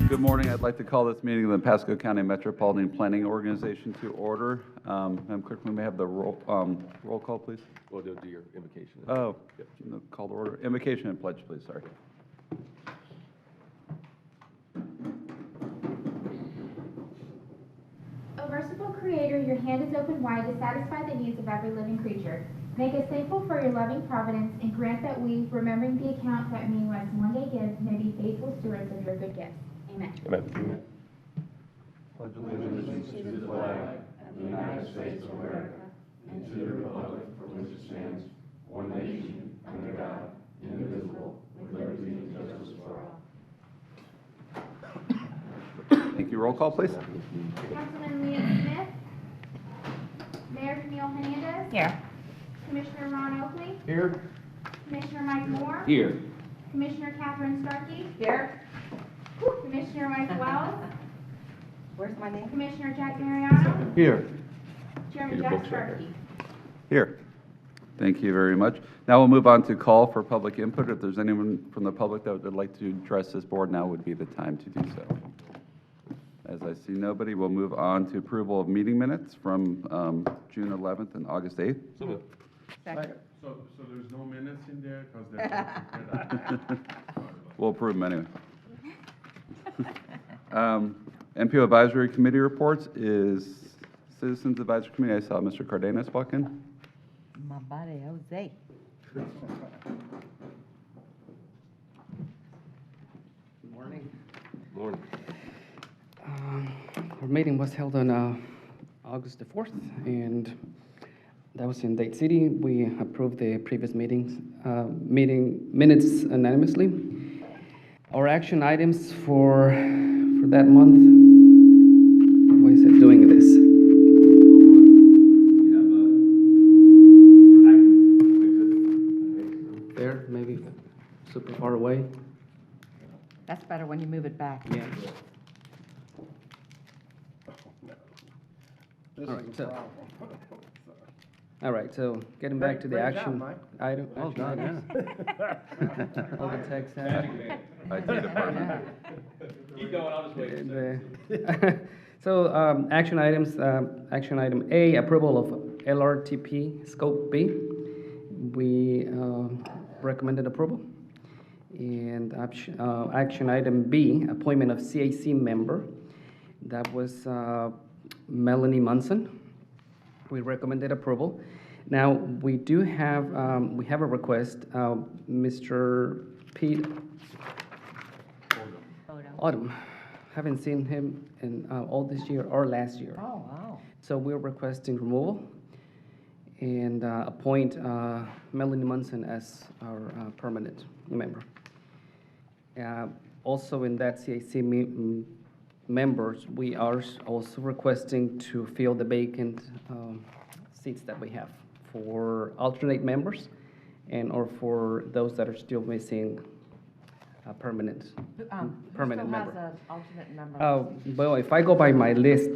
Good morning. I'd like to call this meeting of the Pasco County Metropolitan Planning Organization to order. Madam Clerk, we may have the roll call, please. Well, they'll do your invocation. Oh, Yep. no, call to order. Invocation and pledge, please, sorry. O merciful Creator, your hand is open wide to satisfy the needs of every living creature. Make us thankful for your loving providence and grant that we, remembering the account that may once one day give, may be faithful stewards of your good gifts. Amen. Amen. Pledge allegiance to the flag of the United States of America and to the republic for which it stands, one nation, under God, indivisible, with liberty and justice for all. Thank you. Roll call, please. Councilman Liam Smith. Mayor Camille Hernandez. Here. Commissioner Ron Oakley. Here. Commissioner Mike Moore. Here. Commissioner Catherine Starkey. Here. Commissioner Mike Wells. Where's my name? Commissioner Jack Mariano. Here. Chairman Your Jack book's right Starkey. Here. Thank you very much. Now we'll move on to call for public input. If there's anyone from the public that would like to address this board, now would be the time to do so. As I see nobody, we'll move on to approval of meeting minutes from June 11th and August 8th. So moved. Second. So there's no minutes in there because they're. We'll approve them anyway. MPO Advisory Committee reports is Citizens Advisory Committee. I saw Mr. Cardenas walk in. My body, Jose. Morning. Morning. Our meeting was held on August the 4th, and that was in Dade City. We approved the previous meeting minutes unanimously. Our action items for that month. Why is it doing this? There, maybe super far away. That's better when you move it back. Yeah. All right, so getting back to the action item. Oh, God, yeah. All the text. IT department. Keep going, I'll just wait. So, action items, action item A, approval of LRTP Scope B. We recommended approval. And action item B, appointment of CAC member. That was Melanie Munson. We recommended approval. Now, we do have, we have a request, Mr. Pete Autumn. Haven't seen him in all this year or last year. Oh, wow. So we're requesting removal and appoint Melanie Munson as our permanent member. Also in that CAC members, we are also requesting to fill the vacant seats that we have for alternate members and or for those that are still missing a permanent member. Who still has an alternate member? Well, if I go by my list,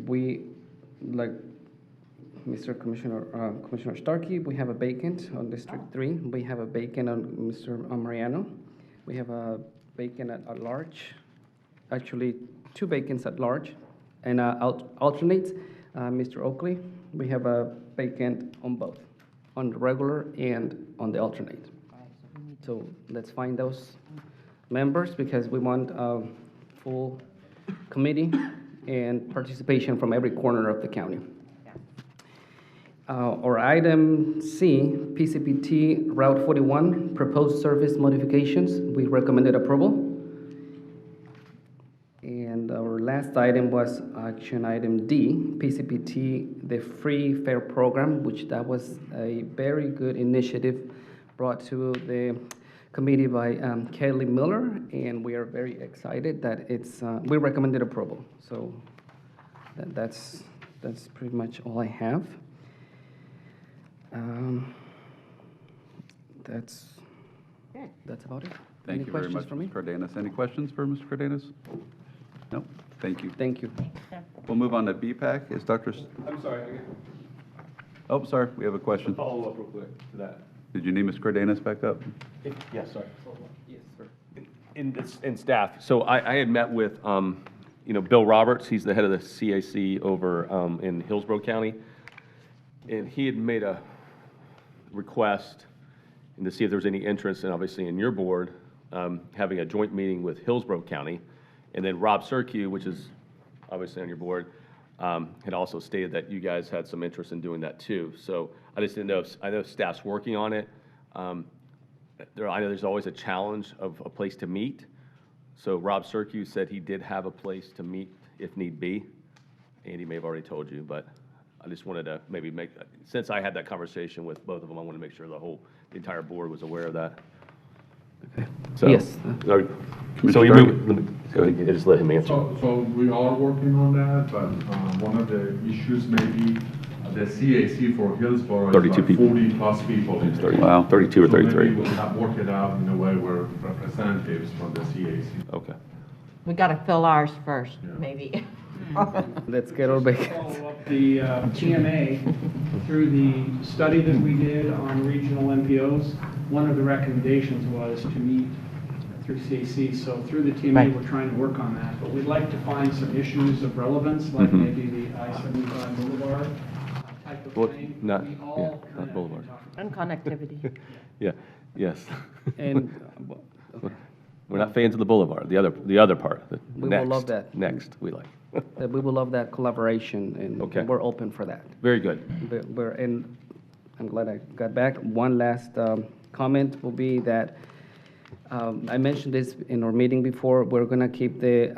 we, like Mr. Commissioner Starkey, we have a vacant on District 3. We have a vacant on Mr. Mariano. We have a vacant at large. Actually, 2 vacants at large. And alternates, Mr. Oakley, we have a vacant on both, on the regular and on the alternate. So let's find those members because we want a full committee and participation from every corner of the county. Or item C, PCPT Route 41, proposed service modifications. We recommended approval. And our last item was action item D, PCPT, the free fare program, which that was a very good initiative brought to the committee by Kelly Miller, and we are very excited that it's, we recommended approval. So that's pretty much all I have. That's about it. Thank you very much, Mr. Cardenas. Any questions for Mr. Cardenas? No? Thank you. Thank you. We'll move on to BPAC. Is Dr. I'm sorry, Oh, sorry, we have a question. follow up real quick to that. Did you need Ms. Cardenas back up? Yeah, sorry. Yes, sir. in staff, so I had met with, Bill Roberts, he's the head of the CAC over in Hillsborough County, and he had made a request and to see if there was any interest, and obviously in your board, having a joint meeting with Hillsborough County, and then Rob Cirque, which is obviously on your board, had also stated that you guys had some interest in doing that too. So I just didn't know I know staff's working on it. I know there's always a challenge of a place to meet. So Rob Cirque said he did have a place to meet if need be. Andy may have already told you, but I just wanted to maybe since I had that conversation with both of them, I want to make sure the entire board was aware of that. So, Yes. So you just let him answer. So we are working on that, but one of the issues maybe the CAC for Hillsborough is 32 like people. 40 plus people. in there. Wow. 32 or So 33. maybe we'll work it out in a way where representatives from the CAC. Okay. We got to fill ours first, Yeah. maybe. Let's get our bacon. Follow up the TMA through the study that we did on regional MPOs. One of the recommendations was to meet through CAC. So through the TMA, Right. we're trying to work on that. But we'd like to find some issues of relevance, like Mhm. maybe the I-75 Boulevard type of Well, thing. not- We yeah, all not kind of Boulevard. talk about And connectivity. Yeah, yes. And We're not fans of the boulevard, the other part. the We will next, love that. Next, we like. we would love that collaboration, and Okay. we're open for that. Very good. I'm glad I got back. One last comment will be that I mentioned this in our meeting before. We're going to keep the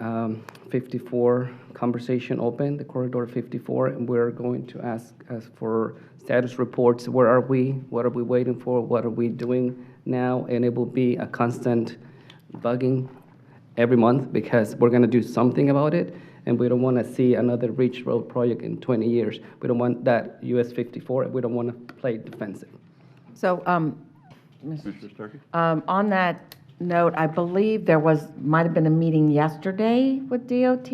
54 conversation open, the corridor 54, and we're going to ask for status reports. Where are we? What are we waiting for? What are we doing now? And it will be a constant bugging every month because we're going to do something about it, and we don't want to see another Reach Road project in 20 years. We don't want that US 54. We don't want to play defensive. So, Commissioner Starkey? on that note, I believe might have been a meeting yesterday with DOT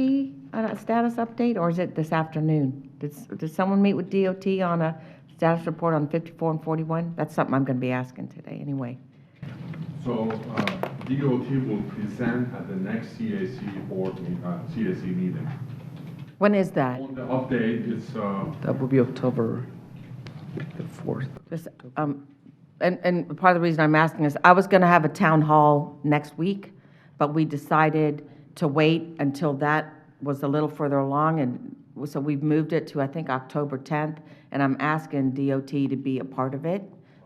on a status update, or is it this afternoon? Did someone meet with DOT on a status report on 54 and 41? That's something I'm going to be asking today, anyway. So DOT will present at the next CAC CAC meeting. When is that? On the update, it's That will be October the 4th. This, and part of the reason I'm asking is, I was going to have a town hall next week, but we decided to wait until that was a little further along, and so we've moved it to, I think, October 10th, and I'm asking DOT to be a part of it,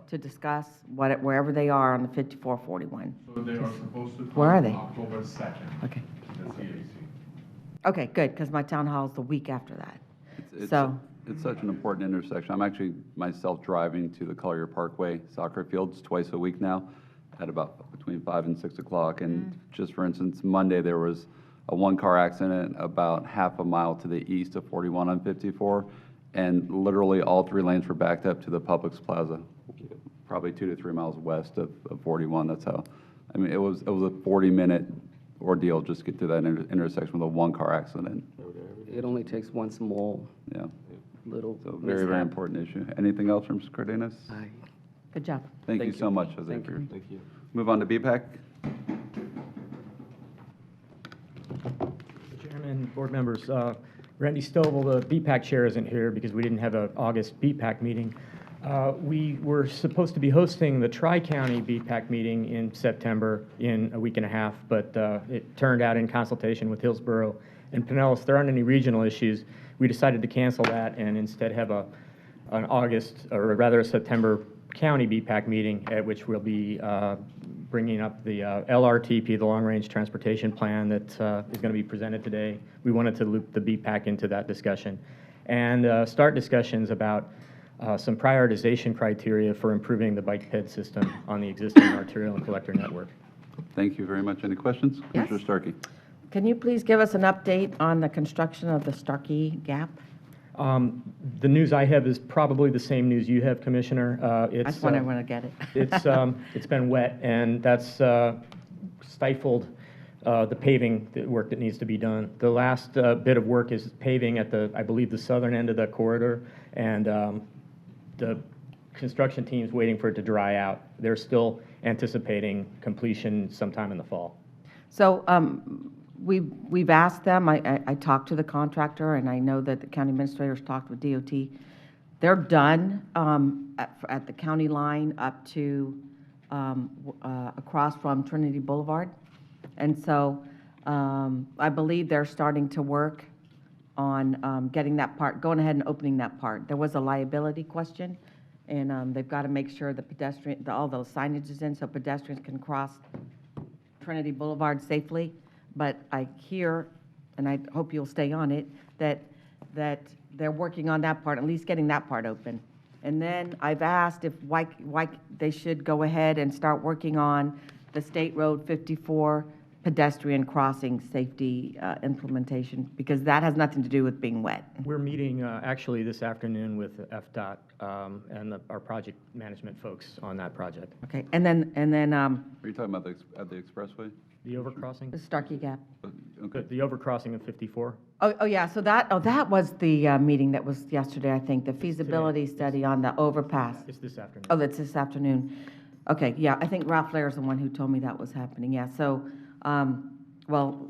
to discuss wherever they are on the 5441. so they are supposed to come Where are they? October 2nd. Okay. The CAC. Okay, good, because my town hall is the week after that. So, It's such an important intersection. I'm actually myself driving to the Collier Parkway soccer fields twice a week now at about between 5 and 6 o'clock. And just for instance, Monday, there was a one-car accident about half a mile to the east of 41 on 54, and literally all three lanes were backed up to the Publix Plaza, probably 2 to 3 miles west of 41. That's how, I mean, it was a 40-minute ordeal just to get to that intersection with a one-car accident. It only takes one small Yeah, little. so very, very mishap. important issue. Anything else from Ms. Cardenas? good job. Thank you so much, Jose. Thank for your- Thank you. Move on to BPAC. Chairman, board members, Randy Stovall, the BPAC chair, isn't here because we didn't have an August BPAC meeting. We were supposed to be hosting the Tri-County BPAC meeting in September in a week and a half, but it turned out in consultation with Hillsborough and Pinellas, there aren't any regional issues. We decided to cancel that and instead have an August, or rather a September county BPAC meeting at which we'll be bringing up the LRTP, the Long Range Transportation Plan that is going to be presented today. We wanted to loop the BPAC into that discussion and start discussions about some prioritization criteria for improving the bike ped system on the existing arterial and collector network. Thank you very much. Any questions? Yes. Commissioner Starkey? Can you please give us an update on the construction of the Starkey Gap? The news I have is probably the same news you have, Commissioner. I just want everyone to get it. It's been wet, and that's stifled the paving work that needs to be done. The last bit of work is paving at I believe, the southern end of the corridor, and the construction team's waiting for it to dry out. They're still anticipating completion sometime in the fall. So we've asked them, I talked to the contractor, and I know that the county administrators talked with DOT. They're done at the county line up to across from Trinity Boulevard. And so I believe they're starting to work on getting that part, going ahead and opening that part. There was a liability question, and they've got to make sure the pedestrian, all those signage is in so pedestrians can cross Trinity Boulevard safely. But I hear, and I hope you'll stay on it, that they're working on that part, at least getting that part open. And then I've asked if why they should go ahead and start working on the State Road 54 pedestrian crossing safety implementation, because that has nothing to do with being wet. We're meeting actually this afternoon with FDOT and our project management folks on that project. Okay, and then Are you talking about at the expressway? The overcrossing? the Starkey Gap. Okay. The overcrossing of 54? Oh, yeah, so that was the meeting that was yesterday, I think, the feasibility study on the overpass. It's this afternoon. Oh, that's this afternoon. Okay, yeah, I think Ralph Lair's the one who told me that was happening, yeah. So, well,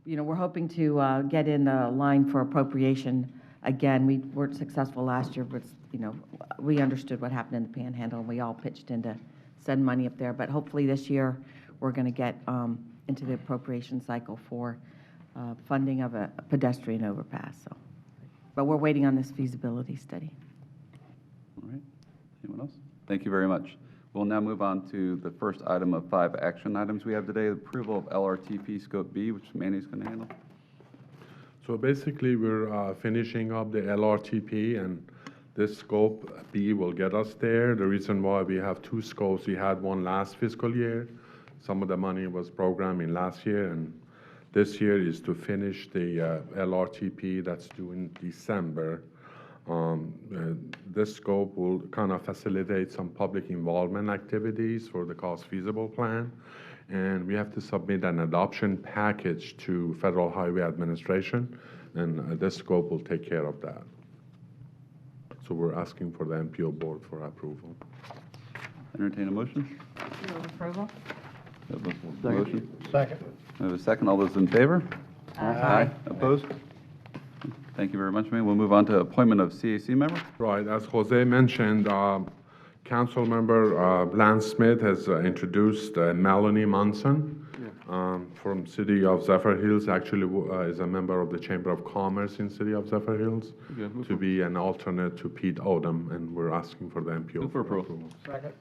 we're hoping to get in the line for appropriation again. We weren't successful last year, but, we understood what happened in the Panhandle, and we all pitched in to send money up there. But hopefully this year, we're going to get into the appropriation cycle for funding of a pedestrian overpass. So, but we're waiting on this feasibility study. All right. Anyone else? Thank you very much. We'll now move on to the first item of 5 action items we have today, approval of LRTP Scope B, which Manny's going to handle. So basically, we're finishing up the LRTP, and this Scope B will get us there. The reason why we have 2 scopes, we had one last fiscal year. Some of the money was programmed in last year, and this year is to finish the LRTP that's due in December. This scope will kind of facilitate some public involvement activities for the cost feasible plan, and we have to submit an adoption package to Federal Highway Administration, and this scope will take care of that. So we're asking for the MPO board for approval. Entertain a motion? Move approval. We have a motion. Second. We have a second. All those in favor? Aye. Opposed? Thank you very much, Manny. We'll move on to appointment of CAC members. Right, as Jose mentioned, Council Member Lance Smith has introduced Melanie Munson from City of Zephyr Hills, actually is a member of the Chamber of Commerce in City of Zephyr Hills, to be an alternate to Pete Odom, and we're asking for the MPO Move for approval. Second.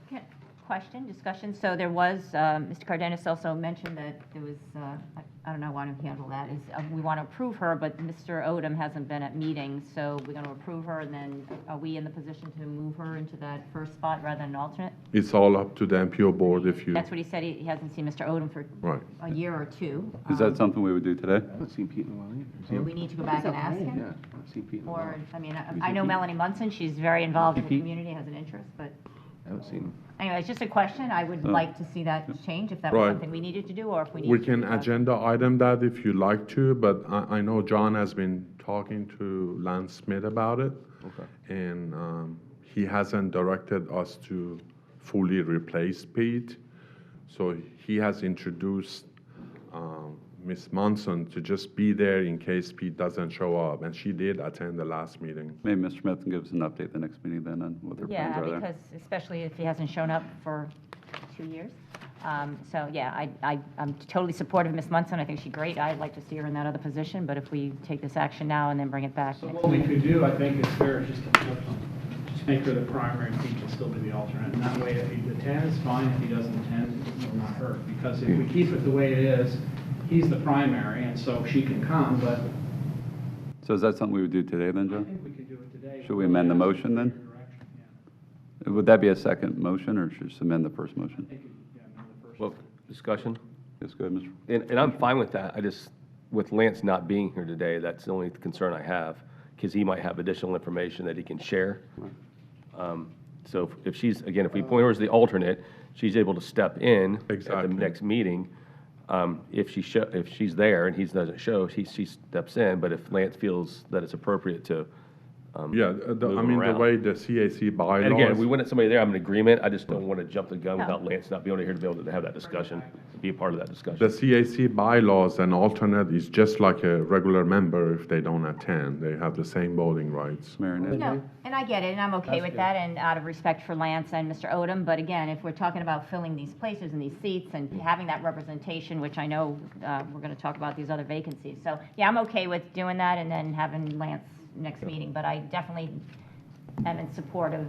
Question, discussion. So there was, Mr. Cardenas also mentioned that there was, I don't know, why don't we handle that, is we want to approve her, but Mr. Odom hasn't been at meetings, so we're going to approve her, and then are we in the position to move her into that first spot rather than an alternate? It's all up to the MPO board if you, That's what he said, he hasn't seen Mr. Odom for right. a year or 2. Is that something we would do today? I haven't seen Pete in a while either. Do we need to go back and ask him? Yeah, I've seen Pete in a while. Or, I mean, I know Melanie Munson, she's very involved in the community, has an interest, but I haven't seen him. anyway, it's just a question. I would like to see that change, if that was Right. something we needed to do, or if we need to. We can do that. agenda item that if you like to, but I know John has been talking to Lance Smith about it. Okay. And he hasn't directed us to fully replace Pete. So he has introduced Ms. Munson to just be there in case Pete doesn't show up. And she did attend the last meeting. Maybe Mr. Smith can give us an update the next meeting then on what their plans Yeah, are there. because especially if he hasn't shown up for 2 years. So, yeah, I'm totally supportive of Ms. Munson. I think she's great. I'd like to see her in that other position, but if we take this action now and then bring it back. So what we could do, I think, is fair, is just make her the primary, and he can still be the alternate. And that way, if he attends, fine. If he doesn't attend, it will not hurt. Because if we keep it the way it is, he's the primary, and so she can come, but So is that something we would do today then, I John? think we could do it today. Should we amend the motion then? Direction, yeah. Would that be a second motion, or should we just amend the first motion? I think, yeah, amend the first. Well, discussion? Yes, go ahead, Mr. And I'm fine with that. I just, with Lance not being here today, that's the only concern I have, because he might have additional information that he can share. So if she's, again, if we point her as the alternate, she's able to step in at the Exactly. next meeting. If she's there and he doesn't show, she steps in. But if Lance feels that it's appropriate to Yeah, move I them mean, the around. way the CAC bylaws. And again, if we wanted somebody there, I'm in agreement. I just don't want to jump the gun without Lance not being here to be able to have that discussion, be a part of that discussion. The CAC bylaws, an alternate is just like a regular member if they don't attend. They have the same voting rights. Marinette? No, and I get it, and I'm okay with that, and out of respect for Lance and Mr. Odom, but again, if we're talking about filling these places and these seats and having that representation, which I know we're going to talk about these other vacancies, so, yeah, I'm okay with doing that and then having Lance next meeting, but I definitely am in support of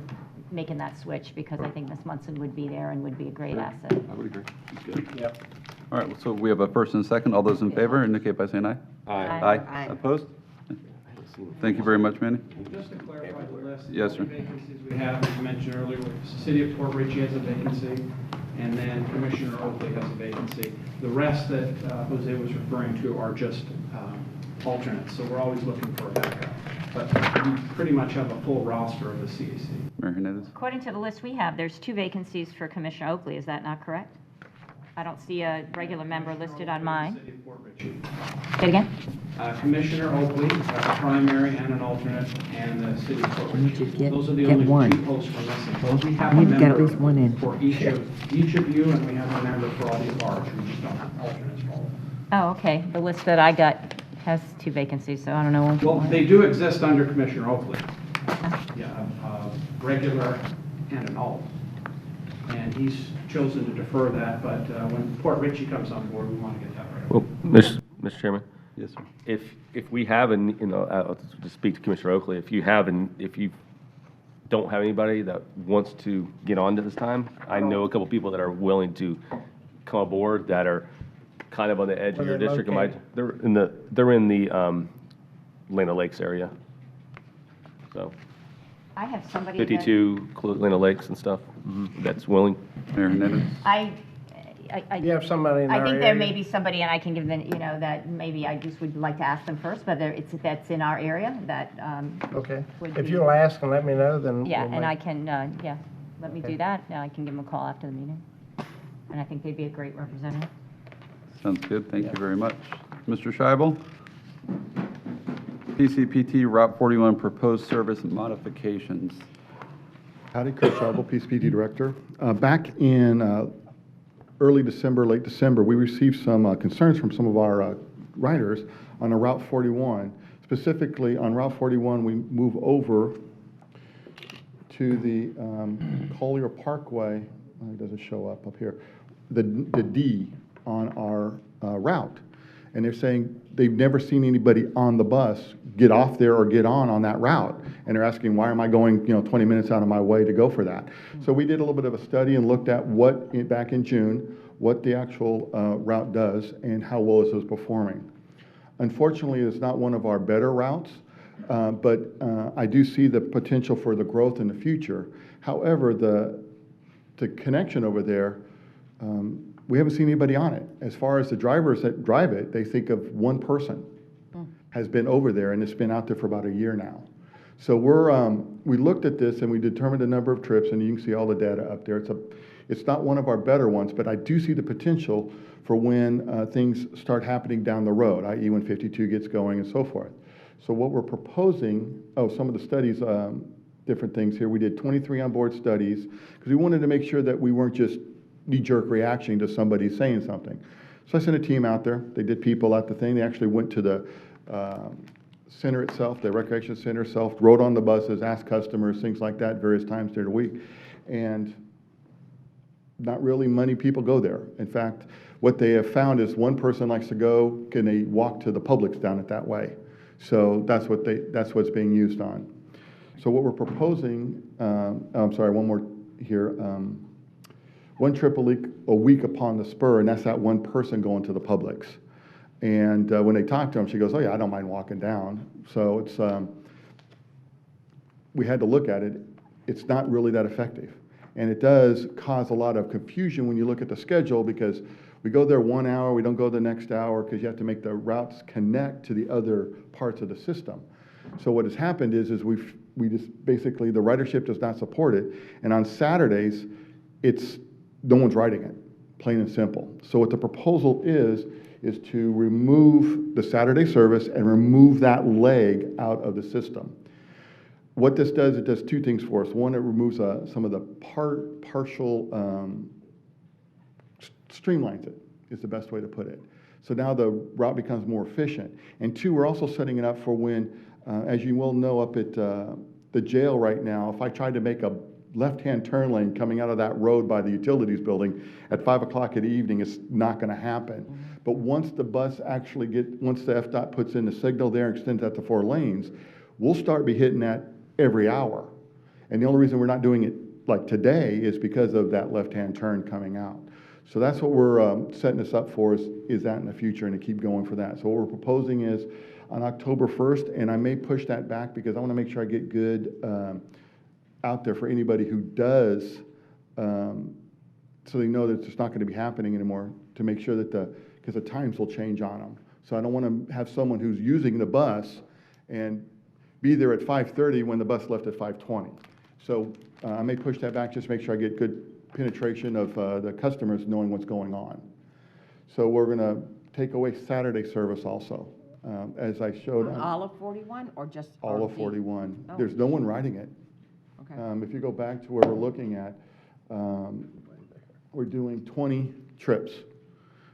making that switch, because I think Ms. Munson would be there and would be a great asset. I would agree. Good. All right, so we have a first and a second. All those in favor indicate by saying aye. Aye. Aye. Opposed? Thank you very much, Manny. Just to clarify the list. Yes, sir. The vacancies we have, as you mentioned earlier, the city of Port Richey has a vacancy, and then Commissioner Oakley has a vacancy. The rest that Jose was referring to are just alternates, so we're always looking for a backup. But we pretty much have a full roster of the CAC. Mayor Hernandez? According to the list we have, there's 2 vacancies for Commissioner Oakley, is that not correct? I don't see a regular member listed on mine. City of Port Richey. Say it again? Commissioner Oakley, a primary and an alternate, and the city of Port need to Richey. Those are the get only one. 2 posts we're missing. We have a need to get at member least one in. for each of you, and we have a member for all the at-large. We just don't have alternates for all of them. Oh, okay, the list that I got has 2 vacancies, so I don't know. Well, they do exist under Commissioner Oakley. Yeah, regular and an alt. And he's chosen to defer that, but when Port Richey comes on board, we want to get that right. Well, Mr. Chairman, Yes, sir. if we have, and, to speak to Commissioner Oakley, if you don't have anybody that wants to get on to this time, I know a couple people that are willing to come aboard that are kind of on the edge of your district. They're in the Lena Lakes area. So I have somebody that. 52 Lena Lakes and stuff, that's willing. Mayor Hernandez? You have somebody in I our think there area? may be somebody, and I can give them, that maybe I just would like to ask them first, but that's in our area, that, Okay. would If be- you'll ask and let me know, then. yeah, we'll and I make- can, let me do that. I can give them a call after the meeting. And I think they'd be a great representative. Sounds good. Thank you very much. Mr. Scheibel? PCPT Route 41 proposed service modifications. Howdy, Chris Scheibel, PCPT Director. Back in early December, late December, we received some concerns from some of our riders on Route 41. Specifically, on Route 41, we move over to the Collier Parkway. It doesn't show up here. The D on our route. And they're saying they've never seen anybody on the bus get off there or get on that route. And they're asking, why am I going, 20 minutes out of my way to go for that? So we did a little bit of a study and looked at back in June, what the actual route does and how well it was performing. Unfortunately, it's not one of our better routes, but I do see the potential for the growth in the future. However, the connection over there, we haven't seen anybody on it. As far as the drivers that drive it, they think of one person has been over there, and it's been out there for about a year now. So we looked at this and we determined a number of trips, and you can see all the data up there. It's not one of our better ones, but I do see the potential for when things start happening down the road, i.e. when 52 gets going and so forth. So what we're proposing, some of the studies, different things here. We did 23 onboard studies because we wanted to make sure that we weren't just knee-jerk reaction to somebody saying something. So I sent a team out there. They did people at the thing. They actually went to the center itself, the recreation center itself, rode on the buses, asked customers, things like that, various times during the week. And not really many people go there. In fact, what they have found is one person likes to go, can they walk to the Publix down it that way? So that's what's being used on. So what we're proposing, I'm sorry, one more here. One trip a week upon the spur, and that's that one person going to the Publix. And when they talk to him, she goes, oh yeah, I don't mind walking down. So it's, we had to look at it. It's not really that effective. And it does cause a lot of confusion when you look at the schedule, because we go there 1 hour, we don't go the next hour, because you have to make the routes connect to the other parts of the system. So what has happened is we just basically, the ridership does not support it. And on Saturdays, no one's riding it, plain and simple. So what the proposal is to remove the Saturday service and remove that leg out of the system. what this does, it does two things for us. One, it removes some of the partial, streamlines it, is the best way to put it. So now the route becomes more efficient. And two, we're also setting it up for when, as you well know, up at the jail right now, if I tried to make a left-hand turn lane coming out of that road by the utilities building at 5 o'clock in the evening, it's not going to happen. But once the bus actually once the FDOT puts in the signal there and extends that to 4 lanes, we'll start be hitting that every hour. And the only reason we're not doing it like today is because of that left-hand turn coming out. So that's what we're setting this up for, is that in the future, and to keep going for that. So what we're proposing is on October 1st, and I may push that back because I want to make sure I get good out there for anybody who does, so they know that it's not going to be happening anymore, to make sure that because the times will change on them. So I don't want to have someone who's using the bus and be there at 5:30 when the bus left at 5:20. So I may push that back, just make sure I get good penetration of the customers knowing what's going on. So we're going to take away Saturday service also, as I showed. All of 41 or just? All of RV? 41. Oh. There's no one riding it. Okay. If you go back to where we're looking at, we're doing 20 trips.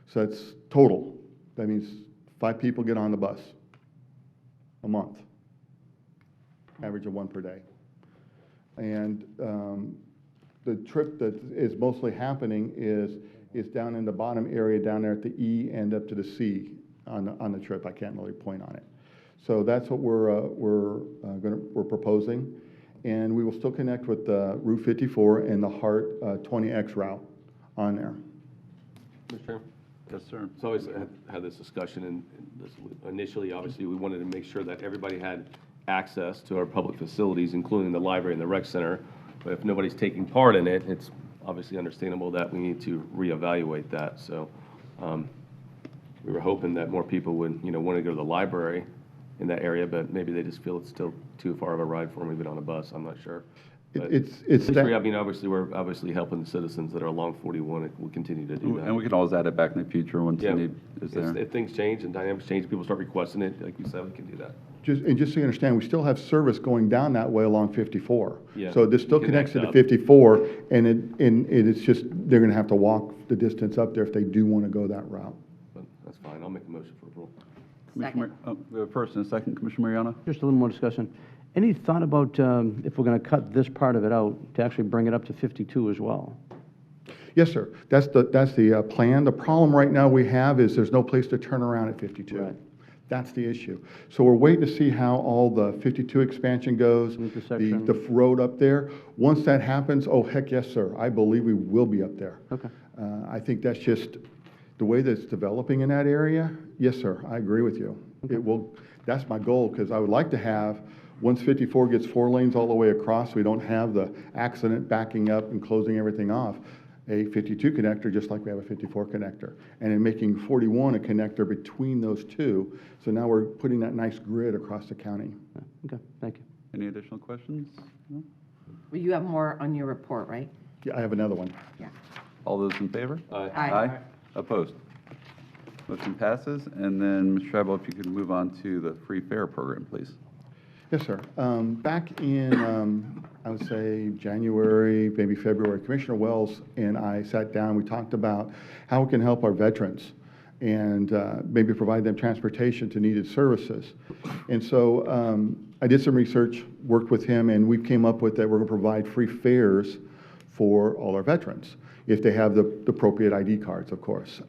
So that's total. That means 5 people get on the bus a month, average of 1 per day. And the trip that is mostly happening is down in the bottom area down there at the E and up to the C on the trip. I can't really point on it. So that's what we're proposing. And we will still connect with Route 54 and the Hart 20X route on there. Mr. Chairman? Yes, sir. So I always had this discussion, and initially, obviously, we wanted to make sure that everybody had access to our public facilities, including the library and the rec center. But if nobody's taking part in it, it's obviously understandable that we need to reevaluate that. So we were hoping that more people would, want to go to the library in that area, but maybe they just feel it's still too far of a ride for them, even on a bus. I'm not sure. But It's I mean, obviously, we're obviously helping the citizens that are along 41, and we'll continue to do that. And we can always add it back in the future once the Yeah. need is there. If things change and dynamics change, people start requesting it, like you said, we can do that. Just so you understand, we still have service going down that way along 54. Yeah, So this still connect connects to the up. 54, and it's just, they're going to have to walk the distance up there if they do want to go that route. But that's fine. I'll make a motion for approval. Commissioner, we have a first and a second. Commissioner Mariano? Just a little more discussion. Any thought about, if we're going to cut this part of it out, to actually bring it up to 52 as well? Yes, sir. That's the plan. The problem right now we have is there's no place to turn around at 52. Right. That's the issue. So we're waiting to see how all the 52 expansion goes, Intersection. the road up there. Once that happens, oh, heck, yes, sir. I believe we will be up there. Okay. I think that's just the way that it's developing in that area. Yes, sir. I agree with you. It will. That's my goal, because I would like to have, once 54 gets 4 lanes all the way across, we don't have the accident backing up and closing everything off, a 52 connector just like we have a 54 connector. And in making 41 a connector between those two, so now we're putting that nice grid across the county. Okay, thank you. Any additional questions? No? Well, you have more on your report, right? Yeah, I have another one. Yeah. All those in favor? Aye. Aye. Opposed? Motion passes. And then, Mr. Schreiber, if you could move on to the free fare program, please. Yes, sir. Back in, I would say, January, maybe February, Commissioner Wells and I sat down, we talked about how we can help our veterans and maybe provide them transportation to needed services. And so I did some research, worked with him, and we came up with that we're going to provide free fares for all our veterans, if they have the appropriate ID cards, of course.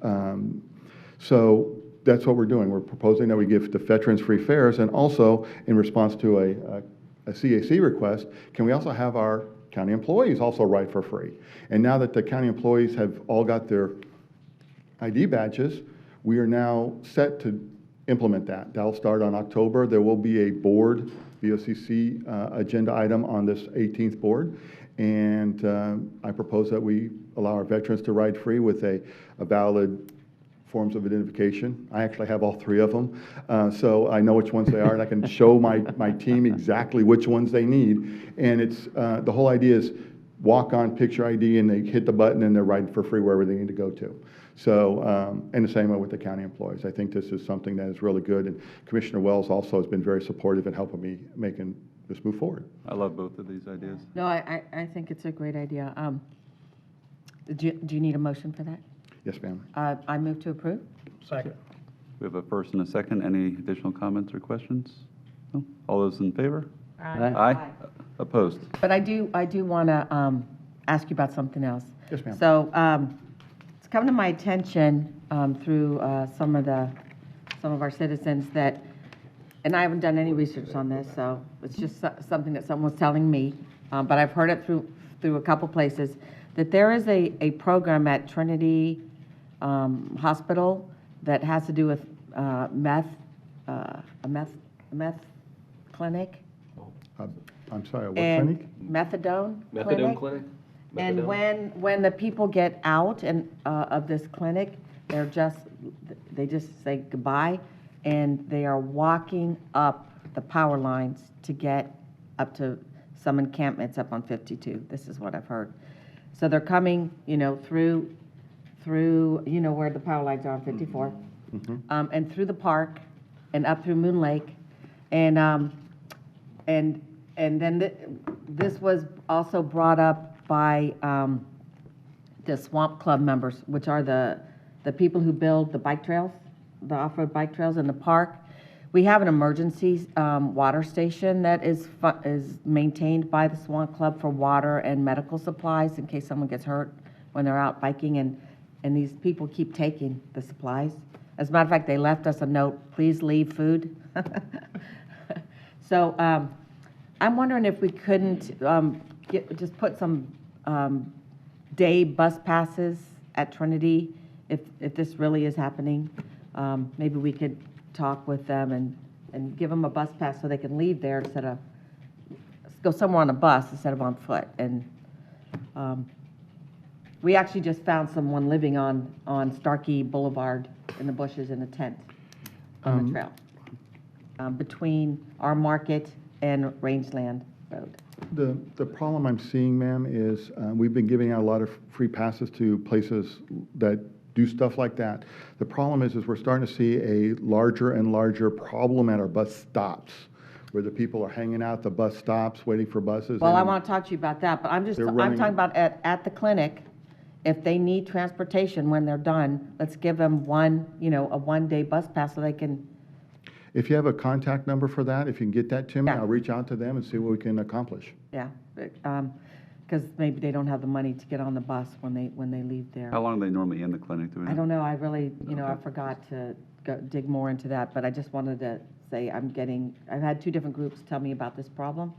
So that's what we're doing. We're proposing that we give the veterans free fares, and also in response to a CAC request, can we also have our county employees also ride for free? And now that the county employees have all got their ID badges, we are now set to implement that. That'll start on October. There will be a board, VOCC agenda item on this 18th board. And I propose that we allow our veterans to ride free with a valid forms of identification. I actually have all 3 of them, so I know which ones they are, and I can show my team exactly which ones they need. And it's the whole idea is walk on, picture ID, and they hit the button, and they're riding for free wherever they need to go to. So, and the same way with the county employees. I think this is something that is really good, and Commissioner Wells also has been very supportive in helping me just move forward. I love both of these ideas. No, I think it's a great idea. Do you need a motion for that? Yes, ma'am. I move to approve. Second. We have a first and a second. Any additional comments or questions? No? All those in favor? Aye. Opposed? But I do want to ask you about something else. Yes, ma'am. So it's come to my attention through some of our citizens that, and I haven't done any research on this, so it's just something that someone was telling me, but I've heard it through a couple places, that there is a program at Trinity Hospital that has to do with a meth clinic. I'm sorry, what And clinic? methadone Methadone clinic? And Methadone? when the people get out of this clinic, they just say goodbye, and they are walking up the power lines to get up to some encampments up on 52. This is what I've heard. So they're coming, through, where the power lines are on 54, and through the park, and up through Moon Lake, and then this was also brought up by the Swamp Club members, which are the people who build the bike trails, the off-road bike trails in the park. We have an emergency water station that is maintained by the Swamp Club for water and medical supplies in case someone gets hurt when they're out biking, and these people keep taking the supplies. As a matter of fact, they left us a note, please leave food. So I'm wondering if we couldn't just put some day bus passes at Trinity, if this really is happening. Maybe we could talk with them and give them a bus pass so they can leave there instead of, go somewhere on a bus instead of on foot. And we actually just found someone living on Starkey Boulevard in the bushes in a tent on the trail, between our market and Rangeland Road. The problem I'm seeing, ma'am, is we've been giving out a lot of free passes to places that do stuff like that. The problem is we're starting to see a larger and larger problem at our bus stops, where the people are hanging out at the bus stops waiting for buses. Well, I and want to talk to you about that, but I'm They're running- talking about at the clinic. If they need transportation when they're done, let's give them a one-day bus pass so they can. If you have a contact number for that, if you can get that to me, Yeah. I'll reach out to them and see what we can accomplish. Yeah, because maybe they don't have the money to get on the bus when they leave there. How long are they normally in the clinic? Do we know? I don't know, I really, I forgot to dig more into that, but I just wanted to say I've had 2 different groups tell me about this problem.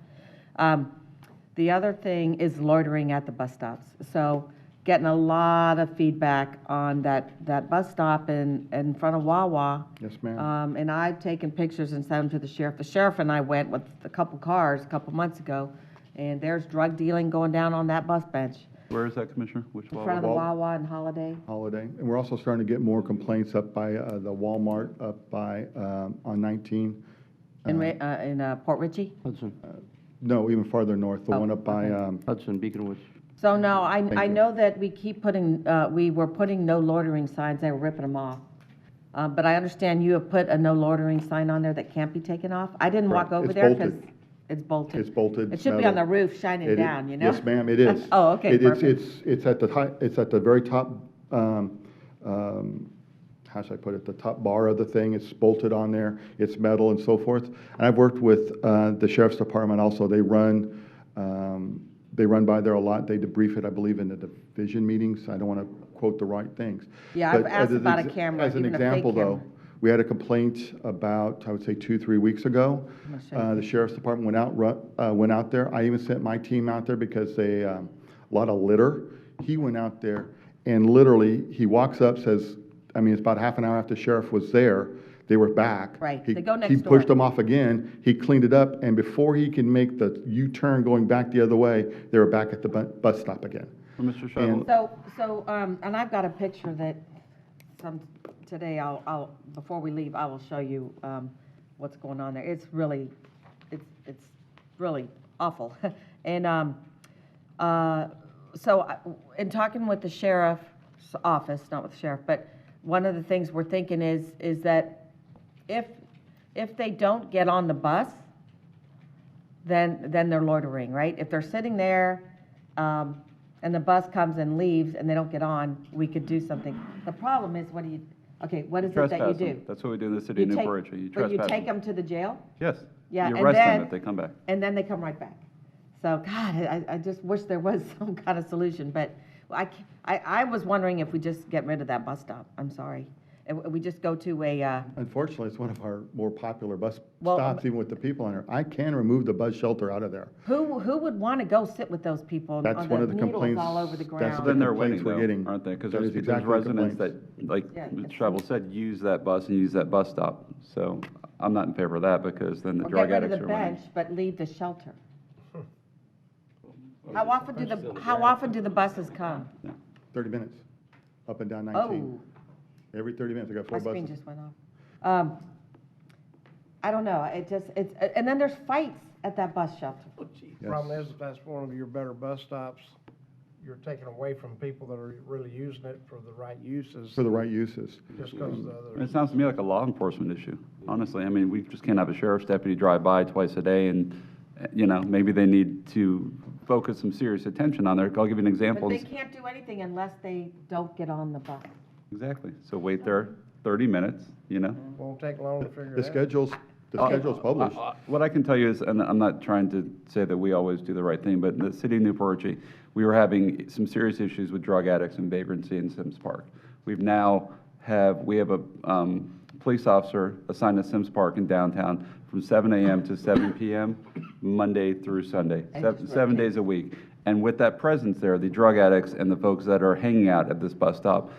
The other thing is loitering at the bus stops. So getting a lot of feedback on that bus stop in front of Wawa. Yes, ma'am. And I've taken pictures and sent them to the sheriff. The sheriff and I went with a couple cars a couple months ago, and there's drug dealing going down on that bus bench. Where is that, Commissioner? Which In wall? front of the Wawa and Holiday. Holiday. And we're also starting to get more complaints up by the Walmart up by on 19. In Port Richey? Hudson, No, even farther north, the Oh, one up by, Hudson, Beacon Woods. So no, I you. know that we were putting no loitering signs, they were ripping them off. But I understand you have put a no loitering sign on there that can't be taken off? I didn't walk Correct. over It's there because bolted. it's bolted. it's bolted. It should be on the metal. roof shining It- down, you know? Yes, ma'am, it is. Oh, okay, perfect. It's at the very top, how should I put it, the top bar of the thing, it's bolted on there, it's metal and so forth. And I've worked with the sheriff's department also, they run by there a lot, they debrief it, I believe, in the division meetings, I don't want to quote the right things. Yeah, I've But asked as an about a camera, As an even a fake example, though, camera. we had a complaint about, I would say, 2-3 weeks ago. I'm gonna show you. The sheriff's department went out there. I even sent my team out there because they, a lot of litter. He went out there and literally, he walks up, says, it's about half an hour after the sheriff was there, they were back. Right, He- they go next He door. pushed them off again. He cleaned it up, and before he can make the U-turn going back the other way, they were back at the bus stop again. Well, Mr. Scheibel, And I've got a picture that today I'll before we leave, I will show you what's going on there. It's really awful. And in talking with the sheriff's office, not with the sheriff, but one of the things we're thinking is that if they don't get on the bus, then they're loitering, right? If they're sitting there, and the bus comes and leaves and they don't get on, we could do something. The problem is, what is it that you Trespass do? them. That's what we do in the city of You New take- Britain. You But you trespass take them. them to the jail? Yes. Yeah, You and arrest them then- if they come back. And then they come right back. So, God, I just wish there was some kind of solution, but I was wondering if we just get rid of that bus stop. I'm sorry. We just go to a, Unfortunately, it's one of our more popular bus Well, stops, even with the people on there. I can remove the bus shelter out of there. who would want to go sit with those people That's on one the of the needles complaints. all over the that's ground? the Then they're complaints winning we're getting. though, aren't they? Because That there's is exactly the residents that, complaints. like Yeah, Ms. it's- Travel said, use that bus and use that bus stop. So I'm not in favor of that because then the Or drug get rid of addicts the are winning. bench, but leave the shelter. How often do the buses come? 30 minutes, up and down Oh, 19. Every 30 minutes, I got my 4 screen buses. just went off. I don't know, and then there's fights at that bus shelter. Yes. Problem is, if that's one of your better bus stops, you're taking away from people that are really using it for the right uses, For the right uses. just because the It others. sounds to me like a law enforcement issue, honestly. I mean, we just can't have a sheriff's deputy drive by twice a day and, maybe they need to focus some serious attention on there. I'll give you an example. But they can't do anything unless they don't get on the bus. Exactly. So wait there 30 minutes, Won't take long to figure The it out. schedule's published. What I can tell you is, and I'm not trying to say that we always do the right thing, but in the city of New Britain, we were having some serious issues with drug addicts and vagrancy in Sims Park. We have a police officer assigned to Sims Park in downtown from 7 a.m. to 7 p.m., Monday through Sunday, And just 7 days a week. And with that presence there, the drug addicts and the folks that are hanging out at this bus stop,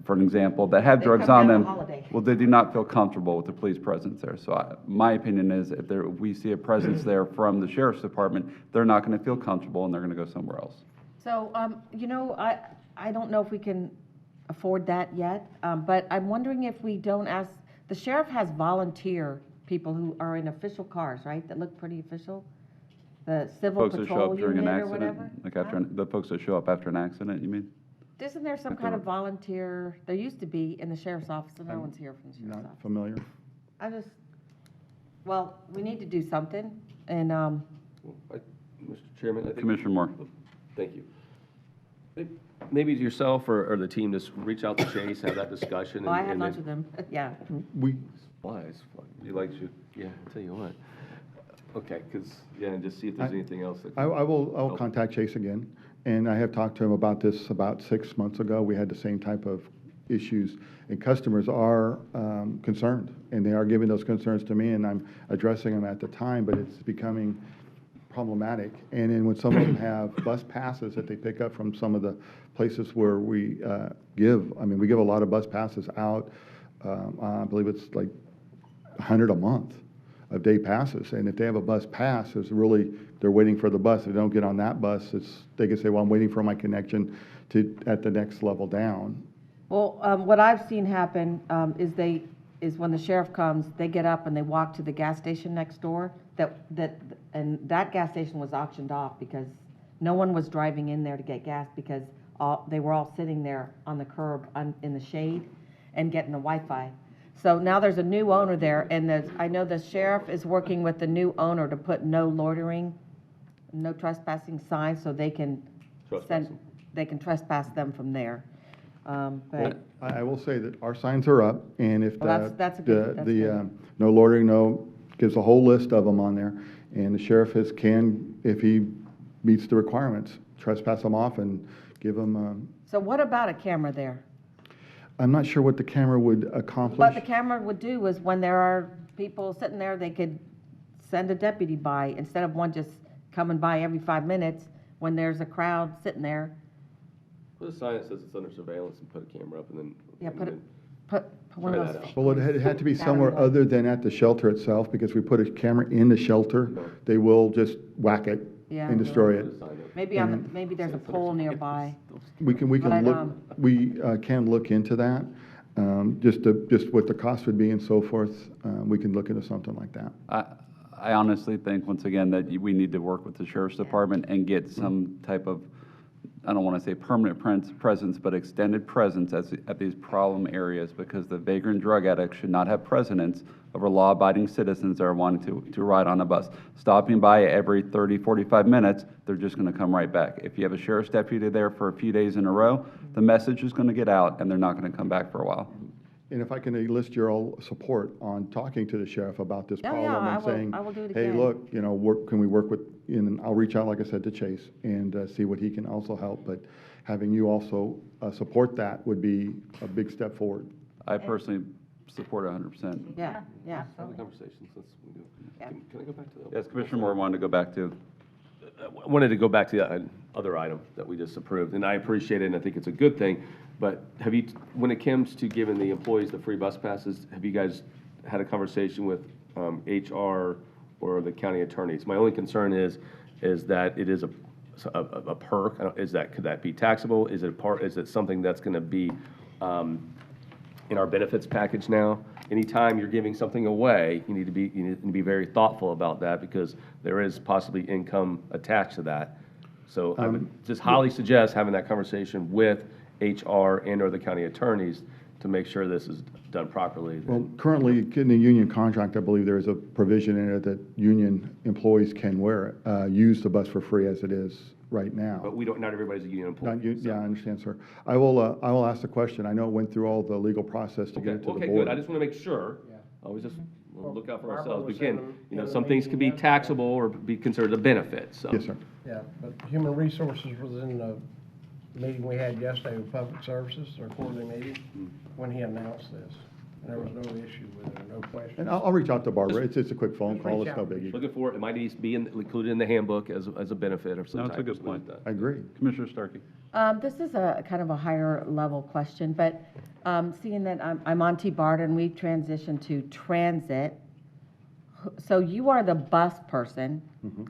for an example, that have They drugs come on down them, a holiday. well, they do not feel comfortable with the police presence there. So my opinion is if we see a presence there from the sheriff's department, they're not going to feel comfortable and they're going to go somewhere else. So, I don't know if we can afford that yet, but I'm wondering if we don't ask, the sheriff has volunteer people who are in official cars, right, that look pretty official? The civil Folks that show patrol up during an unit or whatever? accident, like Huh? the folks that show up after an accident, you mean? Isn't there some Like kind the- of volunteer, there used to be in the sheriff's office, and no one's here from the sheriff's Not office. familiar. Well, we need to do something, and, Mr. Chairman, I think. Commissioner Moore. Thank you. Maybe yourself or the team just reach out to Chase, have that discussion. oh, I and had then- lunch with them, yeah. We, Flies. He likes you. Yeah, I'll tell you what. Okay, because, and just see if there's anything else that. I will help. contact Chase again, and I have talked to him about this about 6 months ago. We had the same type of issues, and customers are concerned, and they are giving those concerns to me, and I'm addressing them at the time, but it's becoming problematic. And then when some of them have bus passes that they pick up from some of the places where we give a lot of bus passes out. I believe it's like 100 a month of day passes. And if they have a bus pass, they're waiting for the bus. If they don't get on that bus, they can say, well, I'm waiting for my connection at the next level down. Well, what I've seen happen is when the sheriff comes, they get up and they walk to the gas station next door, and that gas station was auctioned off because no one was driving in there to get gas because they were all sitting there on the curb in the shade and getting the Wi-Fi. So now there's a new owner there, and I know the sheriff is working with the new owner to put no loitering, no trespassing signs, so they can Trespass them. they can trespass them from there. But I will say that our signs are up, and if Well, that's good. no loitering, gives a whole list of them on there, and the sheriff can, if he meets the requirements, trespass them off and give them, so what about a camera there? I'm not sure what the camera would accomplish. What the camera would do is when there are people sitting there, they could send a deputy by instead of one just coming by every 5 minutes when there's a crowd sitting there. Put a sign that says it's under surveillance and put a camera up and then. Yeah, and put then- one Try of that those. out. Well, it had to be somewhere Battery light. other than at the shelter itself, because we put a camera in the shelter, they will just whack it Yeah. and destroy it. Put a sign up. Maybe there's a pole nearby. We can But, look, we can look into that, just what the cost would be and so forth. We can look into something like that. I honestly think, once again, that we need to work with the sheriff's department and get some type of I don't want to say permanent presence, but extended presence at these problem areas, because the vagrant drug addicts should not have precedence over law-abiding citizens that are wanting to ride on a bus. Stopping by every 30, 45 minutes, they're just going to come right back. If you have a sheriff's deputy there for a few days in a row, the message is going to get out, and they're not going to come back for a while. And if I can enlist your all support on talking to the sheriff about this Yeah, problem yeah, and saying, I will do it hey, again. look, you know, can we work with, and I'll reach out, like I said, to Chase and see what he can also help. But having you also support that would be a big step forward. I personally support 100%. Yeah, yeah. Conversations, let's do it. Yeah. Can I go back to that? Yes, Commissioner Moore wanted to go back to. I wanted to go back to the other item that we just approved, and I appreciate it, and I think it's a good thing, but have you, when it comes to giving the employees the free bus passes, have you guys had a conversation with HR or the county attorneys? My only concern is that it is a perk. Could that be taxable? Is it something that's going to be in our benefits package now? Anytime you're giving something away, you need to be very thoughtful about that, because there is possibly income attached to that. So I would just highly suggest having that conversation with HR and/or the county attorneys to make sure this is done properly. Well, currently, in the union contract, I believe there is a provision in it that union employees can use the bus for free as it is right now. But not everybody's a union employee. Yeah, I understand, sir. I will ask the question. I know it went through all the legal process to get it to the board. Okay, good. I just want to make sure. Yeah. Always just Well, look out for Barbara ourselves. was Again, in the some things meeting could be yesterday. taxable or be considered a benefit, so. Yes, sir. Yeah, but Human Resources was in the meeting we had yesterday with Public Services, our quarterly meeting, when he announced this. And there was no issue with it, no question. And I'll reach out to Barbara. It's a quick phone Just call. reach It's no out. biggie. Looking for it, it might need to be included in the handbook as a benefit or some No, it's a type good of something point. like I that. agree. Commissioner Starkey. This is a kind of a higher level question, but seeing that I'm on T-BART and we've transitioned to transit, so you are the bus person,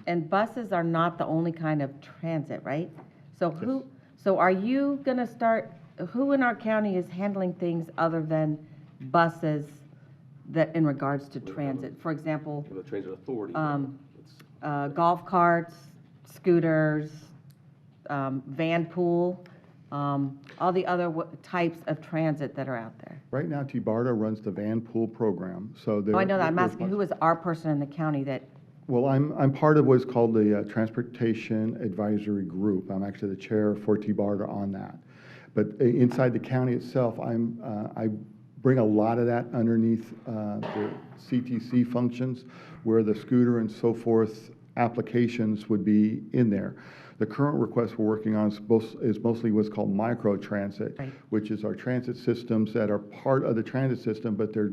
and buses are not the only kind of transit, right? So so are you going to start, who in our county is handling things other than buses that in regards to transit? For example, The transit authority. golf carts, scooters, van pool, all the other types of transit that are out there. Right now, T-BARTA runs the van pool program, so they're. Oh, I know that. I'm they're asking, who is our person in the county that, Well, I'm part of what's called the Transportation Advisory Group. I'm actually the chair for T-BARTA on that. But inside the county itself, I bring a lot of that underneath the CTC functions, where the scooter and so forth applications would be in there. The current request we're working on is mostly what's called micro-transit, Right. which is our transit systems that are part of the transit system, but they're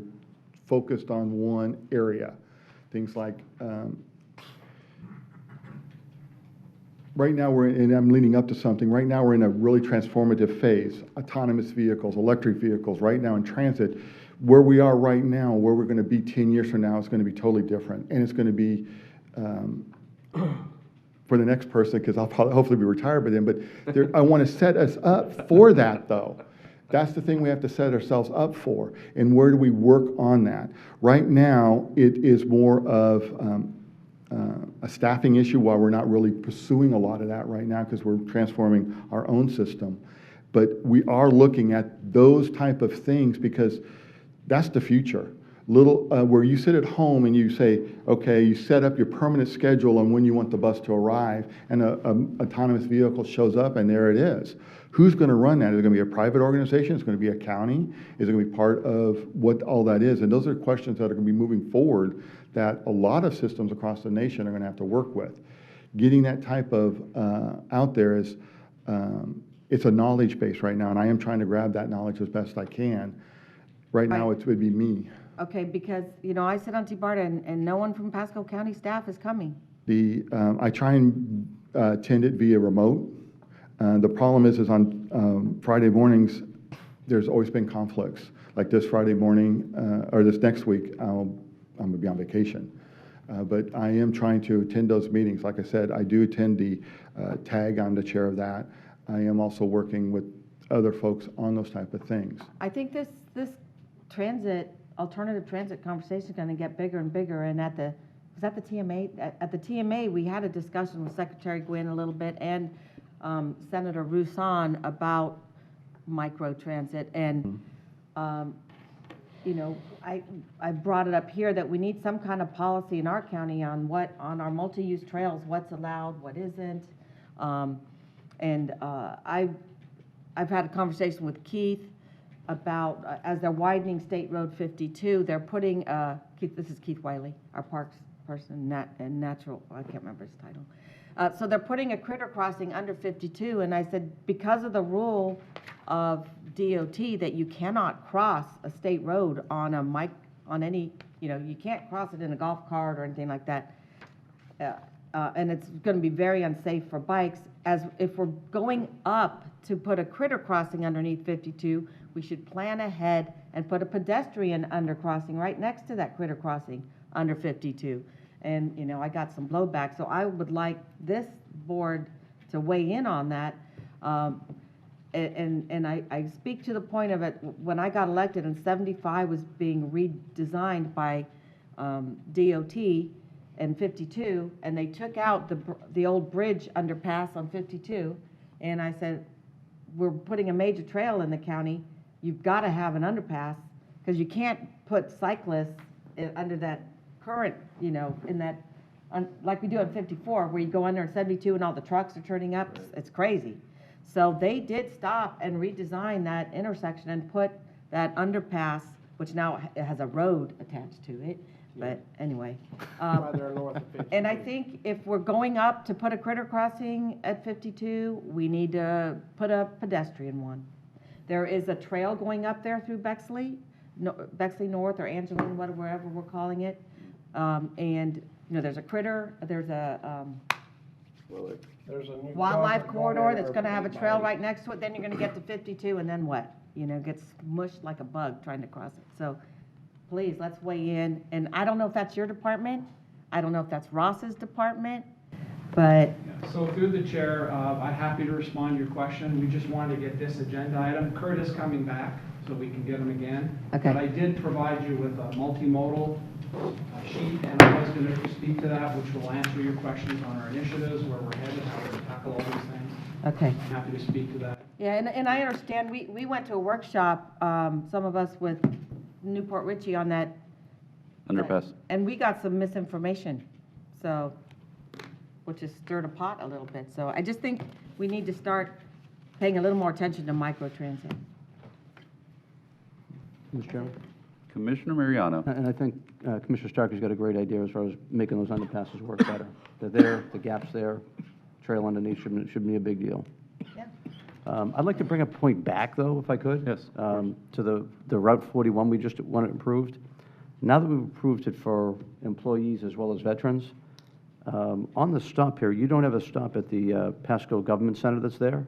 focused on one area. Things like, right now I'm leading up to something, right now we're in a really transformative phase. Autonomous vehicles, electric vehicles, right now in transit. Where we are right now, where we're going to be 10 years from now, is going to be totally different. And it's going to be, for the next person, because I'll probably hopefully be retired by then, but I want to set us up for that, though. That's the thing we have to set ourselves up for. And where do we work on that? Right now, it is more of a staffing issue, while we're not really pursuing a lot of that right now because we're transforming our own system. But we are looking at those type of things because that's the future. Where you sit at home and you say, okay, you set up your permanent schedule on when you want the bus to arrive, and an autonomous vehicle shows up, and there it is. Who's going to run that? Is it going to be a private organization? Is it going to be a county? Is it going to be part of what all that is? And those are questions that are going to be moving forward that a lot of systems across the nation are going to have to work with. Getting that type of out there is, it's a knowledge base right now, and I am trying to grab that knowledge as best I can. Right now, it would be me. okay, because, I sit on T-BARTA and no one from Pasco County staff is coming. I try and attend it via remote. The problem is on Friday mornings, there's always been conflicts. Like this Friday morning, or this next week, I'm going to be on vacation. But I am trying to attend those meetings. Like I said, I do attend the TAG. I'm the chair of that. I am also working with other folks on those type of things. I think this alternative transit conversation is going to get bigger and bigger, and was that the TMA? At the TMA, we had a discussion with Secretary Gwynn a little bit, and Senator Roussan about microtransit, and, you know, I brought it up here that we need some kind of policy in our county on on our multi-use trails, what's allowed, what isn't. I've had a conversation with Keith about, as they're widening State Road 52, they're putting, this is Keith Wiley, our parks person, and natural, I can't remember his title. So they're putting a critter crossing under 52, and I said, because of the rule of DOT that you cannot cross a state road on any, you know, you can't cross it in a golf cart or anything like that. And it's going to be very unsafe for bikes. As if we're going up to put a critter crossing underneath 52, we should plan ahead and put a pedestrian undercrossing right next to that critter crossing under 52. And, you know, I got some blowback, so I would like this board to weigh in on that. And I speak to the point of it, when I got elected and 75 was being redesigned by DOT and 52, and they took out the old bridge underpass on 52, and I said, we're putting a major trail in the county, you've got to have an underpass, because you can't put cyclists under that current, you know, in that, like we do on 54, where you go under 72 and all the trucks are turning up. It's crazy. So they did stop and redesign that intersection and put that underpass, which now has a road attached to it. But anyway, Right there north of 52. and I think if we're going up to put a critter crossing at 52, we need to put a pedestrian one. There is a trail going up there through Bexley, Bexley North or Angeline, whatever we're calling it. And, you know, there's a critter, there's a There's a new wildlife culvert going corridor in that's there gonna have a by- trail right next to it, then you're gonna get to 52, and then what? You know, gets mushed like a bug trying to cross it. So please, let's weigh in. And I don't know if that's your department. I don't know if that's Ross's department, but Yeah, so through the chair, I'm happy to respond to your question. We just wanted to get this agenda item. Kurt is coming back, so we can get him again. Okay. But I did provide you with a multimodal sheet, and I was going to speak to that, which will answer your questions on our initiatives, where we're headed, how we're going to tackle all these things. okay. I'm happy to speak to that. Yeah, and I understand, we went to a workshop, some of us with Newport Richey on that. Underpass. And we got some misinformation, so, which has stirred a pot a little bit. So I just think we need to start paying a little more attention to microtransit. Mr. Chairman? Commissioner Mariano. And I think Commissioner Starkey's got a great idea as far as making those underpasses work better. They're there, the gap's there, trail underneath shouldn't be a big deal. Yeah. I'd like to bring a point back, though, if I could. Yes. To the Route 41 we just wanted approved. Now that we've approved it for employees as well as veterans, on the stop here, you don't have a stop at the Pasco Government Center that's there?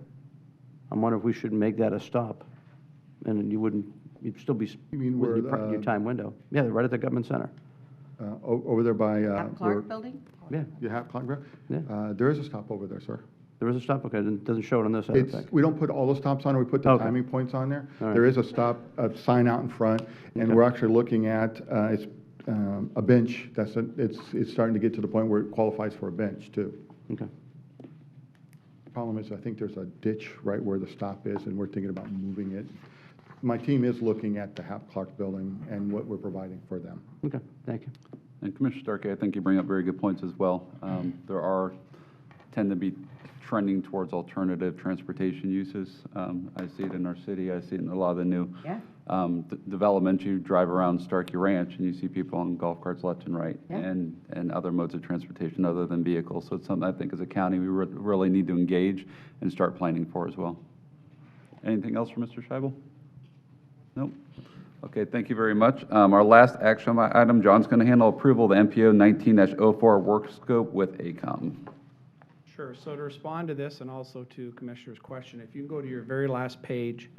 I'm wondering if we should make that a stop, and you'd still be You mean within where, your time window. Yeah, they're right at the Government Center. Over there by, At Clark Building? Yeah, you have Clark Drive? Yeah. There is a stop over there, sir. there is a stop, okay, it doesn't show it on this, I don't It's, think. we don't put all the stops on, we put the Okay. timing points on there. All right. There is a stop, a sign out in front, and Okay. we're actually looking at, it's a bench, it's starting to get to the point where it qualifies for a bench, too. Okay. Problem is, I think there's a ditch right where the stop is, and we're thinking about moving it. My team is looking at the Hap Clark building and what we're providing for them. Okay, thank you. And Commissioner Starkey, I think you bring up very good points as well. There tend to be trending towards alternative transportation uses. I see it in our city, I see it in a lot of the new Yeah. development. You drive around Starkey Ranch and you see people on golf carts left and right, Yeah. and other modes of transportation other than vehicles. So it's something I think as a county we really need to engage and start planning for as well. Anything else for Mr. Scheibel? Nope. Okay, thank you very much. Our last action item, John's going to handle approval of the MPO 19-04 work scope with ACOM. Sure, so to respond to this and also to Commissioner's question, if you can go to your very last page,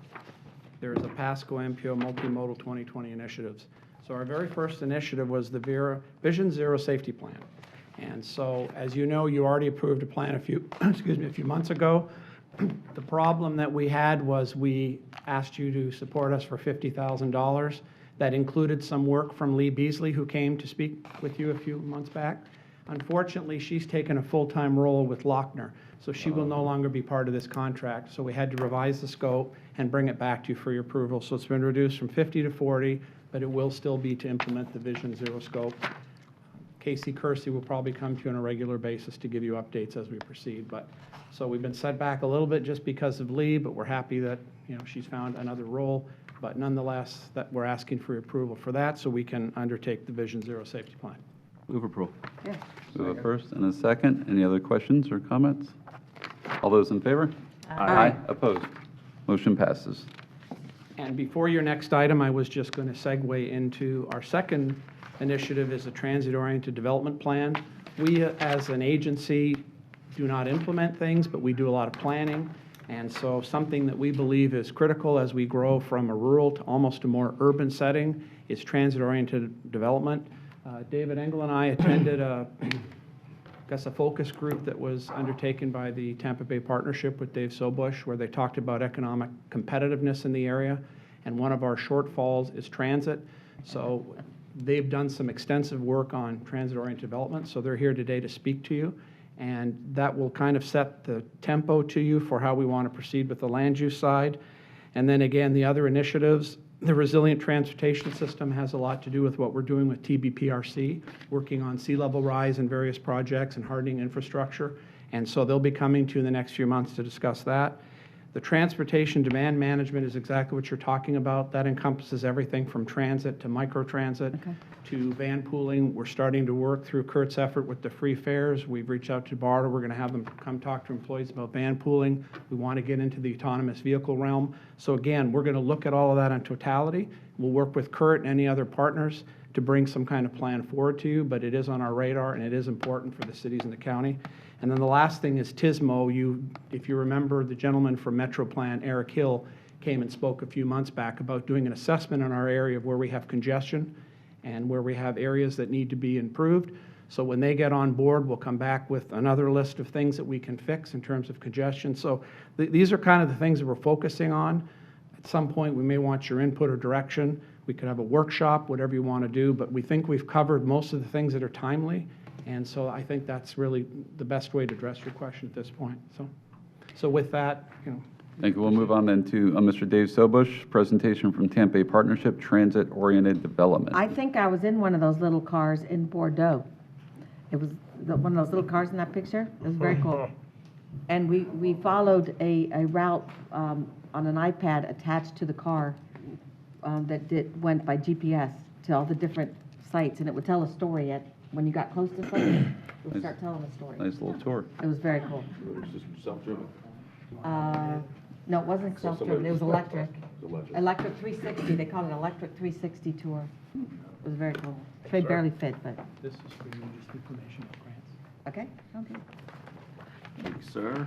there is a Pasco MPO Multimodal 2020 initiatives. So our very first initiative was the Vision Zero Safety Plan. And so, as you know, you already approved a plan a few months ago. The problem that we had was we asked you to support us for $50,000. That included some work from Lee Beasley, who came to speak with you a few months back. Unfortunately, she's taken a full-time role with Lochner, so she will no longer be part of this contract. So we had to revise the scope and bring it back to you for your approval. So it's been reduced from 50 to 40, but it will still be to implement the Vision Zero scope. Casey Kersey will probably come to you on a regular basis to give you updates as we proceed. But, so we've been set back a little bit just because of Lee, but we're happy that, she's found another role. But nonetheless, that we're asking for your approval for that so we can undertake the Vision Zero safety plan. Move approval. We have a first and a second. Any other questions or comments? All those in favor? Aye. Opposed? Motion passes. And before your next item, I was just going to segue into our second initiative is a transit-oriented development plan. We, as an agency, do not implement things, but we do a lot of planning. And so something that we believe is critical as we grow from a rural to almost a more urban setting is transit-oriented development. David Engel and I attended a focus group that was undertaken by the Tampa Bay Partnership with Dave Sobush, where they talked about economic competitiveness in the area. And one of our shortfalls is transit. So they've done some extensive work on transit-oriented development, so they're here today to speak to you. And that will kind of set the tempo to you for how we want to proceed with the land use side. And then again, the other initiatives, the resilient transportation system has a lot to do with what we're doing with TBPRC, working on sea level rise in various projects and hardening infrastructure. And so they'll be coming to you in the next few months to discuss that. The transportation demand management is exactly what you're talking about. That encompasses everything from transit to microtransit to van pooling. We're starting to work through Kurt's effort with the free fares. We've reached out to BARDA. We're going to have them come talk to employees about van pooling. We want to get into the autonomous vehicle realm. So again, we're going to look at all of that in totality. We'll work with Kurt and any other partners to bring some kind of plan forward to you, but it is on our radar and it is important for the cities and the county. And then the last thing is TSMO. If you remember, the gentleman from Metropolitan, Eric Hill, came and spoke a few months back about doing an assessment in our area of where we have congestion and where we have areas that need to be improved. So when they get on board, we'll come back with another list of things that we can fix in terms of congestion. So these are kind of the things that we're focusing on. At some point, we may want your input or direction. We could have a workshop, whatever you want to do, but we think we've covered most of the things that are timely. And so I think that's really the best way to address your question at this point. So with that, Thank you. We'll move on then to Mr. Dave Sobush, presentation from Tampa Bay Partnership, Transit-Oriented Development. I think I was in one of those little cars in Bordeaux. It was one of those little cars in that picture. It was very cool. And we followed a route on an iPad attached to the car that went by GPS to all the different sites, and it would tell a story when you got close to something, it would start telling a story. Nice little tour. It was very cool. It's just self-driven. No, it wasn't self-driven, it was electric. Electric. Electric 360, they call it an electric 360 tour. It was very cool. They barely fit, but, this is for you, just information about grants. okay, okay. Thank you, sir.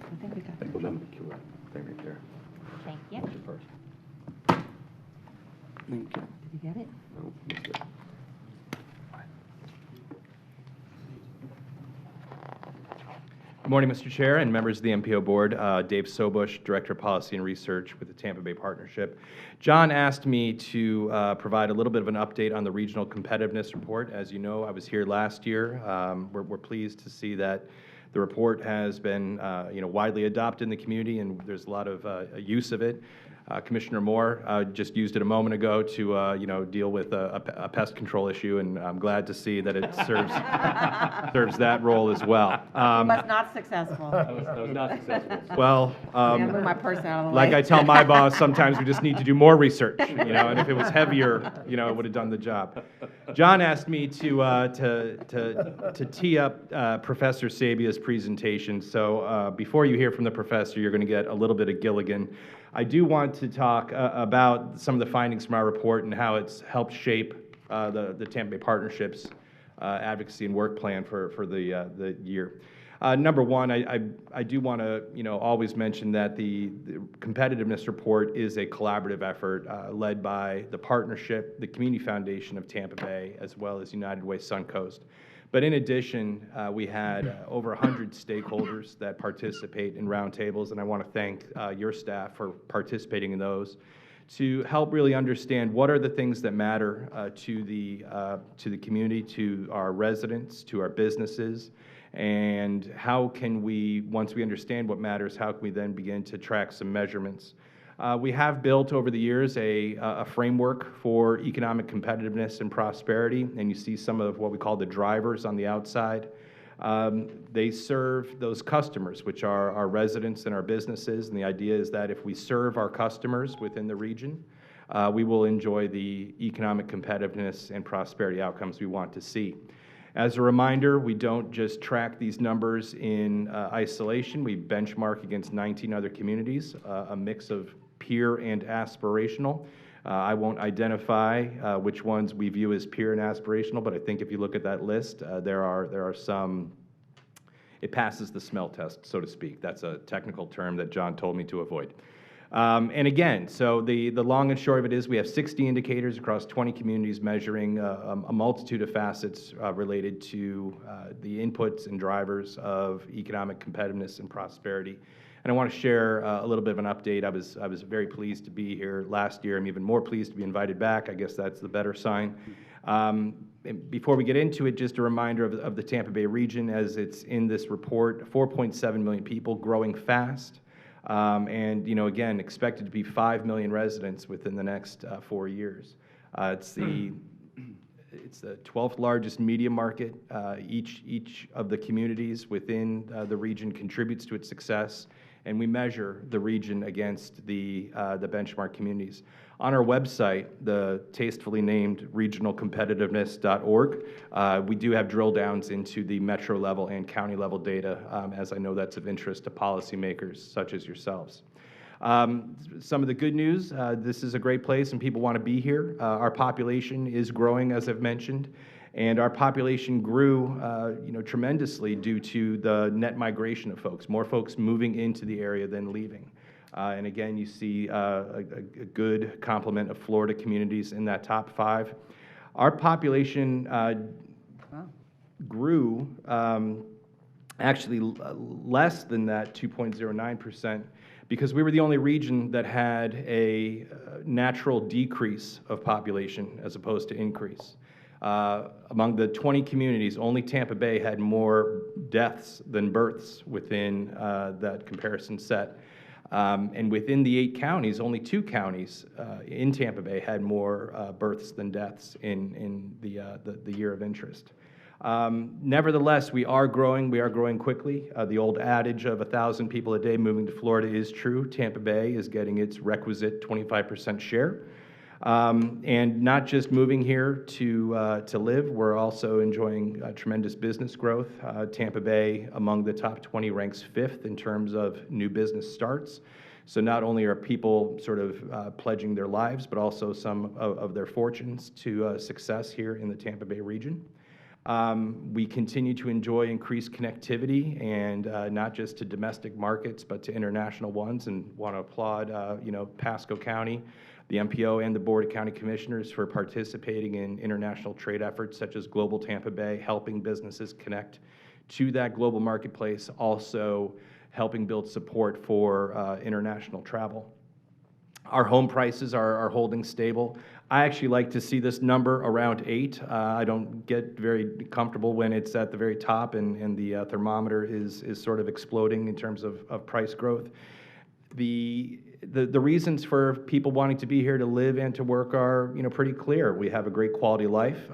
I think we got Thank that. you. Thing right there. Thank you. That's your first. Thank you. Did you get it? No, missed it. Good morning, Mr. Chair and members of the MPO Board. Dave Sobush, Director of Policy and Research with the Tampa Bay Partnership. John asked me to provide a little bit of an update on the Regional Competitiveness Report. As you know, I was here last year. We're pleased to see that the report has been widely adopted in the community, and there's a lot of use of it. Commissioner Moore just used it a moment ago to deal with a pest control issue, and I'm glad to see that it serves that role as well. But not successful. That was not successful. Well, I'm gonna move my person out of the way. like I tell my boss, sometimes we just need to do more research, and if it was heavier, it would have done the job. John asked me to tee up Professor Sabia's presentation, so before you hear from the professor, you're going to get a little bit of Gilligan. I do want to talk about some of the findings from our report and how it's helped shape the Tampa Bay Partnership's advocacy and work plan for the year. Number one, I do want to always mention that the competitiveness report is a collaborative effort led by the partnership, the Community Foundation of Tampa Bay, as well as United Way Suncoast. But in addition, we had over 100 stakeholders that participate in roundtables, and I want to thank your staff for participating in those. to help really understand what are the things that matter to the community, to our residents, to our businesses, and how can we, once we understand what matters, how can we then begin to track some measurements. We have built over the years a framework for economic competitiveness and prosperity, and you see some of what we call the drivers on the outside. They serve those customers, which are our residents and our businesses, and the idea is that if we serve our customers within the region, we will enjoy the economic competitiveness and prosperity outcomes we want to see. As a reminder, we don't just track these numbers in isolation. We benchmark against 19 other communities, a mix of peer and aspirational. I won't identify which ones we view as peer and aspirational, but I think if you look at that list, there are some, it passes the smell test, so to speak. That's a technical term that John told me to avoid. And again, so the long and short of it is we have 60 indicators across 20 communities measuring a multitude of facets related to the inputs and drivers of economic competitiveness and prosperity. And I want to share a little bit of an update. I was very pleased to be here last year. I'm even more pleased to be invited back. I guess that's the better sign. Before we get into it, just a reminder of the Tampa Bay region as it's in this report, 4.7 million people, growing fast. And, you know, again, expected to be 5 million residents within the next 4 years. It's the 12th largest media market. Each of the communities within the region contributes to its success, and we measure the region against the benchmark communities. On our website, the tastefully named regionalcompetitiveness.org, we do have drill downs into the metro level and county level data, as I know that's of interest to policymakers such as yourselves. Some of the good news, this is a great place and people want to be here. Our population is growing, as I've mentioned, and our population grew tremendously due to the net migration of folks, more folks moving into the area than leaving. And again, you see a good complement of Florida communities in that top 5. Our population grew actually less than that 2.09%, because we were the only region that had a natural decrease of population as opposed to increase. Among the 20 communities, only Tampa Bay had more deaths than births within that comparison set. And within the 8 counties, only 2 counties in Tampa Bay had more births than deaths in the year of interest. Nevertheless, we are growing quickly. The old adage of 1,000 people a day moving to Florida is true. Tampa Bay is getting its requisite 25% share. And not just moving here to live, we're also enjoying tremendous business growth. Tampa Bay, among the top 20, ranks 5th in terms of new business starts. So not only are people sort of pledging their lives, but also some of their fortunes to success here in the Tampa Bay region. We continue to enjoy increased connectivity, and not just to domestic markets, but to international ones, and want to applaud Pasco County, the MPO, and the Board of County Commissioners for participating in international trade efforts such as Global Tampa Bay, helping businesses connect to that global marketplace, also helping build support for international travel. Our home prices are holding stable. I actually like to see this number around 8. I don't get very comfortable when it's at the very top and the thermometer is sort of exploding in terms of price growth. The reasons for people wanting to be here to live and to work are pretty clear. We have a great quality of life.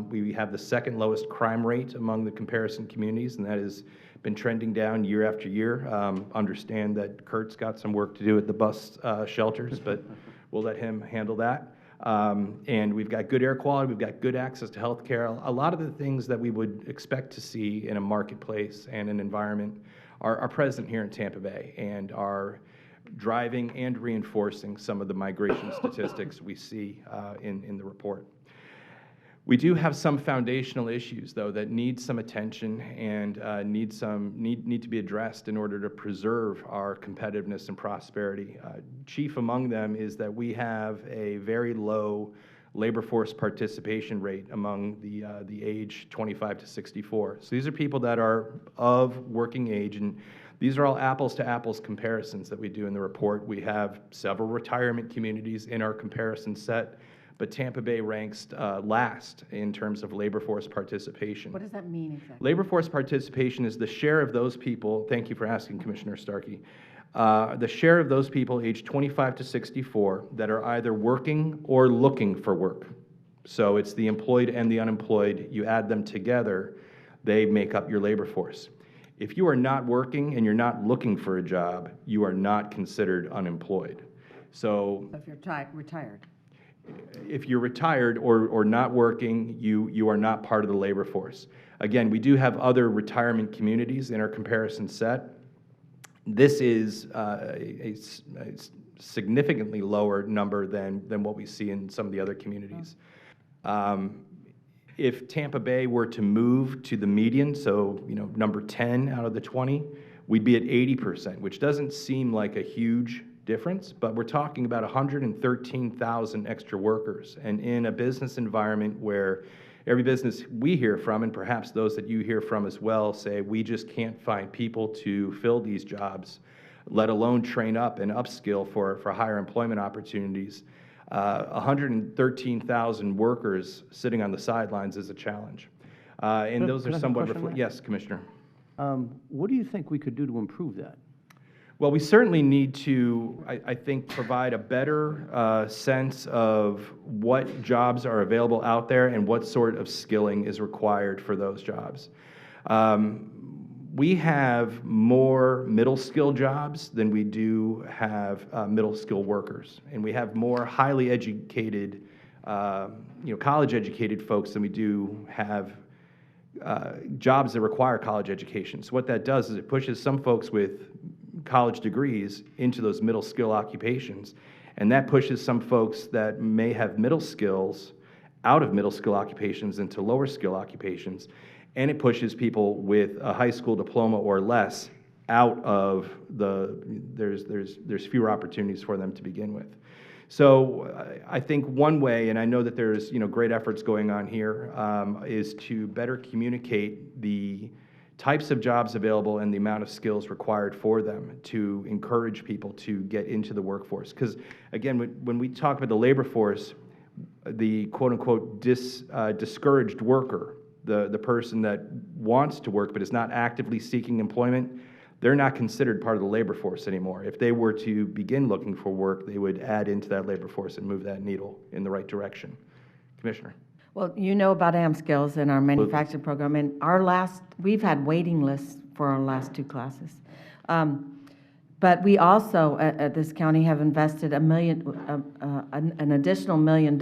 We have the 2nd lowest crime rate among the comparison communities, and that has been trending down year after year. Understand that Kurt's got some work to do at the bus shelters, but we'll let him handle that. And we've got good air quality, we've got good access to health care. A lot of the things that we would expect to see in a marketplace and an environment are present here in Tampa Bay and are driving and reinforcing some of the migration statistics we see in the report. We do have some foundational issues, though, that need some attention and need to be addressed in order to preserve our competitiveness and prosperity. Chief among them is that we have a very low labor force participation rate among the age 25 to 64. So these are people that are of working age, and These are all apples to apples comparisons that we do in the report. We have several retirement communities in our comparison set, but Tampa Bay ranks last in terms of labor force participation. What does that mean exactly? Labor force participation is the share of those people, thank you for asking, Commissioner Starkey, the share of those people aged 25 to 64 that are either working or looking for work. So it's the employed and the unemployed. You add them together, they make up your labor force. If you are not working and you're not looking for a job, you are not considered unemployed. So If you're retired. if you're retired or not working, you are not part of the labor force. Again, we do have other retirement communities in our comparison set. This is a significantly lower number than what we see in some of the other communities. If Tampa Bay were to move to the median, so number 10 out of the 20, we'd be at 80%, which doesn't seem like a huge difference, but we're talking about 113,000 extra workers. And in a business environment where every business we hear from, and perhaps those that you hear from as well, say we just can't find people to fill these jobs, let alone train up and upskill for higher employment opportunities. 113,000 workers sitting on the sidelines is a challenge. And those Can are I have a somewhat, question on that? yes, Commissioner. What do you think we could do to improve that? Well, we certainly need to, I think, provide a better sense of what jobs are available out there and what sort of skilling is required for those jobs. We have more middle skill jobs than we do have middle skill workers, and we have more highly educated, college educated folks than we do have jobs that require college education. So what that does is it pushes some folks with college degrees into those middle skill occupations, and that pushes some folks that may have middle skills out of middle skill occupations into lower skill occupations, and it pushes people with a high school diploma or less out of there's fewer opportunities for them to begin with. So I think one way, and I know that there's great efforts going on here, is to better communicate the types of jobs available and the amount of skills required for them to encourage people to get into the workforce. Because again, when we talk about the labor force, the quote-unquote discouraged worker, the person that wants to work but is not actively seeking employment, they're not considered part of the labor force anymore. If they were to begin looking for work, they would add into that labor force and move that needle in the right direction. Commissioner. Well, you know about AmSkills and our manufacturing program, and we've had waiting lists for our last 2 classes. But we also, at this county, have invested an additional $1 million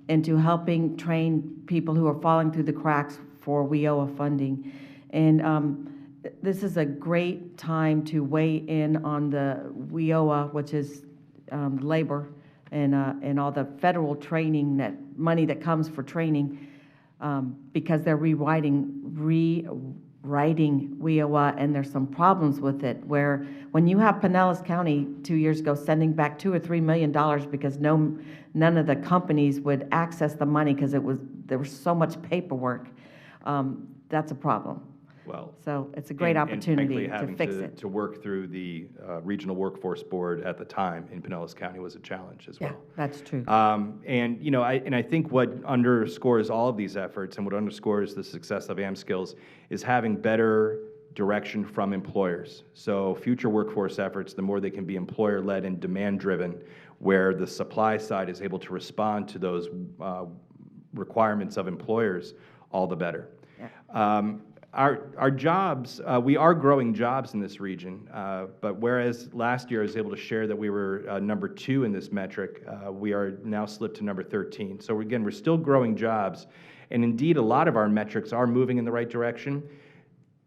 into helping train people who are falling through the cracks for WIOA funding. And this is a great time to weigh in on the WIOA, which is labor, and all the federal training, money that comes for training, because they're rewriting WIOA, and there's some problems with it, where when you have Pinellas County 2 years ago sending back $2 or $3 million because none of the companies would access the money because there was so much paperwork, that's a problem. Well, so it's a great opportunity and frankly, to fix having it. to work through the Regional Workforce Board at the time in Pinellas County was a challenge as well. Yeah, that's true. I think what underscores all of these efforts and what underscores the success of AmSkills is having better direction from employers. So future workforce efforts, the more they can be employer-led and demand-driven, where the supply side is able to respond to those requirements of employers, all the better. Yeah. Our jobs, we are growing jobs in this region, but whereas last year I was able to share that we were number 2 in this metric, we are now slipped to number 13. So again, we're still growing jobs, and indeed a lot of our metrics are moving in the right direction,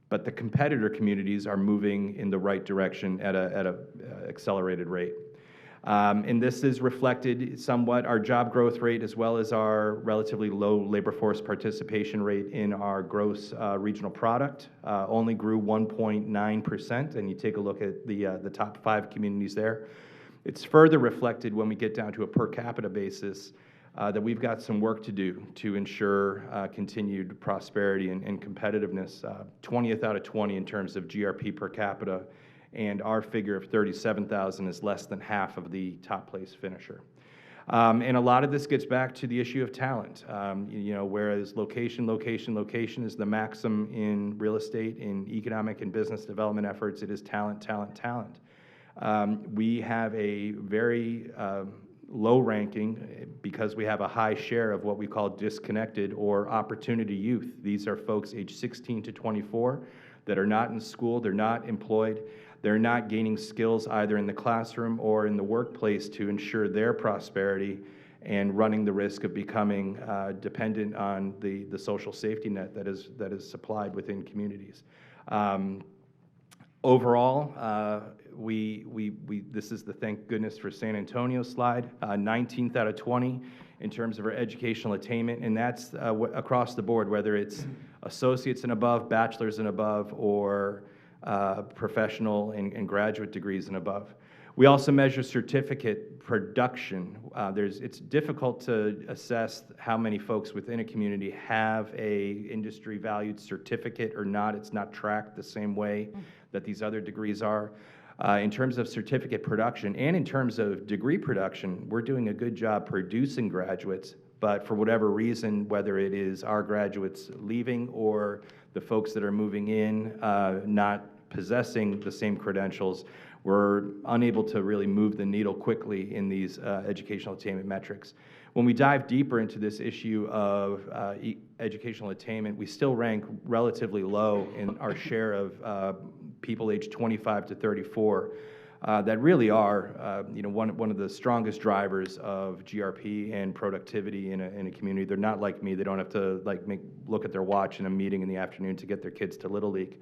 but the competitor communities are moving in the right direction at a accelerated rate. And this is reflected somewhat, our job growth rate as well as our relatively low labor force participation rate in our gross regional product only grew 1.9%, and you take a look at the top 5 communities there. It's further reflected when we get down to a per capita basis. that we've got some work to do to ensure continued prosperity and competitiveness. 20th out of 20 in terms of GRP per capita, and our figure of 37,000 is less than half of the top place finisher. And a lot of this gets back to the issue of talent. Whereas location is the maxim in real estate, in economic and business development efforts, it is talent, talent, talent. We have a very low ranking because we have a high share of what we call disconnected or opportunity youth. These are folks age 16 to 24 that are not in school, they're not employed, they're not gaining skills either in the classroom or in the workplace to ensure their prosperity, and running the risk of becoming dependent on the social safety net that is supplied within communities. Overall, this is the thank goodness for San Antonio slide, 19th out of 20 in terms of our educational attainment, and that's across the board, whether it's associates and above, bachelor's and above, or professional and graduate degrees and above. We also measure certificate production. It's difficult to assess how many folks within a community have a industry valued certificate or not. It's not tracked the same way that these other degrees are. In terms of certificate production and in terms of degree production, we're doing a good job producing graduates, but for whatever reason, whether it is our graduates leaving or the folks that are moving in not possessing the same credentials, we're unable to really move the needle quickly in these educational attainment metrics. When we dive deeper into this issue of educational attainment, we still rank relatively low in our share of people aged 25 to 34 that really are one of the strongest drivers of GRP and productivity in a community. They're not like me. They don't have to look at their watch in a meeting in the afternoon to get their kids to Little League.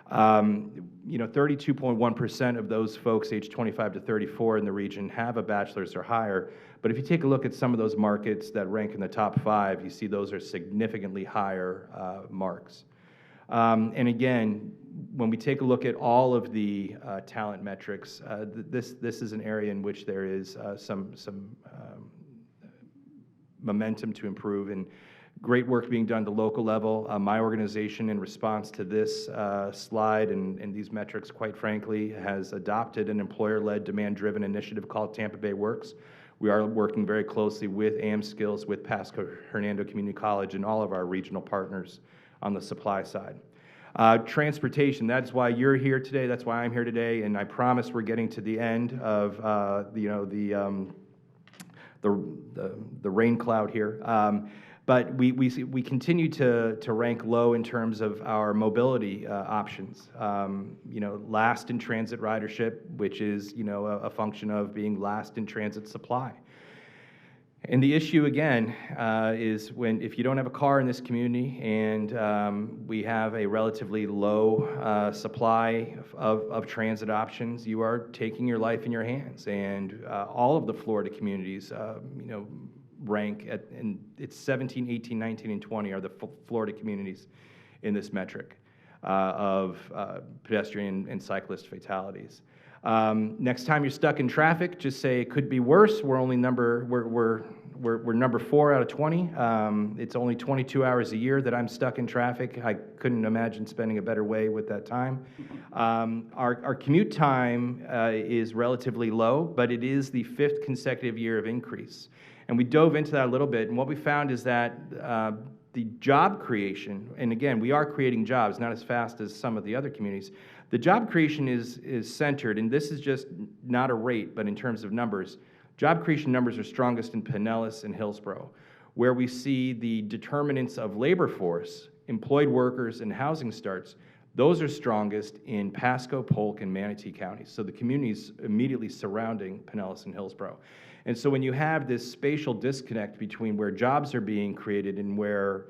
32.1% of those folks aged 25 to 34 in the region have a bachelor's or higher. But if you take a look at some of those markets that rank in the top 5, you see those are significantly higher marks. And again, when we take a look at all of the talent metrics, this is an area in which there is some momentum to improve, and great work being done at the local level. My organization, in response to this slide and these metrics, quite frankly, has adopted an employer-led, demand-driven initiative called Tampa Bay Works. We are working very closely with AM Skills, with Pasco Hernando Community College, and all of our regional partners on the supply side. Transportation, that's why you're here today, that's why I'm here today, and I promise we're getting to the end of the rain cloud here. But we continue to rank low in terms of our mobility options. Last in transit ridership, which is a function of being last in transit supply. And the issue again is if you don't have a car in this community and we have a relatively low supply of transit options, you are taking your life in your hands. And all of the Florida communities, rank and it's 17, 18, 19, and 20 are the Florida communities in this metric of pedestrian and cyclist fatalities. Next time you're stuck in traffic, just say it could be worse. We're number 4 out of 20. It's only 22 hours a year that I'm stuck in traffic. I couldn't imagine spending a better way with that time. Our commute time is relatively low, but it is the 5th consecutive year of increase. And we dove into that a little bit, and what we found is that the job creation, and again, we are creating jobs, not as fast as some of the other communities. The job creation is centered, and this is just not a rate, but in terms of numbers. Job creation numbers are strongest in Pinellas and Hillsborough, where we see the determinants of labor force, employed workers, and housing starts. Those are strongest in Pasco, Polk, and Manatee counties, so the communities immediately surrounding Pinellas and Hillsborough. And so when you have this spatial disconnect between where jobs are being created and where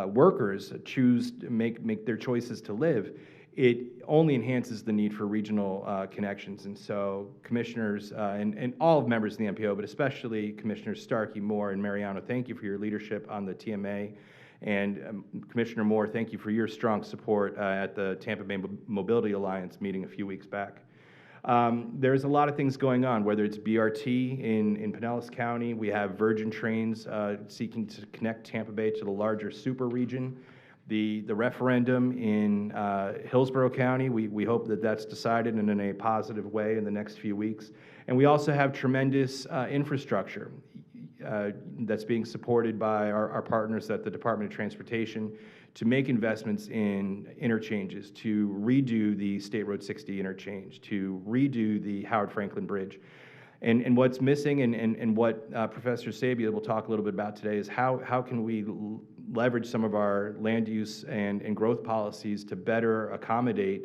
workers choose to make their choices to live, it only enhances the need for regional connections. And so commissioners and all members of the MPO, but especially Commissioners Starkey, Moore, and Mariano, thank you for your leadership on the TMA. And Commissioner Moore, thank you for your strong support at the Tampa Bay Mobility Alliance meeting a few weeks back. There's a lot of things going on, whether it's BRT in Pinellas County. We have Virgin Trains seeking to connect Tampa Bay to the larger super region. The referendum in Hillsborough County, we hope that that's decided and in a positive way in the next few weeks. And we also have tremendous infrastructure that's being supported by our partners at the Department of Transportation to make investments in interchanges, to redo the State Road 60 interchange, to redo the Howard Franklin Bridge. And what's missing, and what Professor Sabia will talk a little bit about today, is how can we leverage some of our land use and growth policies to better accommodate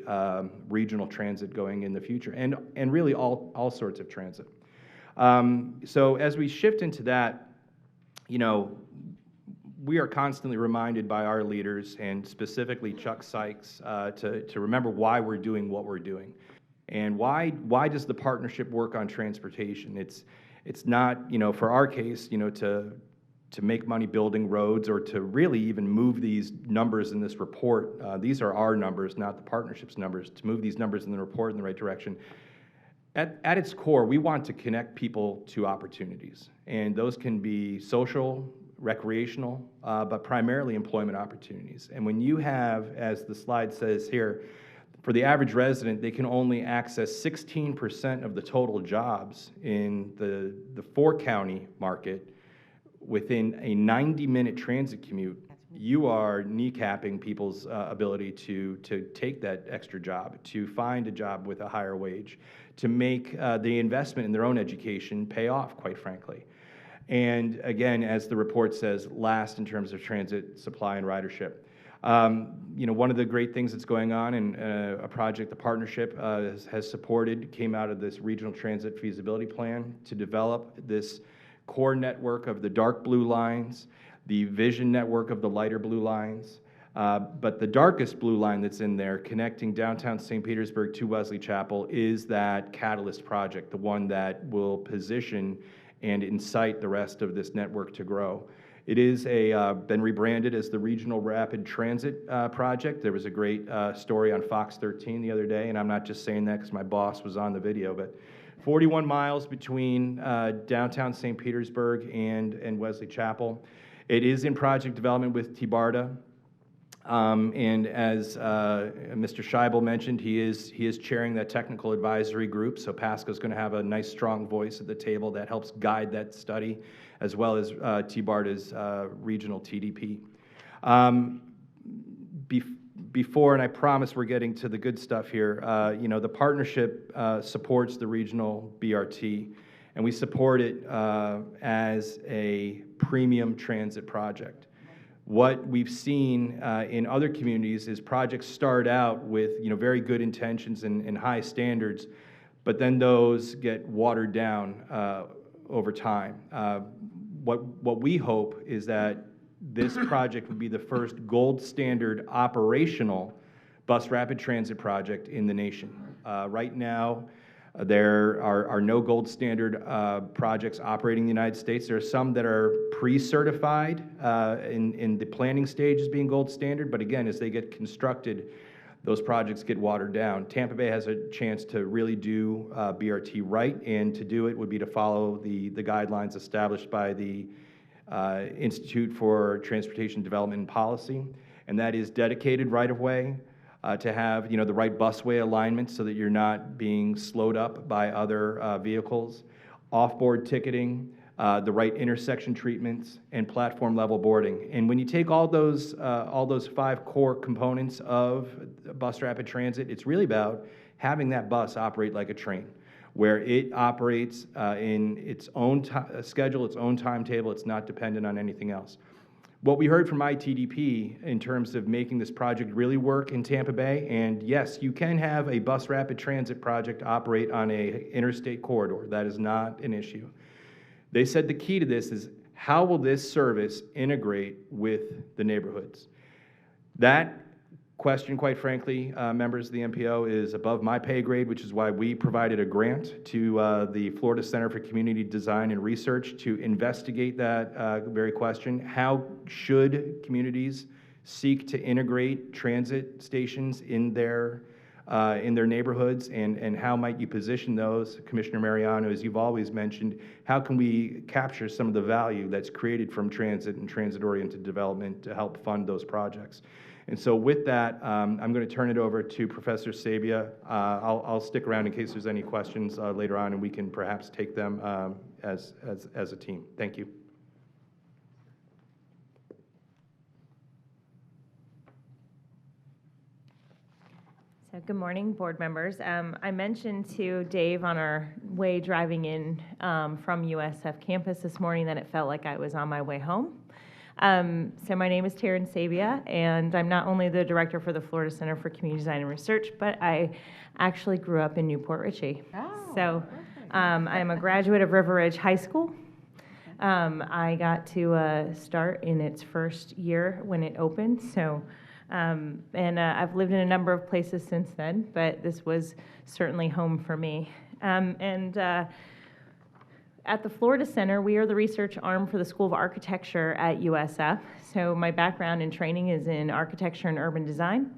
regional transit going in the future, and really all sorts of transit. So as we shift into that, you know, we are constantly reminded by our leaders, and specifically Chuck Sykes, to remember why we're doing what we're doing. And why does the partnership work on transportation? It's not, you know, for our case, you know, to make money building roads, or to really even move these numbers in this report. These are our numbers, not the partnership's numbers, to move these numbers in the report in the right direction. At its core, we want to connect people to opportunities, and those can be social, recreational, but primarily employment opportunities. And when you have, as the slide says here, for the average resident, they can only access 16% of the total jobs in the four-county market within a 90-minute transit commute. You are kneecapping people's ability to take that extra job, to find a job with a higher wage, to make the investment in their own education pay off, quite frankly. And again, as the report says, last in terms of transit supply and ridership. You know, one of the great things that's going on, and a project the partnership has supported, came out of this regional transit feasibility plan to develop this core network of the dark blue lines, the vision network of the lighter blue lines. But the darkest blue line that's in there, connecting downtown St. Petersburg to Wesley Chapel, is that Catalyst project, the one that will position and incite the rest of this network to grow. It is been rebranded as the Regional Rapid Transit Project. There was a great story on Fox 13 the other day, and I'm not just saying that because my boss was on the video, but 41 miles between downtown St. Petersburg and Wesley Chapel. It is in project development with TBARTA. And as Mr. Scheibel mentioned, he is chairing that technical advisory group, so Pasco's going to have a nice, strong voice at the table that helps guide that study, as well as TBARTA's regional TDP. Before, and I promise we're getting to the good stuff here, you know, the partnership supports the regional BRT, and we support it as a premium transit project. What we've seen in other communities is projects start out with, you know, very good intentions and high standards, but then those get watered down over time. What we hope is that this project would be the first gold standard operational bus rapid transit project in the nation. Right now, there are no gold standard projects operating in the United States. There are some that are pre-certified in the planning stage as being gold standard, but again, as they get constructed, those projects get watered down. Tampa Bay has a chance to really do BRT right, and to do it would be to follow the guidelines established by the Institute for Transportation Development and Policy, and that is dedicated right-of-way, to have, you know, the right busway alignment so that you're not being slowed up by other vehicles, off-board ticketing, the right intersection treatments, and platform-level boarding. And when you take all those 5 core components of bus rapid transit, it's really about having that bus operate like a train, where it operates in its own schedule, its own timetable. It's not dependent on anything else. What we heard from ITDP in terms of making this project really work in Tampa Bay, and yes, you can have a bus rapid transit project operate on a interstate corridor. That is not an issue. They said the key to this is, how will this service integrate with the neighborhoods? That question, quite frankly, members of the MPO, is above my pay grade, which is why we provided a grant to the Florida Center for Community Design and Research to investigate that very question. How should communities seek to integrate transit stations in their in their neighborhoods, and how might you position those? Commissioner Mariano, as you've always mentioned, how can we capture some of the value that's created from transit and transit-oriented development to help fund those projects? And so with that, I'm going to turn it over to Professor Sabia. I'll stick around in case there's any questions later on, and we can perhaps take them as a team. Thank you. So good morning, board members. I mentioned to Dave on our way driving in from USF campus this morning that it felt like I was on my way home. So my name is Taryn Sabia, and I'm not only the director for the Florida Center for Community Design and Research, but I actually grew up in Newport Richey. So I'm a graduate of River Ridge High School. I got to start in its first year when it opened. So, I've lived in a number of places since then, but this was certainly home for me. At the Florida Center, we are the research arm for the School of Architecture at USF. So my background and training is in architecture and urban design.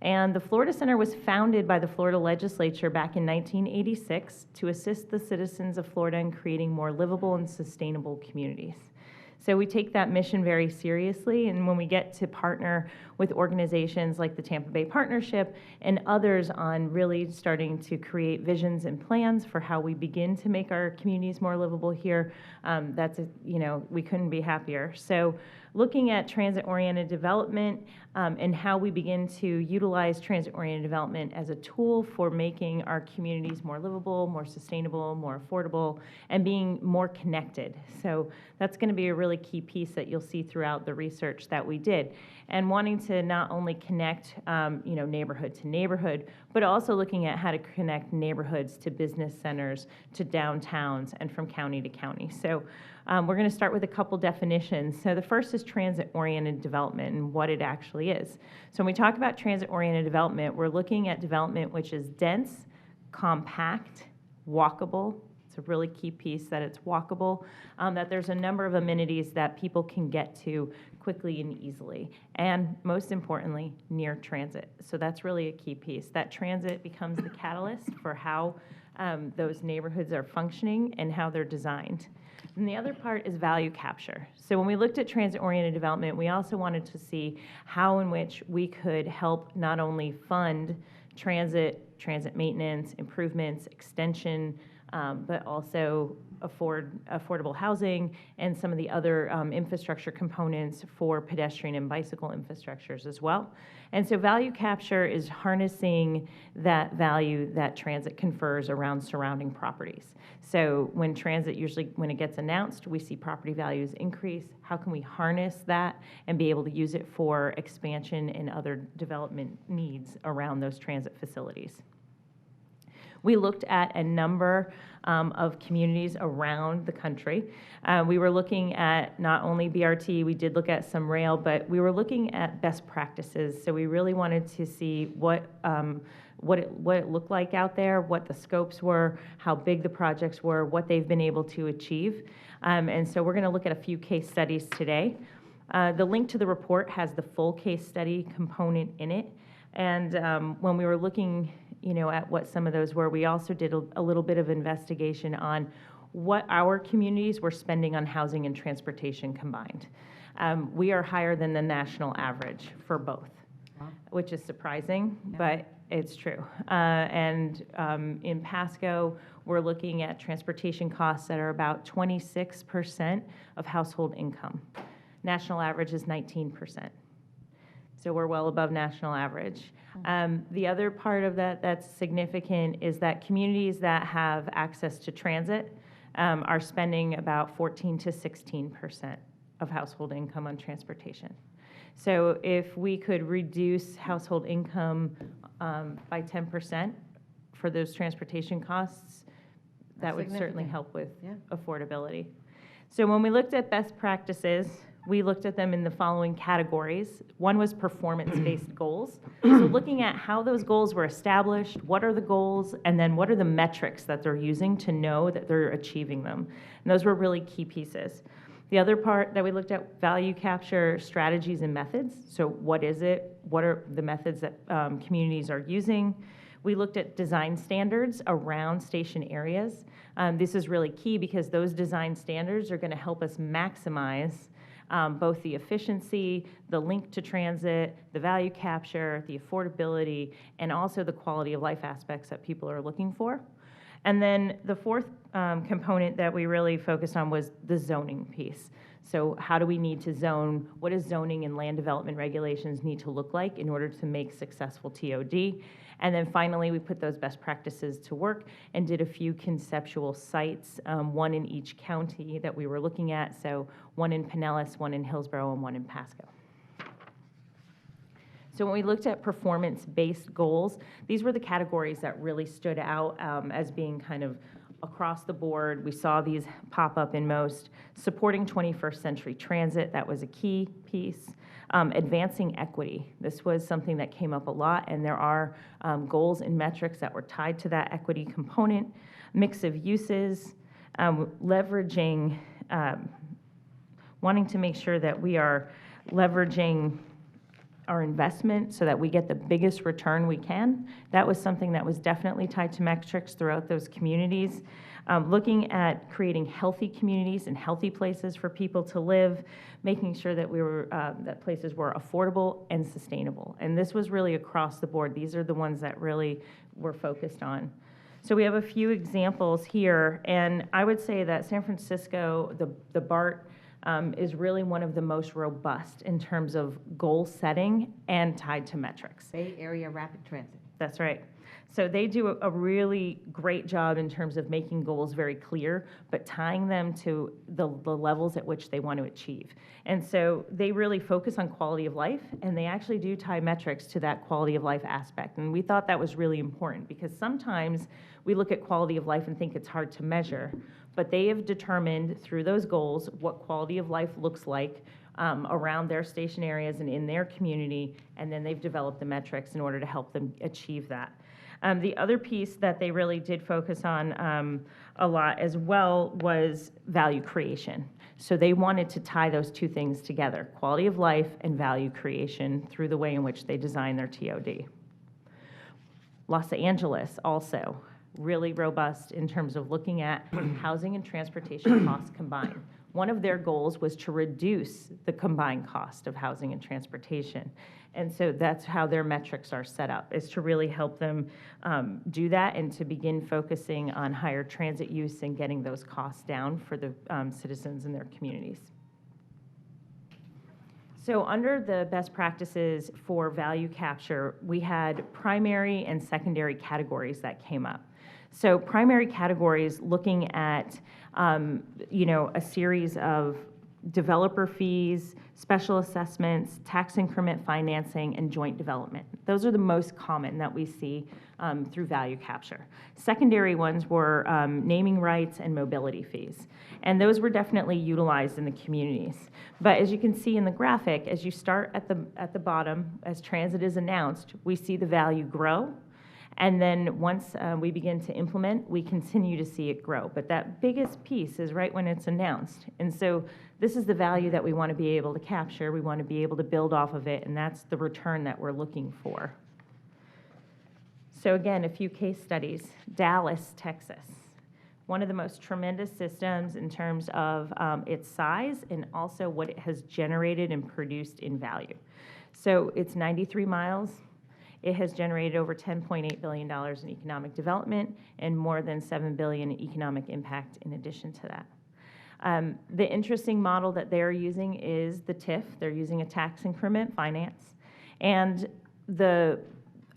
And the Florida Center was founded by the Florida legislature back in 1986 to assist the citizens of Florida in creating more livable and sustainable communities. So we take that mission very seriously, and when we get to partner with organizations like the Tampa Bay Partnership and others on really starting to create visions and plans for how we begin to make our communities more livable here, we couldn't be happier. So looking at transit-oriented development and how we begin to utilize transit-oriented development as a tool for making our communities more livable, more sustainable, more affordable, and being more connected. So that's going to be a really key piece that you'll see throughout the research that we did. And wanting to not only connect neighborhood to neighborhood, but also looking at how to connect neighborhoods to business centers, to downtowns, and from county to county. So we're going to start with a couple definitions. So the first is transit-oriented development and what it actually is. So when we talk about transit-oriented development, we're looking at development which is dense, compact, walkable. It's a really key piece that it's walkable, that there's a number of amenities that people can get to quickly and easily, and most importantly, near transit. So that's really a key piece. That transit becomes the catalyst for how those neighborhoods are functioning and how they're designed. And the other part is value capture. So when we looked at transit-oriented development, we also wanted to see how in which we could help not only fund transit maintenance, improvements, extension, but also affordable housing and some of the other infrastructure components for pedestrian and bicycle infrastructures as well. And so value capture is harnessing that value that transit confers around surrounding properties. So when transit, usually when it gets announced, we see property values increase. How can we harness that and be able to use it for expansion and other development needs around those transit facilities? We looked at a number of communities around the country. We were looking at not only BRT, we did look at some rail, but we were looking at best practices. So we really wanted to see what it looked like out there, what the scopes were, how big the projects were, what they've been able to achieve. And so we're going to look at a few case studies today. The link to the report has the full case study component in it. And when we were looking at what some of those were, we also did a little bit of investigation on what our communities were spending on housing and transportation combined. We are higher than the national average for both, which is surprising, but it's true. In Pasco, we're looking at transportation costs that are about 26% of household income. National average is 19%. So we're well above national average. The other part of that that's significant is that communities that have access to transit are spending about 14 to 16% of household income on transportation. So if we could reduce household income by 10% for those transportation costs, that would certainly help with affordability. So when we looked at best practices, we looked at them in the following categories. One was performance-based goals. So looking at how those goals were established, what are the goals, and then what are the metrics that they're using to know that they're achieving them. And those were really key pieces. The other part that we looked at, value capture strategies and methods. So what is it? What are the methods that communities are using? We looked at design standards around station areas. This is really key because those design standards are going to help us maximize both the efficiency, the link to transit, the value capture, the affordability, and also the quality of life aspects that people are looking for. And then the fourth component that we really focused on was the zoning piece. So how do we need to zone? What does zoning and land development regulations need to look like in order to make successful TOD? And then finally, we put those best practices to work and did a few conceptual sites, one in each county that we were looking at. So one in Pinellas, one in Hillsborough, and one in Pasco. So when we looked at performance-based goals, these were the categories that really stood out as being kind of across the board. We saw these pop up in most. Supporting 21st century transit, that was a key piece. Advancing equity, this was something that came up a lot, and there are goals and metrics that were tied to that equity component. Mix of uses, leveraging, wanting to make sure that we are leveraging our investment so that we get the biggest return we can. That was something that was definitely tied to metrics throughout those communities. Looking at creating healthy communities and healthy places for people to live, making sure that that places were affordable and sustainable. And this was really across the board. These are the ones that really were focused on. So we have a few examples here, and I would say that San Francisco, the BART, is really one of the most robust in terms of goal setting and tied to metrics. Bay Area Rapid Transit. That's right. So they do a really great job in terms of making goals very clear, but tying them to the levels at which they want to achieve. And so they really focus on quality of life, and they actually do tie metrics to that quality of life aspect. And we thought that was really important because sometimes we look at quality of life and think it's hard to measure, but they have determined through those goals what quality of life looks like around their station areas and in their community, and then they've developed the metrics in order to help them achieve that. The other piece that they really did focus on a lot as well was value creation. So they wanted to tie those two things together, quality of life and value creation through the way in which they design their TOD. Los Angeles also really robust in terms of looking at housing and transportation costs combined. One of their goals was to reduce the combined cost of housing and transportation. And so that's how their metrics are set up, is to really help them do that and to begin focusing on higher transit use and getting those costs down for the citizens in their communities. So under the best practices for value capture, we had primary and secondary categories that came up. So primary categories looking at, a series of developer fees, special assessments, tax increment financing, and joint development. Those are the most common that we see through value capture. Secondary ones were naming rights and mobility fees. And those were definitely utilized in the communities. But as you can see in the graphic, as you start at the bottom, as transit is announced, we see the value grow. And then once we begin to implement, we continue to see it grow. But that biggest piece is right when it's announced. And so this is the value that we want to be able to capture. We want to be able to build off of it, and that's the return that we're looking for. So again, a few case studies. Dallas, Texas. One of the most tremendous systems in terms of its size and also what it has generated and produced in value. So it's 93 miles. It has generated over $10.8 billion in economic development and more than $7 billion in economic impact in addition to that. The interesting model that they're using is the TIF. They're using a tax increment finance. And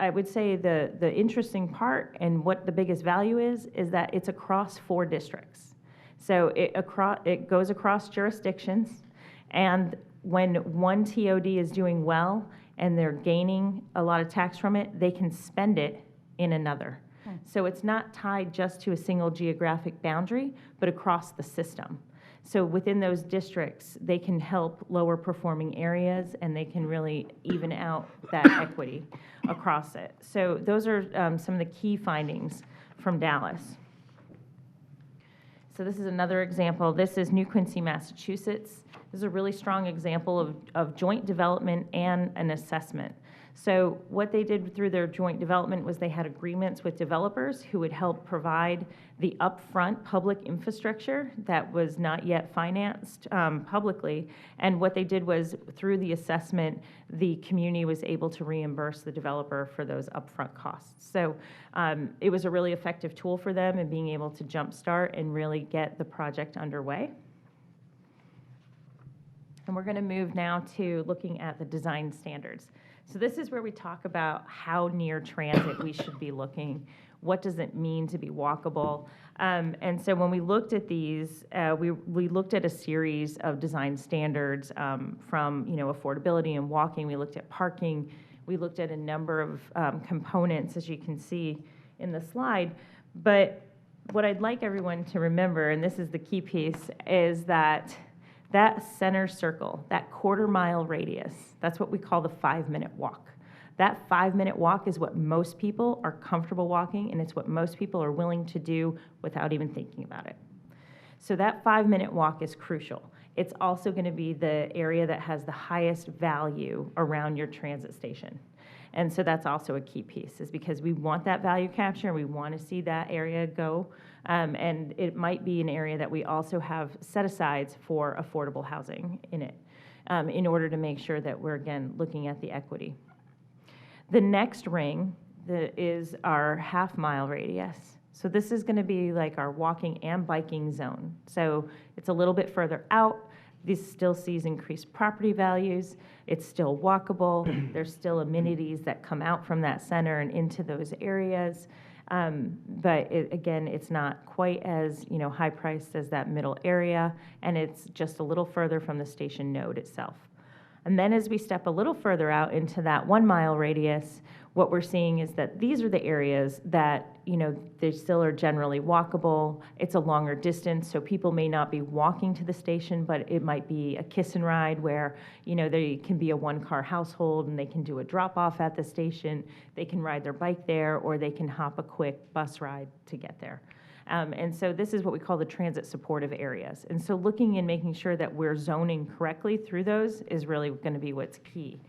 I would say the interesting part and what the biggest value is that it's across 4 districts. So it goes across jurisdictions, and when one TOD is doing well, and they're gaining a lot of tax from it, they can spend it in another. So it's not tied just to a single geographic boundary, but across the system. So within those districts, they can help lower performing areas, and they can really even out that equity across it. So those are some of the key findings from Dallas. So this is another example. This is New Quincy, Massachusetts. This is a really strong example of joint development and an assessment. So what they did through their joint development was they had agreements with developers who would help provide the upfront public infrastructure that was not yet financed publicly. And what they did was, through the assessment, the community was able to reimburse the developer for those upfront costs. So it was a really effective tool for them in being able to jumpstart and really get the project underway. And we're going to move now to looking at the design standards. So this is where we talk about how near transit we should be looking. What does it mean to be walkable? And so when we looked at these, we looked at a series of design standards from affordability and walking. We looked at parking. We looked at a number of components, as you can see in the slide. But what I'd like everyone to remember, and this is the key piece, is that center circle, that quarter-mile radius, that's what we call the 5-minute walk. That 5-minute walk is what most people are comfortable walking, and it's what most people are willing to do without even thinking about it. So that 5-minute walk is crucial. It's also going to be the area that has the highest value around your transit station. And so that's also a key piece, is because we want that value capture, and we want to see that area go. And it might be an area that we also have set-asides for affordable housing in it, in order to make sure that we're, again, looking at the equity. The next ring is our half-mile radius. So this is going to be like our walking and biking zone. So it's a little bit further out. This still sees increased property values. It's still walkable. There's still amenities that come out from that center and into those areas. But again, it's not quite as high priced as that middle area, and it's just a little further from the station node itself. And then as we step a little further out into that 1-mile radius, what we're seeing is that these are the areas that, they still are generally walkable. It's a longer distance, so people may not be walking to the station, but it might be a kiss and ride where, they can be a 1-car household and they can do a drop-off at the station. They can ride their bike there, or they can hop a quick bus ride to get there. And so this is what we call the transit supportive areas. And so looking and making sure that we're zoning correctly through those is really going to be what's key.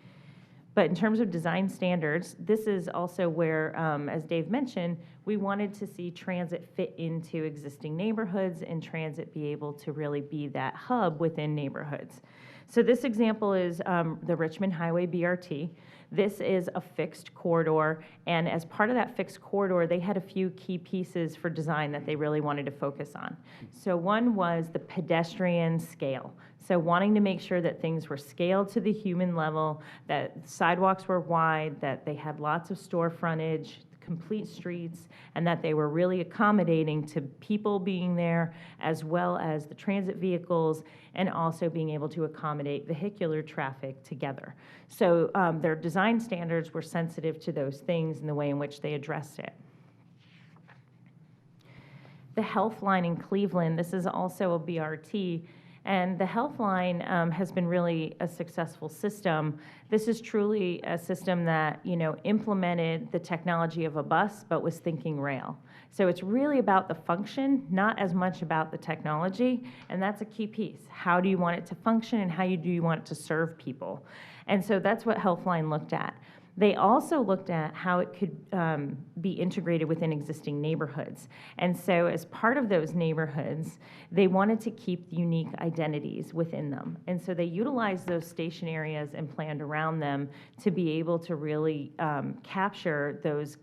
But in terms of design standards, this is also where, as Dave mentioned, we wanted to see transit fit into existing neighborhoods and transit be able to really be that hub within neighborhoods. So this example is the Richmond Highway BRT. This is a fixed corridor, and as part of that fixed corridor, they had a few key pieces for design that they really wanted to focus on. So one was the pedestrian scale. So wanting to make sure that things were scaled to the human level, that sidewalks were wide, that they had lots of store frontage, complete streets, and that they were really accommodating to people being there, as well as the transit vehicles, and also being able to accommodate vehicular traffic together. So their design standards were sensitive to those things and the way in which they addressed it. The Health Line in Cleveland, this is also a BRT, and the Health Line has been really a successful system. This is truly a system that, implemented the technology of a bus, but was thinking rail. So it's really about the function, not as much about the technology, and that's a key piece. How do you want it to function, and how do you want it to serve people? And so that's what Health Line looked at. They also looked at how it could be integrated within existing neighborhoods. And so as part of those neighborhoods, they wanted to keep unique identities within them. And so they utilized those station areas and planned around them to be able to really capture those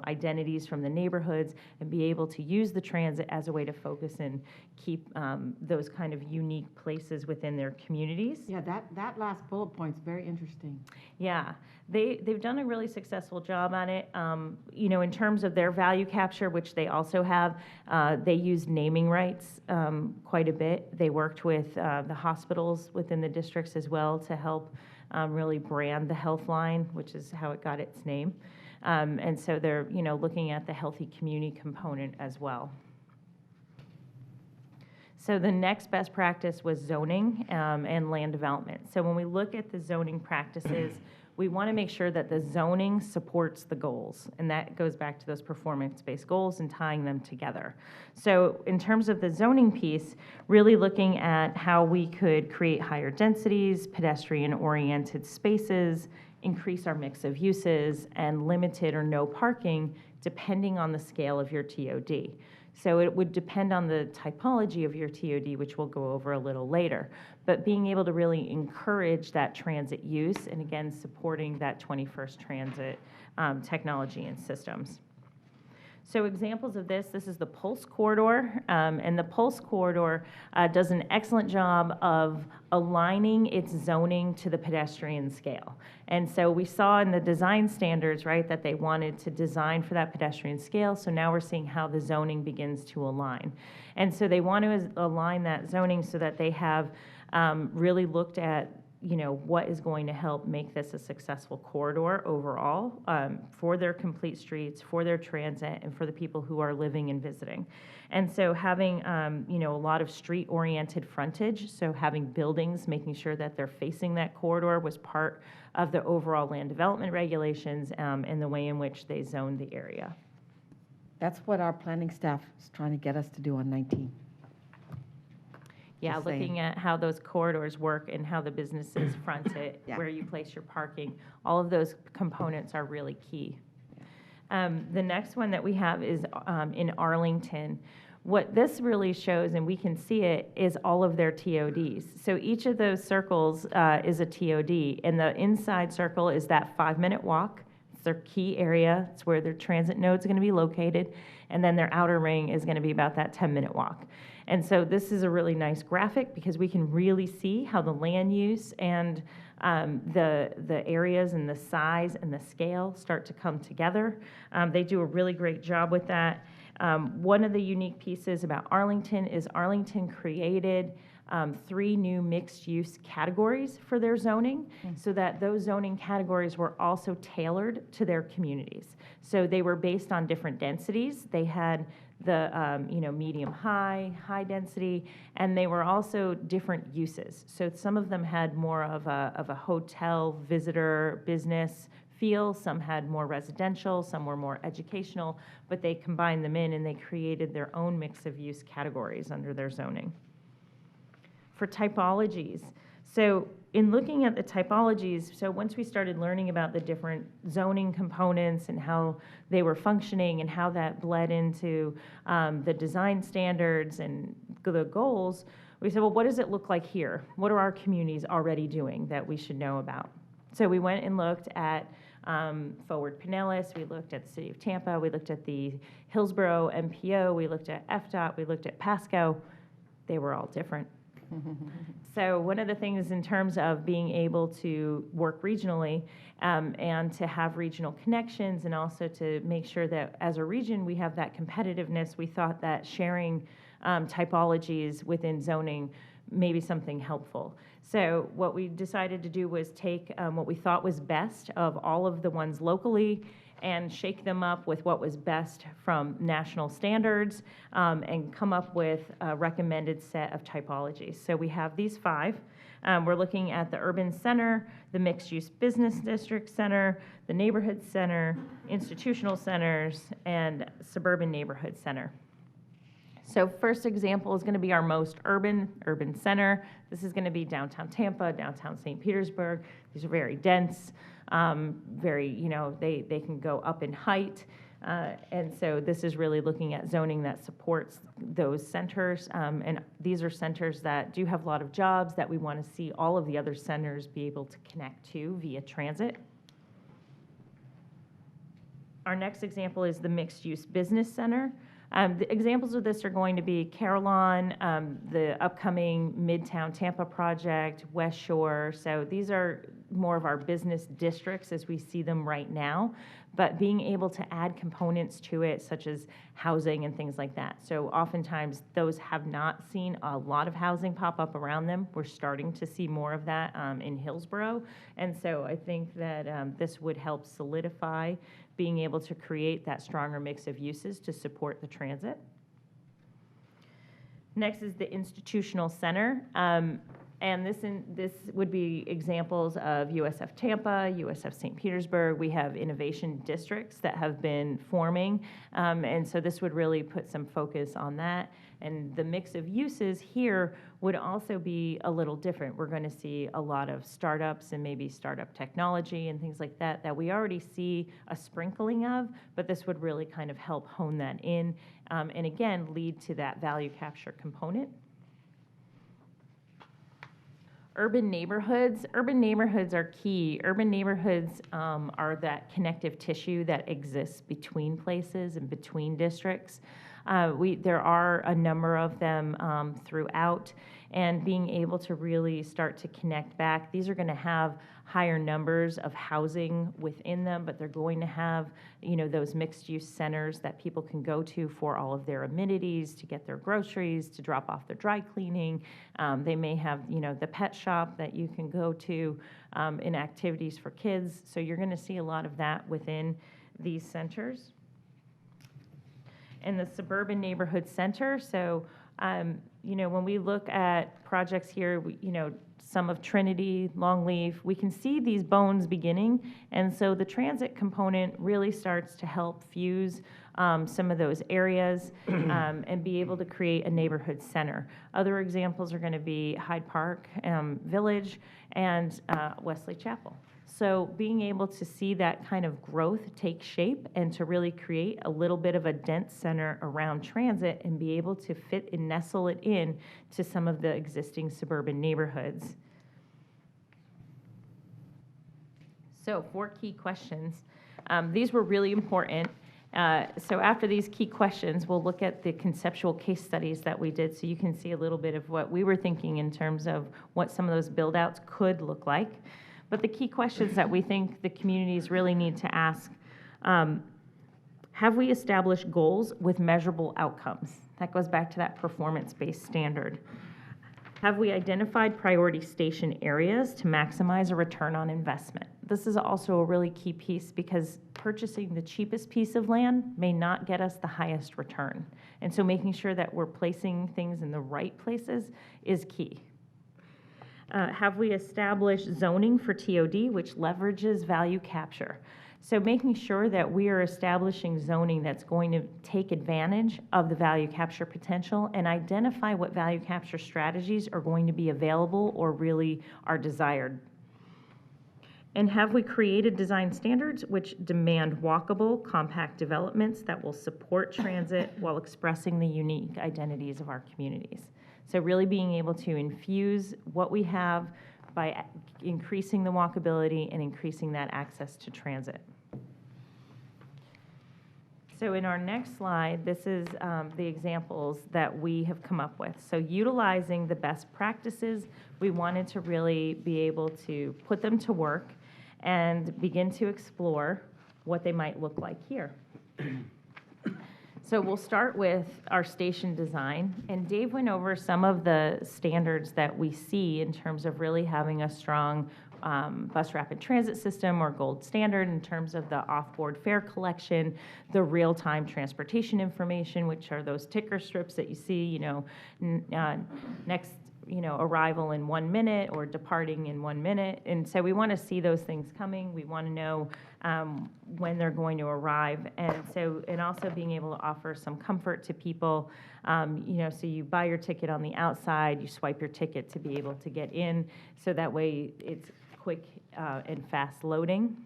identities from the neighborhoods and be able to use the transit as a way to focus and keep those kind of unique places within their communities. Yeah, that last bullet point's very interesting. Yeah, they've done a really successful job on it. In terms of their value capture, which they also have, they used naming rights quite a bit. They worked with the hospitals within the districts as well to help really brand the Health Line, which is how it got its name. And so they're, looking at the healthy community component as well. So the next best practice was zoning and land development. So when we look at the zoning practices, we want to make sure that the zoning supports the goals, and that goes back to those performance-based goals and tying them together. So in terms of the zoning piece, really looking at how we could create higher densities, pedestrian-oriented spaces, increase our mix of uses, and limited or no parking depending on the scale of your TOD. So it would depend on the typology of your TOD, which we'll go over a little later. But being able to really encourage that transit use and again, supporting that 21st transit technology and systems. So examples of this is the Pulse Corridor, and the Pulse Corridor does an excellent job of aligning its zoning to the pedestrian scale. And so we saw in the design standards, right, that they wanted to design for that pedestrian scale, so now we're seeing how the zoning begins to align. And so they want to align that zoning so that they have really looked at what is going to help make this a successful corridor overall for their complete streets, for their transit, and for the people who are living and visiting. And so having, a lot of street-oriented frontage, so having buildings, making sure that they're facing that corridor was part of the overall land development regulations and the way in which they zoned the area. That's what our planning staff is trying to get us to do on 19. Yeah, Just looking saying. at how those corridors work and how the businesses front it, Yeah. where you place your parking, all of those components are really key. The next one that we have is in Arlington. What this really shows, and we can see it, is all of their TODs. So each of those circles is a TOD, and the inside circle is that 5-minute walk. It's their key area. It's where their transit nodes are going to be located, and then their outer ring is going to be about that 10-minute walk. And so this is a really nice graphic because we can really see how the land use and the areas and the size and the scale start to come together. They do a really great job with that. One of the unique pieces about Arlington is Arlington created 3 new mixed-use categories for their zoning, so that those zoning categories were also tailored to their communities. So they were based on different densities. They had the medium high density, and they were also different uses. So some of them had more of a hotel, visitor, business feel. Some had more residential, some were more educational, but they combined them in and they created their own mix of use categories under their zoning. For typologies, so in looking at the typologies, so once we started learning about the different zoning components and how they were functioning and how that bled into the design standards and the goals, we said, well, what does it look like here? What are our communities already doing that we should know about? So we went and looked at Forward Pinellas, we looked at the City of Tampa, we looked at the Hillsborough MPO, we looked at FDOT, we looked at Pasco. They were all different. So one of the things in terms of being able to work regionally and to have regional connections and also to make sure that as a region we have that competitiveness, we thought that sharing typologies within zoning may be something helpful. So what we decided to do was take what we thought was best of all of the ones locally and shake them up with what was best from national standards and come up with a recommended set of typologies. So we have these 5. We're looking at the urban center, the mixed-use business district center, the neighborhood center, institutional centers, and suburban neighborhood center. So first example is going to be our most urban center. This is going to be downtown Tampa, downtown St. Petersburg. These are very dense, they can go up in height. And so this is really looking at zoning that supports those centers. And these are centers that do have a lot of jobs that we want to see all of the other centers be able to connect to via transit. Our next example is the mixed-use business center. The examples of this are going to be Carillon, the upcoming Midtown Tampa project, West Shore. So these are more of our business districts as we see them right now, but being able to add components to it, such as housing and things like that. So oftentimes those have not seen a lot of housing pop up around them. We're starting to see more of that in Hillsborough. And so I think that this would help solidify being able to create that stronger mix of uses to support the transit. Next is the institutional center. And this would be examples of USF Tampa, USF St. Petersburg. We have innovation districts that have been forming. And so this would really put some focus on that. And the mix of uses here would also be a little different. We're going to see a lot of startups and maybe startup technology and things like that that we already see a sprinkling of, but this would really kind of help hone that in, and again, lead to that value capture component. Urban neighborhoods are key. Urban neighborhoods are that connective tissue that exists between places and between districts. There are a number of them throughout, and being able to really start to connect back. These are going to have higher numbers of housing within them, but they're going to have, those mixed-use centers that people can go to for all of their amenities, to get their groceries, to drop off their dry cleaning. They may have, the pet shop that you can go to, in activities for kids. So you're going to see a lot of that within these centers. And the suburban neighborhood center, so, when we look at projects here, some of Trinity, Longleaf, we can see these bones beginning, and so the transit component really starts to help fuse some of those areas and be able to create a neighborhood center. Other examples are going to be Hyde Park Village and Wesley Chapel. So being able to see that kind of growth take shape and to really create a little bit of a dense center around transit and be able to fit and nestle it in to some of the existing suburban neighborhoods. So 4 key questions. These were really important. So after these key questions, we'll look at the conceptual case studies that we did so you can see a little bit of what we were thinking in terms of what some of those build-outs could look like. But the key questions that we think the communities really need to ask, have we established goals with measurable outcomes? That goes back to that performance-based standard. Have we identified priority station areas to maximize a return on investment? This is also a really key piece because purchasing the cheapest piece of land may not get us the highest return. And so making sure that we're placing things in the right places is key. Have we established zoning for TOD, which leverages value capture? So making sure that we are establishing zoning that's going to take advantage of the value capture potential and identify what value capture strategies are going to be available or really are desired. And have we created design standards which demand walkable, compact developments that will support transit while expressing the unique identities of our communities? So really being able to infuse what we have by increasing the walkability and increasing that access to transit. So in our next slide, this is the examples that we have come up with. So utilizing the best practices, we wanted to really be able to put them to work and begin to explore what they might look like here. So we'll start with our station design, and Dave went over some of the standards that we see in terms of really having a strong bus rapid transit system or gold standard in terms of the off-board fare collection, the real-time transportation information, which are those ticker strips that you see, next arrival in 1 minute or departing in 1 minute. And so we want to see those things coming. We want to know when they're going to arrive. And also being able to offer some comfort to people. So you buy your ticket on the outside, you swipe your ticket to be able to get in. So that way it's quick and fast loading.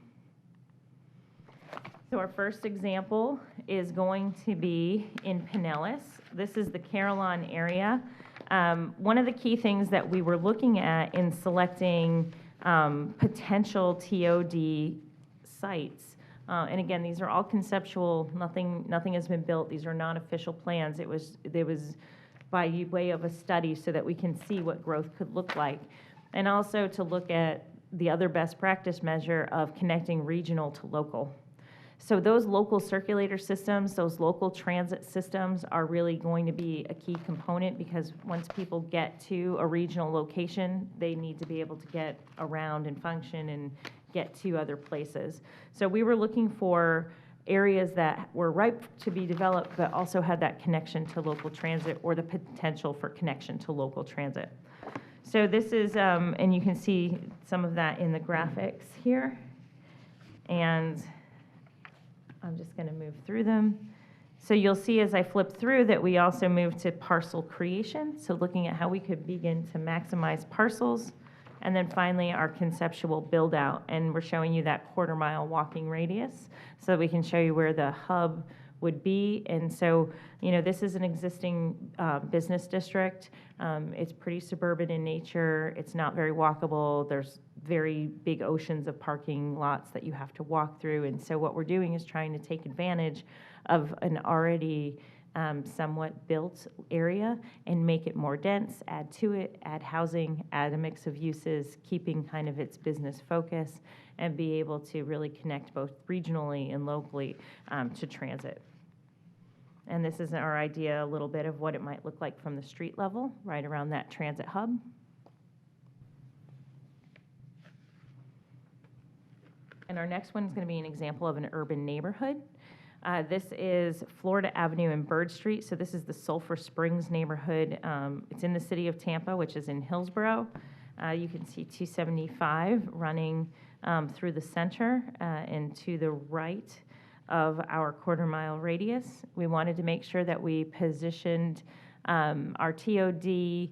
So our first example is going to be in Pinellas. This is the Carillon area. One of the key things that we were looking at in selecting potential TOD sites, and again, these are all conceptual, nothing has been built, these are not official plans, it was by way of a study so that we can see what growth could look like, and also to look at the other best practice measure of connecting regional to local. So those local circulator systems, those local transit systems are really going to be a key component because once people get to a regional location, they need to be able to get around and function and get to other places. So we were looking for areas that were ripe to be developed but also had that connection to local transit or the potential for connection to local transit. So this is, and you can see some of that in the graphics here. And I'm just going to move through them. So you'll see as I flip through that we also move to parcel creation. So looking at how we could begin to maximize parcels. And then finally, our conceptual build out. And we're showing you that quarter-mile walking radius so that we can show you where the hub would be. And so, this is an existing business district. It's pretty suburban in nature. It's not very walkable. There's very big oceans of parking lots that you have to walk through. And so what we're doing is trying to take advantage of an already somewhat built area and make it more dense, add to it, add housing, add a mix of uses, keeping kind of its business focus, and be able to really connect both regionally and locally to transit. And this is our idea, a little bit of what it might look like from the street level, right around that transit hub. And our next one is going to be an example of an urban neighborhood. This is Florida Avenue and Bird Street. So this is the Sulphur Springs neighborhood. It's in the city of Tampa, which is in Hillsborough. You can see 275 running through the center and to the right of our quarter-mile radius. We wanted to make sure that we positioned our TOD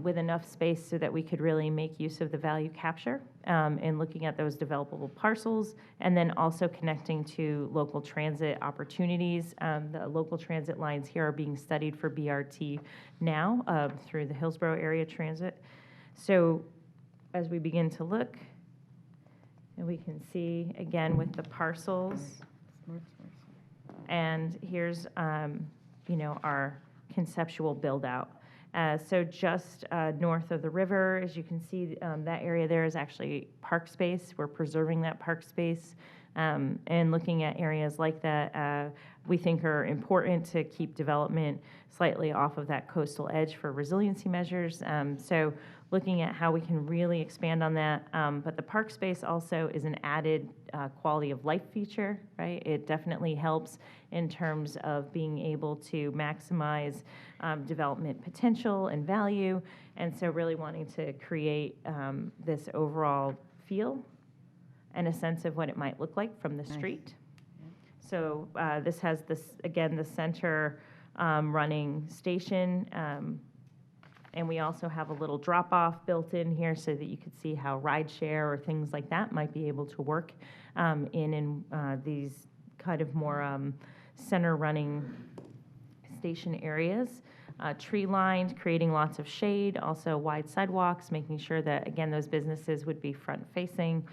with enough space so that we could really make use of the value capture in looking at those developable parcels, and then also connecting to local transit opportunities. The local transit lines here are being studied for BRT now through the Hillsborough Area Transit. So as we begin to look, and we can see again with the parcels, and here's our conceptual build out. So just north of the river, as you can see, that area there is actually park space. We're preserving that park space and looking at areas like that we think are important to keep development slightly off of that coastal edge for resiliency measures. So looking at how we can really expand on that. But the park space also is an added quality of life feature, right? It definitely helps in terms of being able to maximize development potential and value. And so really wanting to create this overall feel and a sense of what it might look like from the street. So this has this, again, the center running station. And we also have a little drop-off built in here so that you could see how rideshare or things like that might be able to work in these kind of more center-running station areas. Tree-lined, creating lots of shade, also wide sidewalks, making sure that, again, those businesses would be front-facing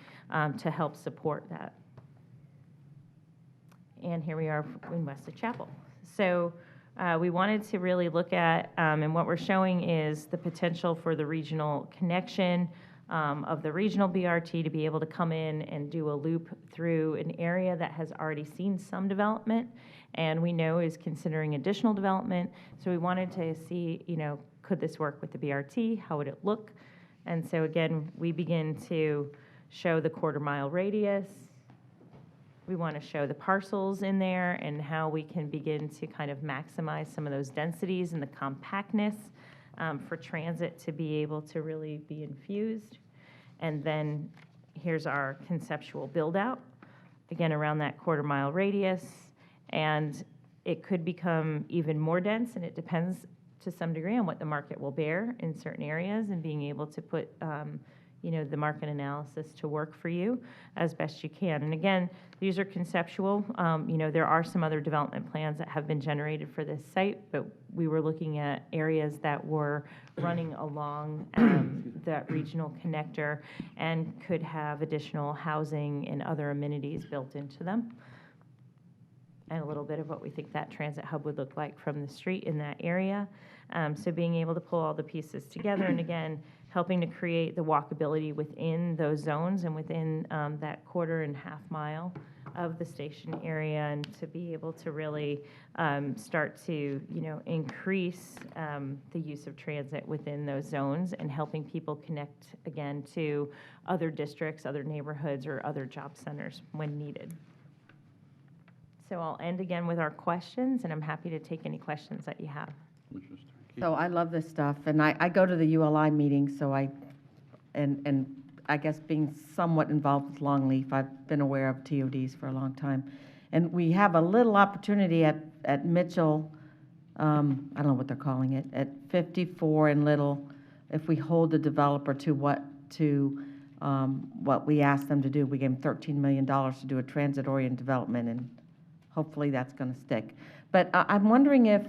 to help support that. And here we are in West of Chapel. So we wanted to really look at, and what we're showing is the potential for the regional connection of the regional BRT to be able to come in and do a loop through an area that has already seen some development and we know is considering additional development. So we wanted to see, could this work with the BRT? How would it look? And so again, we begin to show the quarter-mile radius. We want to show the parcels in there and how we can begin to kind of maximize some of those densities and the compactness for transit to be able to really be infused. And then here's our conceptual build-out, again, around that quarter-mile radius. And it could become even more dense, and it depends to some degree on what the market will bear in certain areas and being able to put the market analysis to work for you as best you can. And again, these are conceptual. There are some other development plans that have been generated for this site, but we were looking at areas that were running along that regional connector and could have additional housing and other amenities built into them. And a little bit of what we think that transit hub would look like from the street in that area. So being able to pull all the pieces together and again, helping to create the walkability within those zones and within that quarter and half mile of the station area, and to be able to really start to increase the use of transit within those zones and helping people connect again to other districts, other neighborhoods, or other job centers when needed. So I'll end again with our questions, and I'm happy to take any questions that you have. Commissioner Starkey. So I love this stuff, and I go to the ULI meetings, so and I guess being somewhat involved with Longleaf, I've been aware of TODs for a long time. And we have a little opportunity at Mitchell, I don't know what they're calling it, at 54 and Little, if we hold the developer to what we asked them to do. We gave them $13 million to do a transit-oriented development, and hopefully that's going to stick. But I'm wondering if,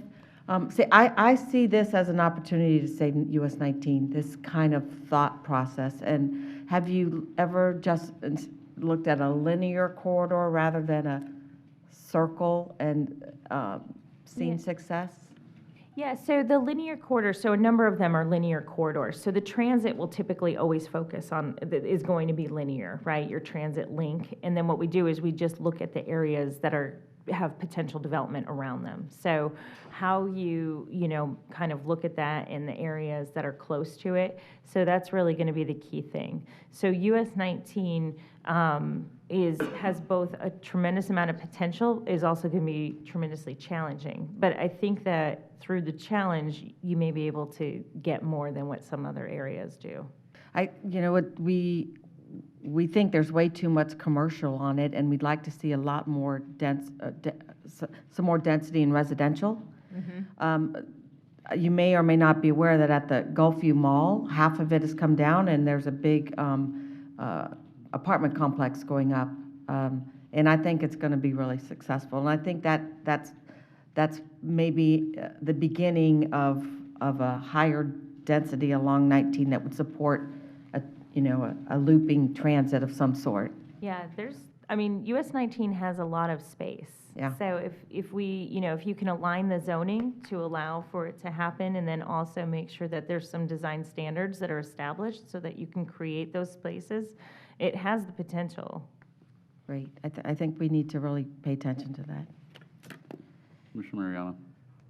I see this as an opportunity to save US 19, this kind of thought process. And have you ever just looked at a linear corridor rather than a circle and seen success? Yeah, so the linear corridors, so a number of them are linear corridors. So the transit will typically always focus on, is going to be linear, right? Your transit link. And then what we do is we just look at the areas that have potential development around them. So how you kind of look at that in the areas that are close to it. So that's really going to be the key thing. So US 19 has both a tremendous amount of potential, is also going to be tremendously challenging. But I think that through the challenge, you may be able to get more than what some other areas do. We think there's way too much commercial on it, and we'd like to see a lot more some more density in residential. You may or may not be aware that at the Gulfview Mall, half of it has come down, and there's a big apartment complex going up. And I think it's going to be really successful. And I think that's maybe the beginning of a higher density along 19 that would support a looping transit of some sort. Yeah, US 19 has a lot of space. Yeah. So if you can align the zoning to allow for it to happen, and then also make sure that there's some design standards that are established so that you can create those spaces, it has the potential. Great. I think we need to really pay attention to that. Commissioner Mariano.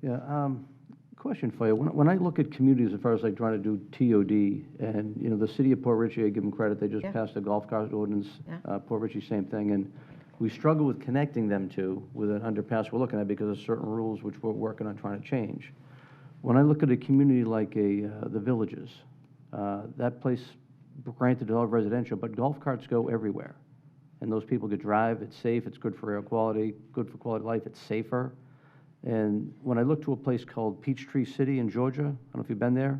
Yeah, question for you. When I look at communities as far as like trying to do TOD, and, the city of Port Richey, I give them credit, they just passed a golf cart ordinance. Port Richey, same thing. And we struggle with connecting them with an underpass we're looking at because of certain rules which we're working on trying to change. When I look at a community like the Villages, that place, granted, all residential, but golf carts go everywhere. And those people could drive, it's safe, it's good for air quality, good for quality of life, it's safer. And when I look to a place called Peachtree City in Georgia, I don't know if you've been there?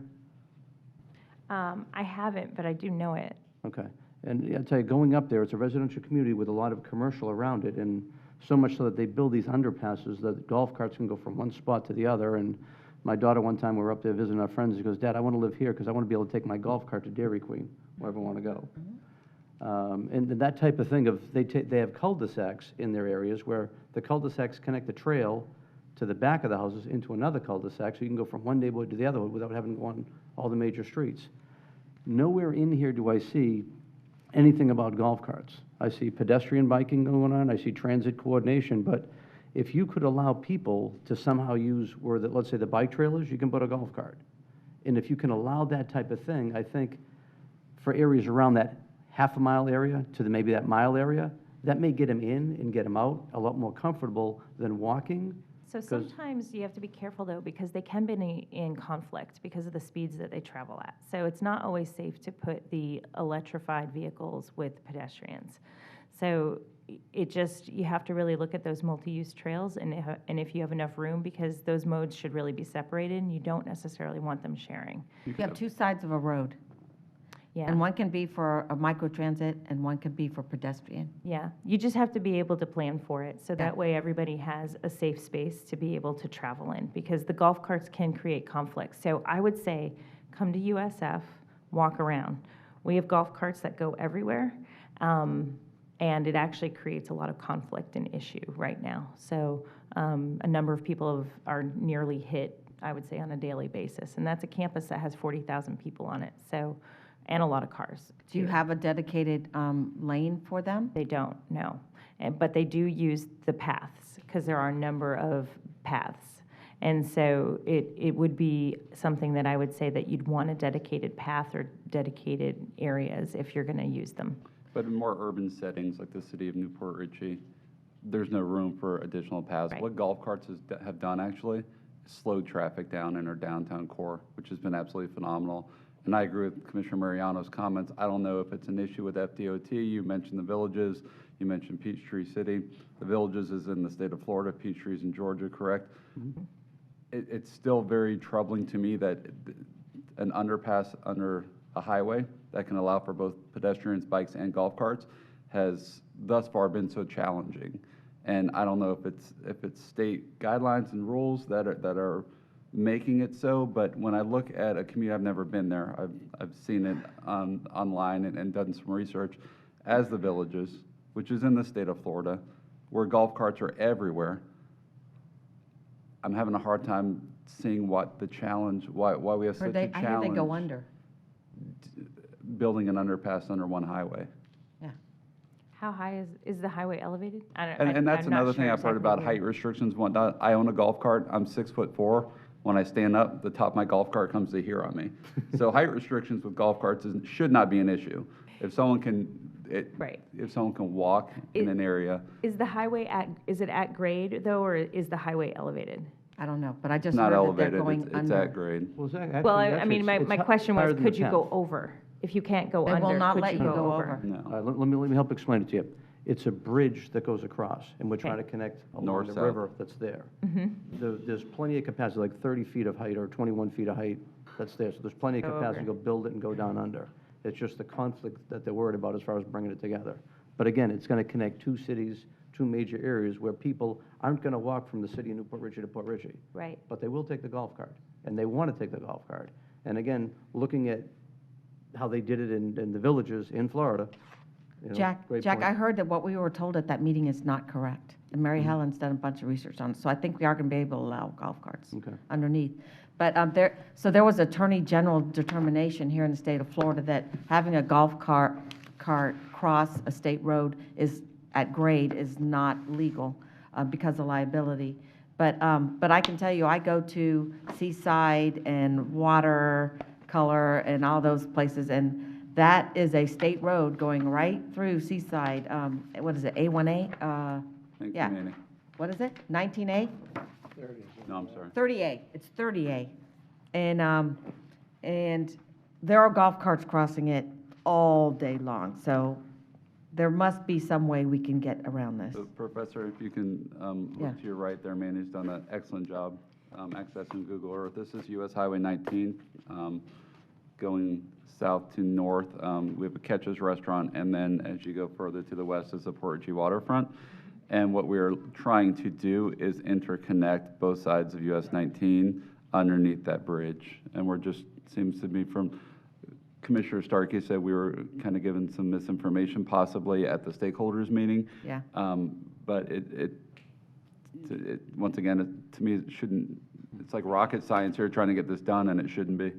I haven't, but I do know it. Okay. And I'll tell you, going up there, it's a residential community with a lot of commercial around it, and so much so that they build these underpasses that golf carts can go from one spot to the other. And my daughter, one time, we were up there visiting our friends, she goes, Dad, I want to live here because I want to be able to take my golf cart to Dairy Queen, wherever I want to go. And that type of thing they have cul-de-sacs in their areas where the cul-de-sacs connect the trail to the back of the houses into another cul-de-sac, so you can go from one neighborhood to the other without having to go on all the major streets. Nowhere in here do I see anything about golf carts. I see pedestrian biking going on, I see transit coordination, but if you could allow people to somehow use let's say the bike trailers, you can put a golf cart. And if you can allow that type of thing, I think for areas around that half-a-mile area to maybe that mile area, that may get them in and get them out a lot more comfortable than walking. So sometimes you have to be careful, though, because they can be in conflict because of the speeds that they travel at. So it's not always safe to put the electrified vehicles with pedestrians. So you have to really look at those multi-use trails and if you have enough room, because those modes should really be separated, and you don't necessarily want them sharing. You have two sides of a road. Yeah. And one can be for a microtransit, and one can be for pedestrian. Yeah, you just have to be able to plan for it, so that way everybody has a safe space to be able to travel in, because the golf carts can create conflicts. So I would say, come to USF, walk around. We have golf carts that go everywhere, and it actually creates a lot of conflict and issue right now. So a number of people are nearly hit, I would say, on a daily basis, and that's a campus that has 40,000 people on it. So. And a lot of cars. Do you have a dedicated lane for them? They don't, no. But they do use the paths, because there are a number of paths. And so it would be something that I would say that you'd want a dedicated path or dedicated areas if you're going to use them. But in more urban settings, like the city of Newport Richey, there's no room for additional paths. Right. What golf carts have done, actually, slowed traffic down in our downtown core, which has been absolutely phenomenal. And I agree with Commissioner Mariano's comments. I don't know if it's an issue with FDOT. You mentioned the Villages. You mentioned Peachtree City. The Villages is in the state of Florida. Peachtree's in Georgia, correct? It's still very troubling to me that an underpass under a highway that can allow for both pedestrians, bikes, and golf carts has thus far been so challenging. And I don't know if it's state guidelines and rules that are making it so, but when I look at a community, I've never been there. I've seen it online and done some research, as the Villages, which is in the state of Florida, where golf carts are everywhere. I'm having a hard time seeing what the challenge, why we have such a challenge. I hear they go under. Building an underpass under one highway. Yeah. How high is the highway elevated? And that's I'm not another thing sure I've heard exactly about height restrictions and whatnot. I own a golf cart. I'm 6'4". When I stand up, the top of my golf cart comes to here on me. So height restrictions with golf carts should not be an issue. If someone can, Right. if someone can walk in an area, Is the highway is it at grade though, or is the highway elevated? I don't know, but I just not heard that elevated, they're going it's under. at grade. Well, it's Well, I actually, mean, my question was, could you go over? If you can't go They under, will not could let you you go go over? over. No. Let me help explain it to you. It's a bridge that goes across, and we're trying to Okay. connect along North, the south. river that's there. There's plenty of capacity, like 30 feet of height or 21 feet of height that's there. So there's plenty of Go capacity to over. go build it and go down under. It's just the conflict that they're worried about as far as bringing it together. But again, it's going to connect two cities, two major areas where people aren't going to walk from the city of Newport Richey to Port Richey. Right. But they will take the golf cart, and they want to take the golf cart. And again, looking at how they did it in the Villages in Florida, you know, Jack, great Jack, point. I heard that what we were told at that meeting is not correct. And Mary Helen's done a bunch of research on it, so I think we are going to be able to allow golf carts Okay. underneath. But there was Attorney General determination here in the state of Florida that having a golf cart cross a state road at grade is not legal because of liability. But I can tell you, I go to Seaside and Watercolor and all those places, and that is a state road going right through Seaside. What is it, A1A? Thank Yeah. you, Manny. What is it, 19A? No, I'm sorry. 30A, it's 30A. And there are golf carts crossing it all day long, so there must be some way we can get around this. So, Professor, if you can Yeah. look to your right there, Manny's done an excellent job accessing Google Earth. This is US Highway 19 going south to north. We have a Catches Restaurant, and then as you go further to the west is the Port Richey waterfront. And what we're trying to do is interconnect both sides of US 19 underneath that bridge. And we're just, seems to be from, Commissioner Starkey said we were kind of given some misinformation possibly at the stakeholders meeting. Yeah. But once again, to me, it shouldn't, it's like rocket science here trying to get this done, and it shouldn't be.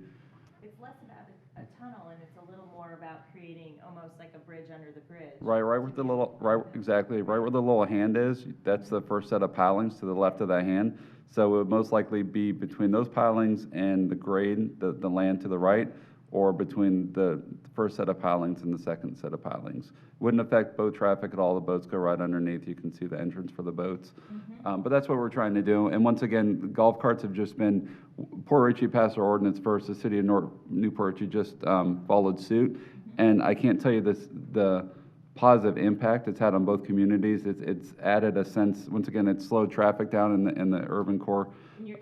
It's less about a tunnel, and it's a little more about creating almost like a bridge under the bridge. Right where the little, exactly, right where the little hand is, that's the first set of pilings to the left of that hand. So it would most likely be between those pilings and the grade, the land to the right, or between the first set of pilings and the second set of pilings. Wouldn't affect boat traffic at all. The boats go right underneath. You can see the entrance for the boats. But that's what we're trying to do. And once again, golf carts have just been, Port Richey passed our ordinance first. The city of Newport Richey just followed suit. And I can't tell you the positive impact it's had on both communities. It's added a sense, once again, it's slowed traffic down in the urban core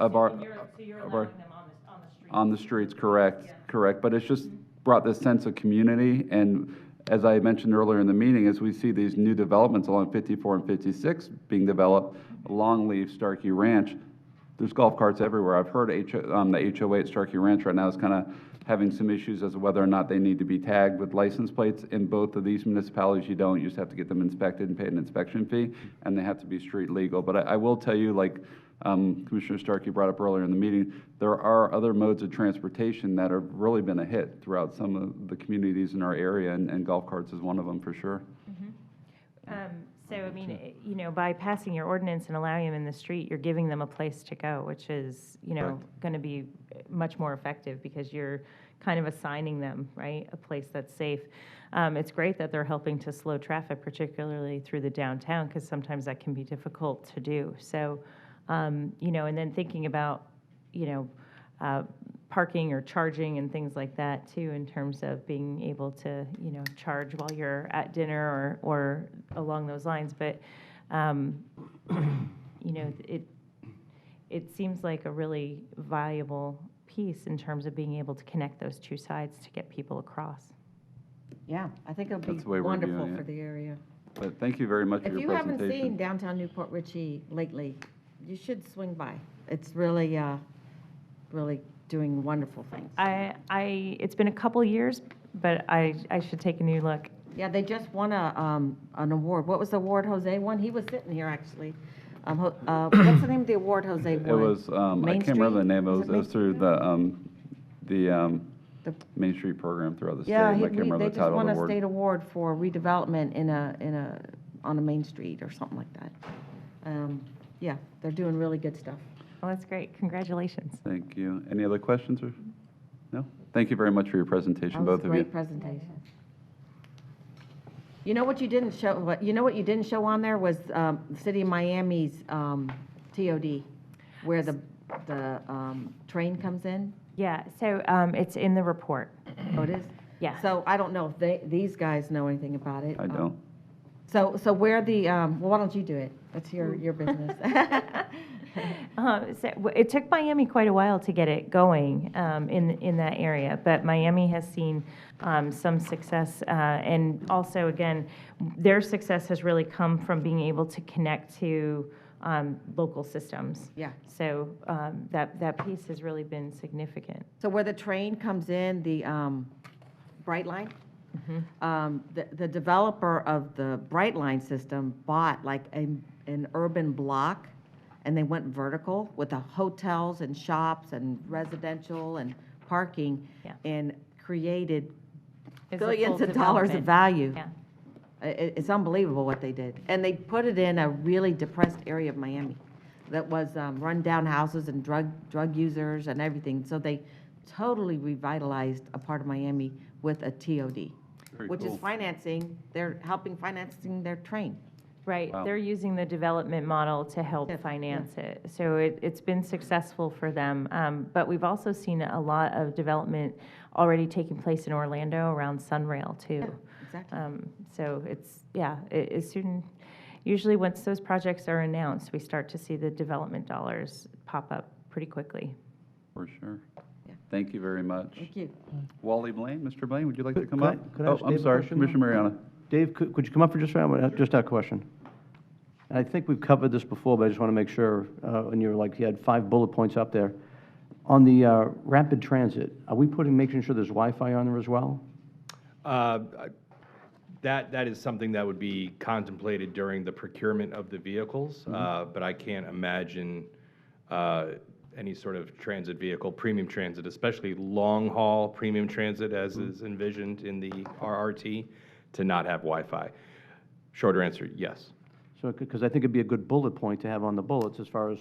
of our, So you're allowing them on the street? on the streets, correct. But it's just brought this sense of community. And as I mentioned earlier in the meeting, as we see these new developments along 54 and 56 being developed, Longleaf, Starkey Ranch, there's golf carts everywhere. I've heard the HOA at Starkey Ranch right now is kind of having some issues as to whether or not they need to be tagged with license plates. In both of these municipalities, you don't. You just have to get them inspected and pay an inspection fee, and they have to be street legal. But I will tell you, like Commissioner Starkey brought up earlier in the meeting, there are other modes of transportation that have really been a hit throughout some of the communities in our area, and golf carts is one of them for sure. So, I mean, you know, by passing your ordinance and allowing them in the street, you're giving them a place to go, which is, you know, Correct. going to be much more effective because you're kind of assigning them, right, a place that's safe. It's great that they're helping to slow traffic, particularly through the downtown, because sometimes that can be difficult to do. So, you know, and then thinking about parking or charging and things like that too, in terms of being able to, charge while you're at dinner or along those lines. But, it seems like a really valuable piece in terms of being able to connect those two sides to get people across. Yeah, I think it'll That's be the way we're wonderful viewing for it. the area. But thank you very much for If your you presentation. haven't seen downtown Newport Richey lately, you should swing by. It's really, really doing wonderful things. It's been a couple years, but I should take a new look. Yeah, they just won an award. What was the award Jose won? He was sitting here, actually. What's the name of the award Jose won? It was, I Main can't remember the Street? name, it was Main through Street? the Main Street program throughout the state. Yeah, I can't remember they the just title of won the a award. state award for redevelopment on a main street or something like that. Yeah, they're doing really good stuff. Well, that's great. Congratulations. Thank you. Any other questions or, no? Thank you very much for your presentation, That was both a of you. great presentation. You know what you didn't show on there was the City of Miami's TOD, where the train comes in? Yeah, so it's in the report. Oh, it is? Yeah. So I don't know if these guys know anything about it. I don't. So where well, why don't you do it? That's your business. So it took Miami quite a while to get it going in that area, but Miami has seen some success, and also, again, their success has really come from being able to connect to local systems. Yeah. So that piece has really been significant. So where the train comes in, the Bright Line, the developer of the Bright Line system bought like an urban block, and they went vertical with the hotels and shops and residential and parking, Yeah. and created It's a billions full of dollars of development. value. Yeah. It's unbelievable what they did. And they put it in a really depressed area of Miami that was run-down houses and drug users and everything. So they totally revitalized a part of Miami with a TOD, Very which cool. is they're helping financing their train. Right, Wow. they're using the development model to help Yeah, finance it. So it's been successful for them. But we've also seen a lot of development already taking place in Orlando around Sunrail, too. Exactly. So it's, usually once those projects are announced, we start to see the development dollars pop up pretty quickly. For sure. Yeah. Thank you very much. Thank you. Wally Blaine, Mr. Blaine, would you like to come Could I- up? could I ask Oh, I'm Dave a sorry, question? Commissioner Mariano. Dave, could you come up for just a minute? Just that question. And I think we've covered this before, but I just want to make sure, and you had 5 bullet points up there. On the rapid transit, are we making sure there's Wi-Fi on there as well? That is something that would be contemplated during the procurement of the vehicles, but I can't imagine any sort of transit vehicle, premium transit, especially long-haul premium transit as is envisioned in the RRT, to not have Wi-Fi. Shorter answer, yes. So, because I think it'd be a good bullet point to have on the bullets as far as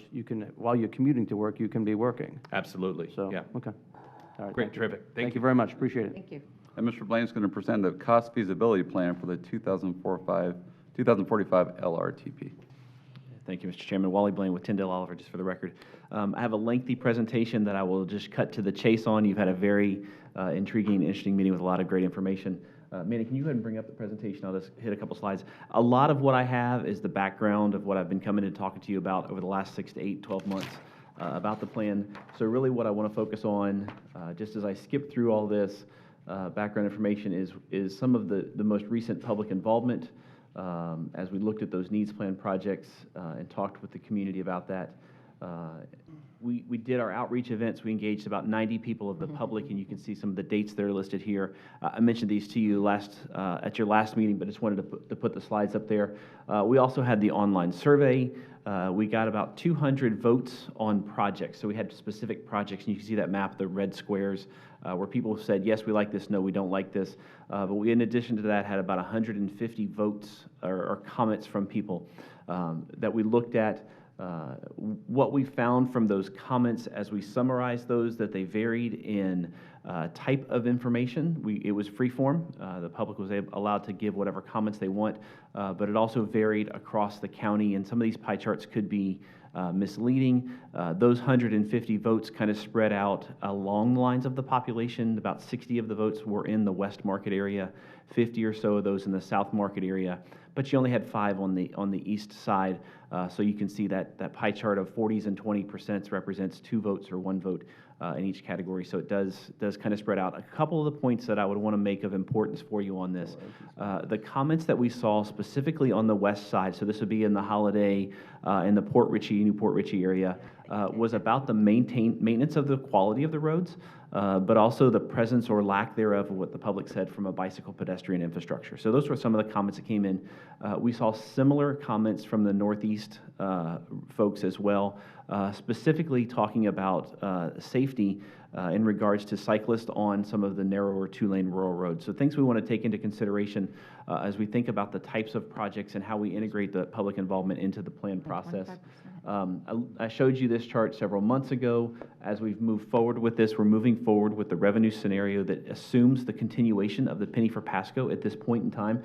while you're commuting to work, you can be working. Absolutely, So, yeah. okay. All right, Great, thank you. terrific. Thank you very much, appreciate it. Thank you. And Mr. Blaine is going to present the cost feasibility plan for the 2045 LRTP. Thank you, Mr. Chairman. Wally Blaine with Tyndale Oliver, just for the record. I have a lengthy presentation that I will just cut to the chase on. You've had a very intriguing, interesting meeting with a lot of great information. Manny, can you go ahead and bring up the presentation? I'll just hit a couple slides. A lot of what I have is the background of what I've been coming and talking to you about over the last 6 to 8, 12 months about the plan. So really what I want to focus on, just as I skip through all this background information, is some of the most recent public involvement as we looked at those needs plan projects and talked with the community about that. We did our outreach events. We engaged about 90 people of the public, and you can see some of the dates that are listed here. I mentioned these to you at your last meeting, but just wanted to put the slides up there. We also had the online survey. We got about 200 votes on projects. So we had specific projects, and you can see that map, the red squares, where people said, yes, we like this, no, we don't like this. But we, in addition to that, had about 150 votes or comments from people that we looked at. What we found from those comments as we summarized those, that they varied in type of information. It was free form. The public was allowed to give whatever comments they want, but it also varied across the county, and some of these pie charts could be misleading. Those 150 votes kind of spread out along the lines of the population. About 60 of the votes were in the West Market area, 50 or so of those in the South Market area, but you only had 5 on the east side. So you can see that pie chart of 40s and 20% represents 2 votes or 1 vote in each category. So it does kind of spread out. A couple of the points that I would want to make of importance for you on this. The comments that we saw specifically on the west side, so this would be in the Holiday, in the Port Richey, New Port Richey area, was about the maintenance of the quality of the roads, but also the presence or lack thereof of what the public said from a bicycle pedestrian infrastructure. So those were some of the comments that came in. We saw similar comments from the Northeast folks as well, specifically talking about safety in regards to cyclists on some of the narrower 2-lane rural roads. So things we want to take into consideration as we think about the types of projects and how we integrate the public involvement into the plan process. I showed you this chart several months ago. As we've moved forward with this, we're moving forward with the revenue scenario that assumes the continuation of the penny for Pasco at this point in time,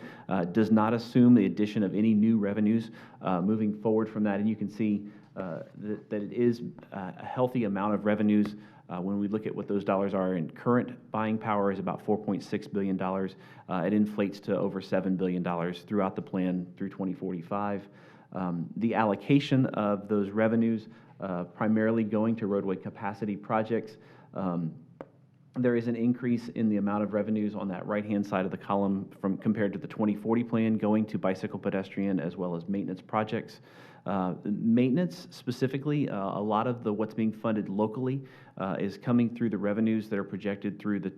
does not assume the addition of any new revenues moving forward from that. And you can see that it is a healthy amount of revenues. When we look at what those dollars are in current buying power is about $4.6 billion. It inflates to over $7 billion throughout the plan through 2045. The allocation of those revenues primarily going to roadway capacity projects. There is an increase in the amount of revenues on that right-hand side of the column from compared to the 2040 plan going to bicycle pedestrian as well as maintenance projects. Maintenance specifically, a lot of what's being funded locally is coming through the revenues that are projected through the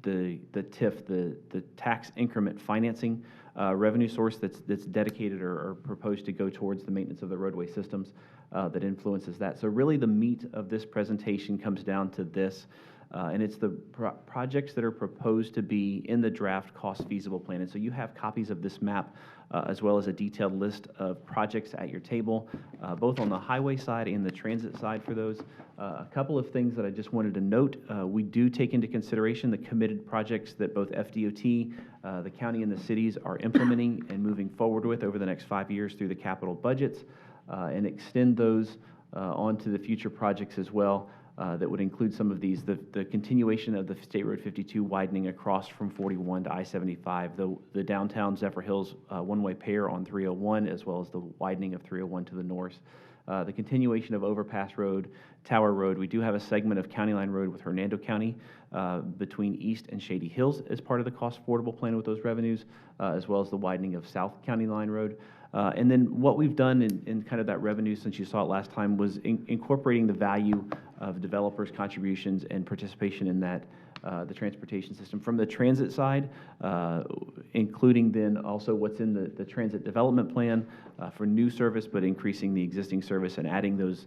TIF, the tax increment financing revenue source that's dedicated or proposed to go towards the maintenance of the roadway systems that influences that. So really the meat of this presentation comes down to this. And it's the projects that are proposed to be in the draft cost feasible plan. And so you have copies of this map as well as a detailed list of projects at your table, both on the highway side and the transit side for those. A couple of things that I just wanted to note. We do take into consideration the committed projects that both FDOT, the county, and the cities are implementing and moving forward with over the next 5 years through the capital budgets, and extend those onto the future projects as well. That would include some of these, the continuation of the State Road 52 widening across from 41 to I-75, the downtown Zephyr Hills one-way pair on 301, as well as the widening of 301 to the north, the continuation of Overpass Road, Tower Road. We do have a segment of County Line Road with Hernando County between East and Shady Hills as part of the cost affordable plan with those revenues, as well as the widening of South County Line Road. And then what we've done in kind of that revenue, since you saw it last time, was incorporating the value of developers' contributions and participation in that, the transportation system. From the transit side, including then also what's in the transit development plan for new service, but increasing the existing service and adding those,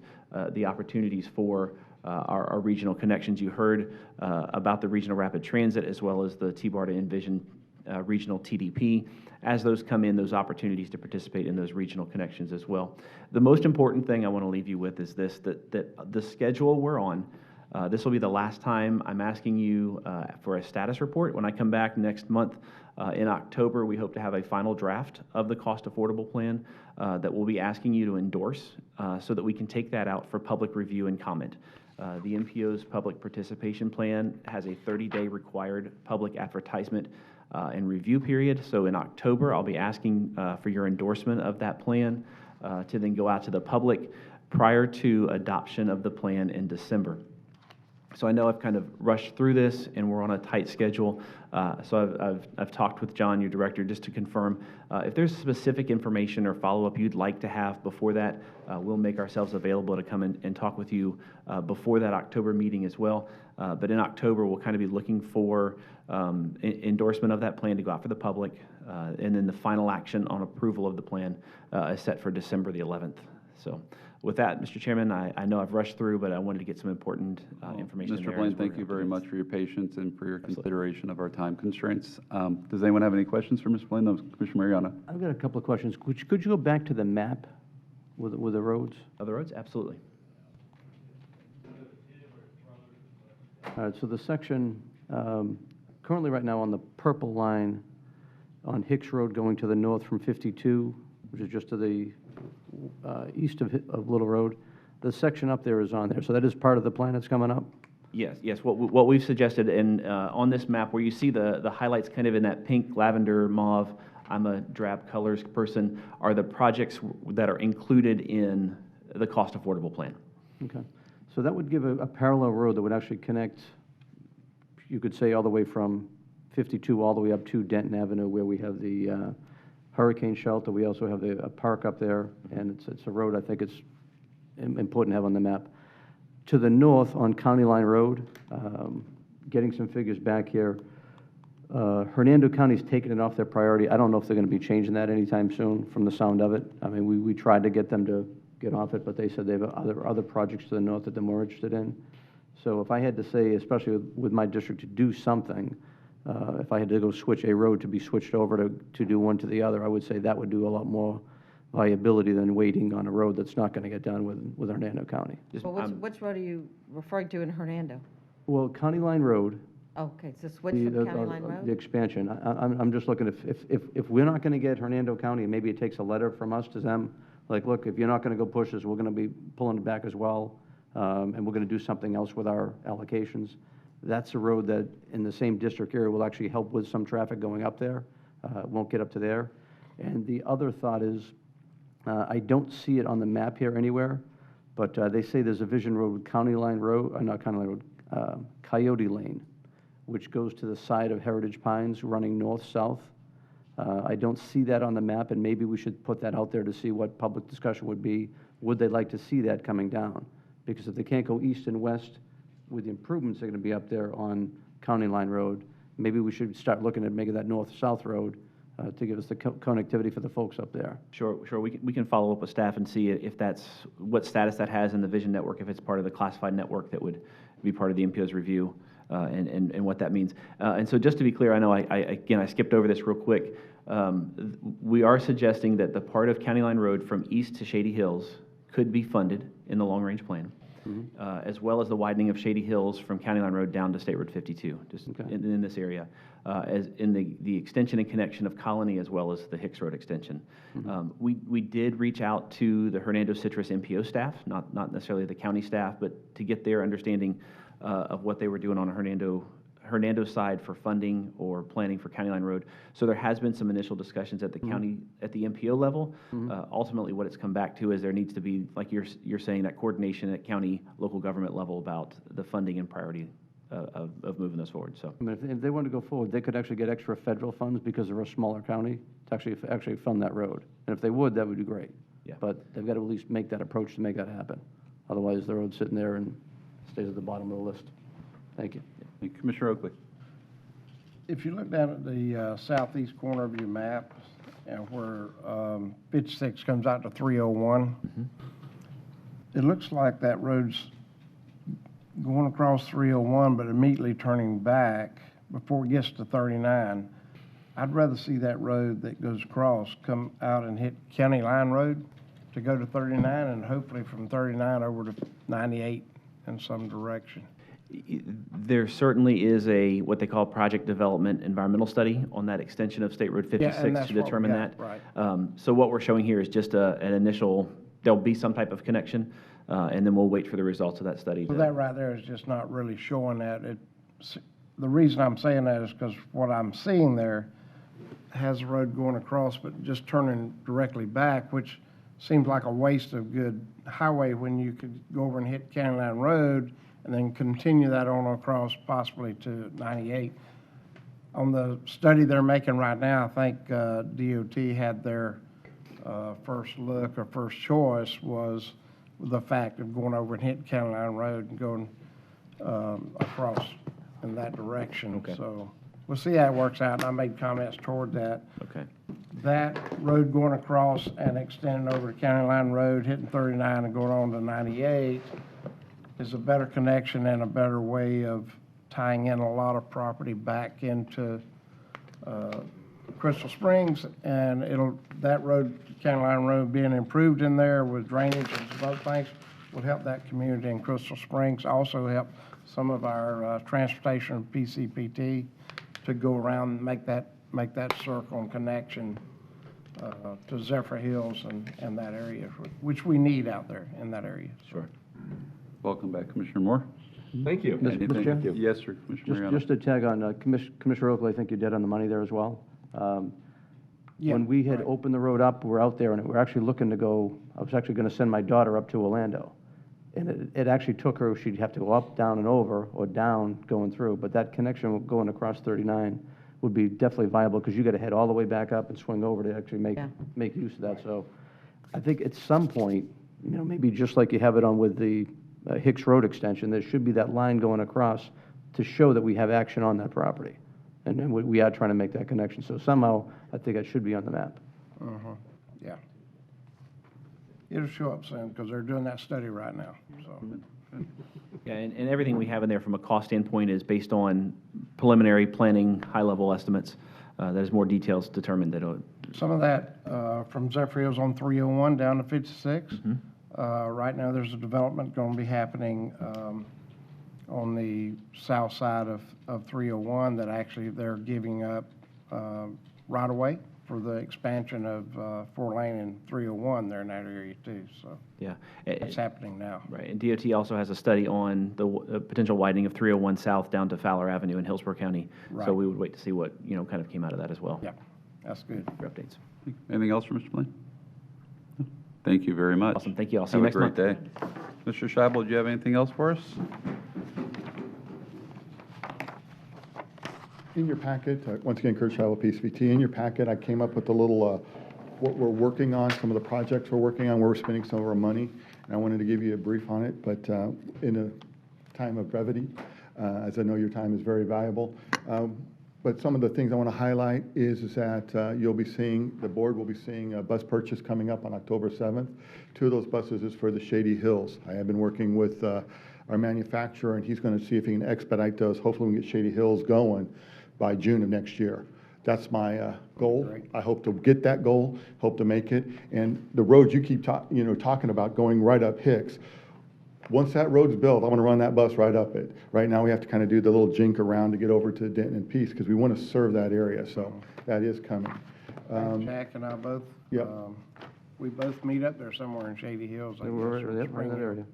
the opportunities for our regional connections. You heard about the regional rapid transit as well as the T-BAR to Envision regional TDP. As those come in, those opportunities to participate in those regional connections as well. The most important thing I want to leave you with is this, that the schedule we're on, this will be the last time I'm asking you for a status report. When I come back next month in October, we hope to have a final draft of the cost affordable plan that we'll be asking you to endorse so that we can take that out for public review and comment. The MPO's public participation plan has a 30-day required public advertisement and review period. So in October, I'll be asking for your endorsement of that plan to then go out to the public prior to adoption of the plan in December. So I know I've kind of rushed through this and we're on a tight schedule. So I've talked with John, your director, just to confirm if there's specific information or follow-up you'd like to have before that, we'll make ourselves available to come in and talk with you before that October meeting as well. But in October, we'll kind of be looking for endorsement of that plan to go out for the public, and then the final action on approval of the plan is set for December the 11th. So with that, Mr. Chairman, I know I've rushed through, but I wanted to get some important information. Mr. Blaine, thank you very much for your patience and for your consideration of our time constraints. Does anyone have any questions for Mr. Blaine? No, Commissioner Mariano. I've got a couple of questions. Could you go back to the map with the roads? Of the roads? Absolutely. All right, so the section currently right now on the purple line on Hicks Road going to the north from 52, which is just to the east of Little Road, The section up there is on there, so that is part of the plan that's coming up? Yes, yes. What we've suggested, and on this map where you see the highlights kind of in that pink, lavender, mauve, I'm a drab colors person, are the projects that are included in the cost affordable plan. Okay. So that would give a parallel road that would actually connect, you could say, all the way from 52 all the way up to Denton Avenue, where we have the hurricane shelter. We also have a park up there, and it's a road I think it's important to have on the map. To the north on County Line Road, getting some figures back here, Hernando County's taken it off their priority. I don't know if they're going to be changing that anytime soon from the sound of it. I mean, we tried to get them to get off it, but they said they have other projects to the north that they're more interested in. So if I had to say, especially with my district, to do something, if I had to go switch a road to be switched over to do one to the other, I would say that would do a lot more viability than waiting on a road that's not going to get done with Hernando County. Well, which road are you referring to in Hernando? Well, County Line Road. Okay, so switch from County Line The Road? expansion. I'm just looking, if we're not going to get Hernando County, maybe it takes a letter from us to them, like, look, if you're not going to go push this, we're going to be pulling it back as well, and we're going to do something else with our allocations. That's a road that, in the same district area, will actually help with some traffic going up there. It won't get up to there. And the other thought is, I don't see it on the map here anywhere, but they say there's a vision road with County Line Road, not County Line Road, Coyote Lane, which goes to the side of Heritage Pines, running north-south. I don't see that on the map, and maybe we should put that out there to see what public discussion would be. Would they like to see that coming down? Because if they can't go east and west with the improvements that are going to be up there on County Line Road, maybe we should start looking at making that north-south road to give us the connectivity for the folks up there. Sure. We can follow up with staff and see if that's, what status that has in the Vision Network, if it's part of the classified network that would be part of the MPO's review, and what that means. And so just to be clear, I know I skipped over this real quick. We are suggesting that the part of County Line Road from east to Shady Hills could be funded in the long-range plan, as well as the widening of Shady Hills from County Line Road down to State Road 52, just in this area, as in the extension and connection of Colony, as well as the Hicks Road extension. We did reach out to the Hernando Citrus MPO staff, not necessarily the county staff, but to get their understanding of what they were doing on Hernando side for funding or planning for County Line Road. So there has been some initial discussions at the county, at the MPO level. Ultimately, what it's come back to is there needs to be, like you're saying, that coordination at county, local government level about the funding and priority of moving this forward. So, I mean, if they want to go forward, they could actually get extra federal funds because they're a smaller county to actually fund that road. And if they would, that would be great. Yeah. But they've got to at least make that approach to make that happen. Otherwise, the road's sitting there and stays at the bottom of the list. Thank you. Commissioner Oakley. If you look down at the southeast corner of your map, and where 56 comes out to 301, it looks like that road's going across 301, but immediately turning back before it gets to 39. I'd rather see that road that goes across come out and hit County Line Road to go to 39, and hopefully from 39 over to 98 in some direction. there certainly is what they call project development environmental study on that extension of State Road 56 to determine that. Right. So what we're showing here is just an initial, there'll be some type of connection, and then we'll wait for the results of that study. So that right there is just not really showing that. The reason I'm saying that is because what I'm seeing there has a road going across, but just turning directly back, which seems like a waste of good highway when you could go over and hit County Line Road and then continue that on across possibly to 98. On the study they're making right now, I think DOT had their first look or first choice was the fact of going over and hitting County Line Road and going across in that direction. Okay. So we'll see how it works out, and I made comments toward that. Okay. That road going across and extending over to County Line Road, hitting 39 and going on to 98 is a better connection and a better way of tying in a lot of property back into Crystal Springs, and that road, County Line Road, being improved in there with drainage and some other things will help that community in Crystal Springs. Also help some of our transportation PCPT to go around and make that circle and connection to Zephyr Hills and that area, which we need out there in that area. Sure. Welcome back, Commissioner Moore. Thank you. Mr. Anything? Chair? Yes, sir, Commissioner Mariano. Just to tag on, Commissioner Oakley, I think you're dead on the money there as well. Yeah, When we had right. opened the road up, we're out there, and we're actually looking to go, I was actually going to send my daughter up to Orlando. And it actually took her, she'd have to go up, down, and over, or down going through. But that connection going across 39 would be definitely viable, because you got to head all the way back up and swing over to actually make use of that. So I think at some point, maybe just like you have it on with the Hicks Road extension, there should be that line going across to show that we have action on that property. And then we are trying to make that connection. So somehow, I think that should be on the map. Yeah. It'll show up soon, because they're doing that study right now, so. Yeah, and everything we have in there from a cost standpoint is based on preliminary planning, high-level estimates. There's more details determined that Some of that from Zephyr Hills on 301 down to 56. Right now, there's a development going to be happening on the south side of 301 that actually they're giving up right away for the expansion of 4-lane and 301 there in that area too. So yeah, it's happening now. Right, and DOT also has a study on the potential widening of 301 south down to Fowler Avenue in Hillsborough County. Right. So we would wait to see what, kind of came out of that as well. Yeah, that's good. For updates. Anything else for Mr. Blaine? No? Thank you very much. Awesome, thank you. I'll see you next month. Have a great day. Mr. Scheibel, do you have anything else for us? In your packet, once again, Kurt Scheibel, PSVT, in your packet, I came up with a little, what we're working on, some of the projects we're working on, where we're spending some of our money, and I wanted to give you a brief on it, but in a time of brevity, as I know your time is very valuable. But some of the things I want to highlight is that you'll be seeing, the board will be seeing a bus purchase coming up on October 7th. 2 of those buses is for the Shady Hills. I have been working with our manufacturer, and he's going to see if he can expedite those. Hopefully we can get Shady Hills going by June of next year. That's my goal. Great. I hope to get that goal, hope to make it. And the roads you keep talking about going right up Hicks, once that road's built, I'm going to run that bus right up it. Right now, we have to kind of do the little jink around to get over to Denton and Peace, because we want to serve that area, so that is coming. Jack and I both, Yep. we both meet up there somewhere in Shady Hills. I guess, We're or right in Spring that Hill. area.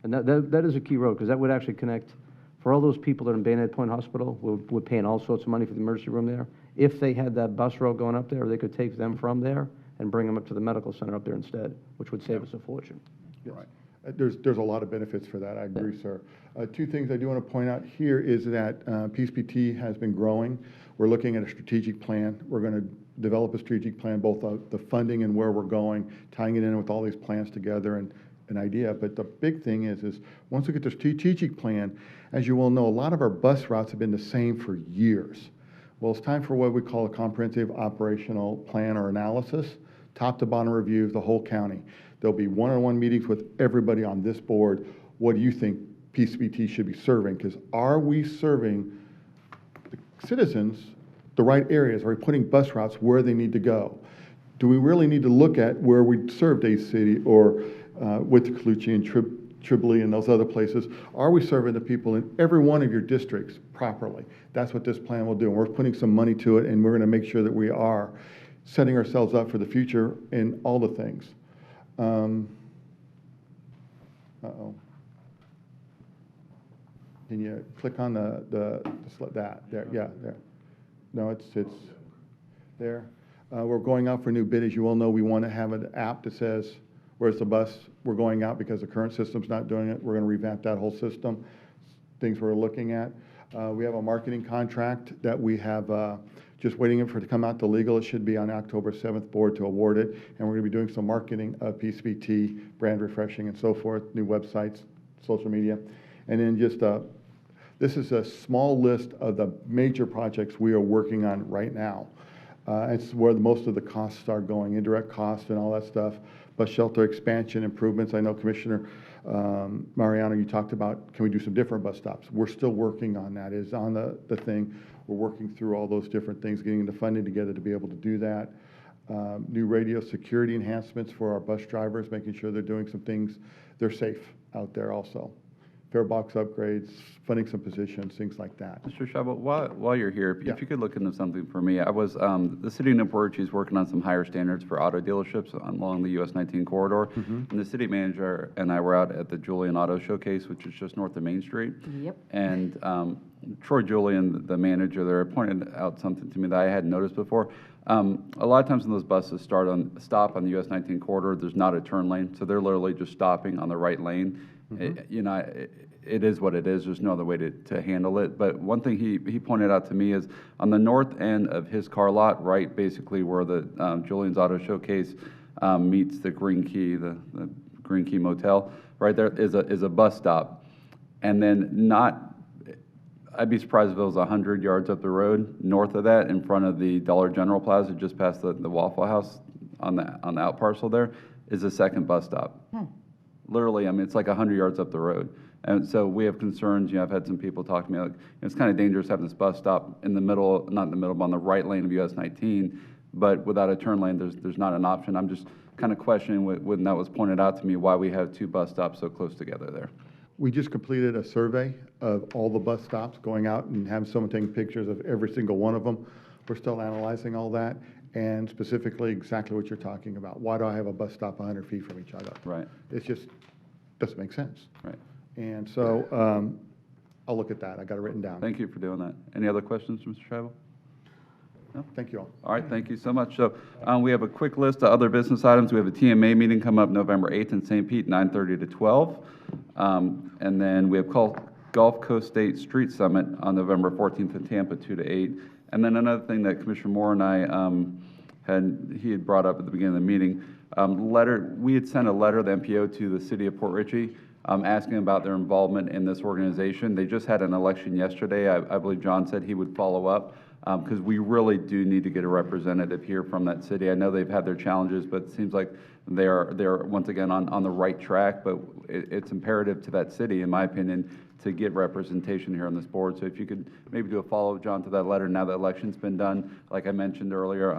And that is a key road, because that would actually connect, for all those people that are in Bayonet Point Hospital, we're paying all sorts of money for the emergency room there. If they had that bus road going up there, they could take them from there and bring them up to the medical center up there instead, which would save us a fortune. Right. There's a lot of benefits for that, I agree, sir. 2 things I do want to point out here is that PSPT has been growing. We're looking at a strategic plan. We're going to develop a strategic plan, both the funding and where we're going, tying it in with all these plans together and an idea. But the big thing is once we get the strategic plan, as you well know, a lot of our bus routes have been the same for years. Well, it's time for what we call a comprehensive operational plan or analysis, top to bottom review of the whole county. There'll be one-on-one meetings with everybody on this board. What do you think PSBT should be serving? Because are we serving the citizens the right areas? Are we putting bus routes where they need to go? Do we really need to look at where we serve Days City or with Colucci and Tribole and those other places? Are we serving the people in every one of your districts properly? That's what this plan will do. And we're putting some money to it, and we're going to make sure that we are setting ourselves up for the future in all the things. Can you click on that? There, yeah, there. No, it's there. We're going out for a new bid. As you all know, we want to have an app that says, where's the bus? We're going out because the current system's not doing it. We're going to revamp that whole system. Things we're looking at. We have a marketing contract that we have just waiting for it to come out to legal. It should be on October 7th board to award it. And we're going to be doing some marketing of PSBT, brand refreshing and so forth, new websites, social media. And then just, this is a small list of the major projects we are working on right now. It's where most of the costs are going, indirect costs and all that stuff. Bus shelter expansion improvements. I know Commissioner Mariano, you talked about, can we do some different bus stops? We're still working on that. It's on the thing. We're working through all those different things, getting the funding together to be able to do that. New radio security enhancements for our bus drivers, making sure they're doing some things. They're safe out there also. fare box upgrades, funding some positions, things like that. Mr. Schabel, while you're here, if you could look into something for me. I was, the city of Newport Richey is working on some higher standards for auto dealerships along the US 19 corridor. And the city manager and I were out at the Julian Auto Showcase, which is just north of Main Street. Yep. And Troy Julian, the manager there, pointed out something to me that I hadn't noticed before. A lot of times when those buses stop on the US 19 corridor, there's not a turn lane, so they're literally just stopping on the right lane. It is what it is. There's no other way to handle it. But one thing he pointed out to me is on the north end of his car lot, right, basically where the Julian's Auto Showcase meets the Green Key, the Green Key Motel, right there is a bus stop, and then I'd be surprised if it was 100 yards up the road north of that, in front of the Dollar General Plaza, just past the Waffle House on the out parcel there, is a second bus stop. Literally, I mean, it's like 100 yards up the road. And so we have concerns. I've had some people talk to me like, it's kind of dangerous having this bus stop in the middle, not in the middle, but on the right lane of US 19, but without a turn lane, there's not an option. I'm just kind of questioning when that was pointed out to me, why we have two bus stops so close together there. We just completed a survey of all the bus stops, going out and having someone taking pictures of every single one of them. We're still analyzing all that, and specifically exactly what you're talking about. Why do I have a bus stop 100 feet from each other? Right. It just doesn't make sense. Right. And so I'll look at that. I got it written down. Thank you for doing that. Any other questions, Mr. Schabel? No? Thank you all. All right, thank you so much. So we have a quick list of other business items. We have a TMA meeting coming up November 8th in St. Pete, 9:30 to 12. And then we have Gulf Coast State Street Summit on November 14th in Tampa, 2 to 8. And then another thing that Commissioner Moore and I had brought up at the beginning of the meeting, we had sent a letter, the MPO, to the city of Port Richey, asking about their involvement in this organization. They just had an election yesterday. I believe John said he would follow up, because we really do need to get a representative here from that city. I know they've had their challenges, but it seems like they're once again on the right track. But it's imperative to that city, in my opinion, to get representation here on this board. So if you could maybe do a follow-up, John, to that letter now that the election's been done. Like I mentioned earlier,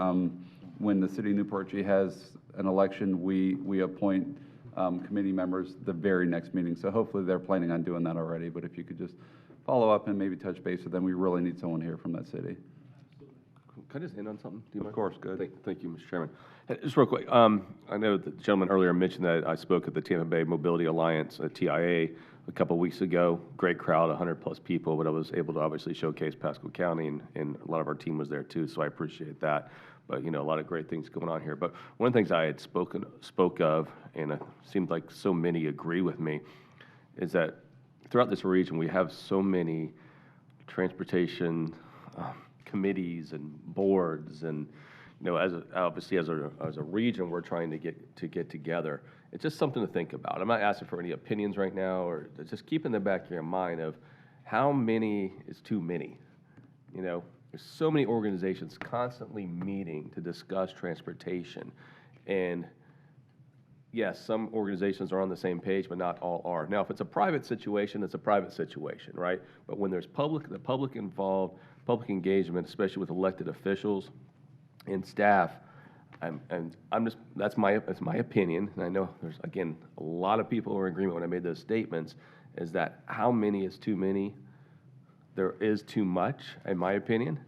when the city of Newport Richey has an election, we appoint committee members the very next meeting. So hopefully they're planning on doing that already. But if you could just follow up and maybe touch base with them, we really need someone here from that city. Can I just end on something? Do you mind? Of course, good. Thank you, Mr. Chairman. Just real quick, I know the gentleman earlier mentioned that I spoke at the Tampa Bay Mobility Alliance, TIA, a couple weeks ago. Great crowd, 100+ people, but I was able to obviously showcase Pasco County, and a lot of our team was there too, so I appreciate that. But, a lot of great things going on here. But one of the things I had spoke of, and it seemed like so many agree with me, is that throughout this region, we have so many transportation committees and boards, and obviously as a region, we're trying to get together. It's just something to think about. I'm not asking for any opinions right now, or just keep in the back of your mind of how many is too many. There's so many organizations constantly meeting to discuss transportation, and yes, some organizations are on the same page, but not all are. Now, if it's a private situation, it's a private situation, right? But when there's the public involved, public engagement, especially with elected officials and staff, that's my opinion, and I know there's, again, a lot of people who are in agreement when I made those statements, is that how many is too many? There is too much, in my opinion.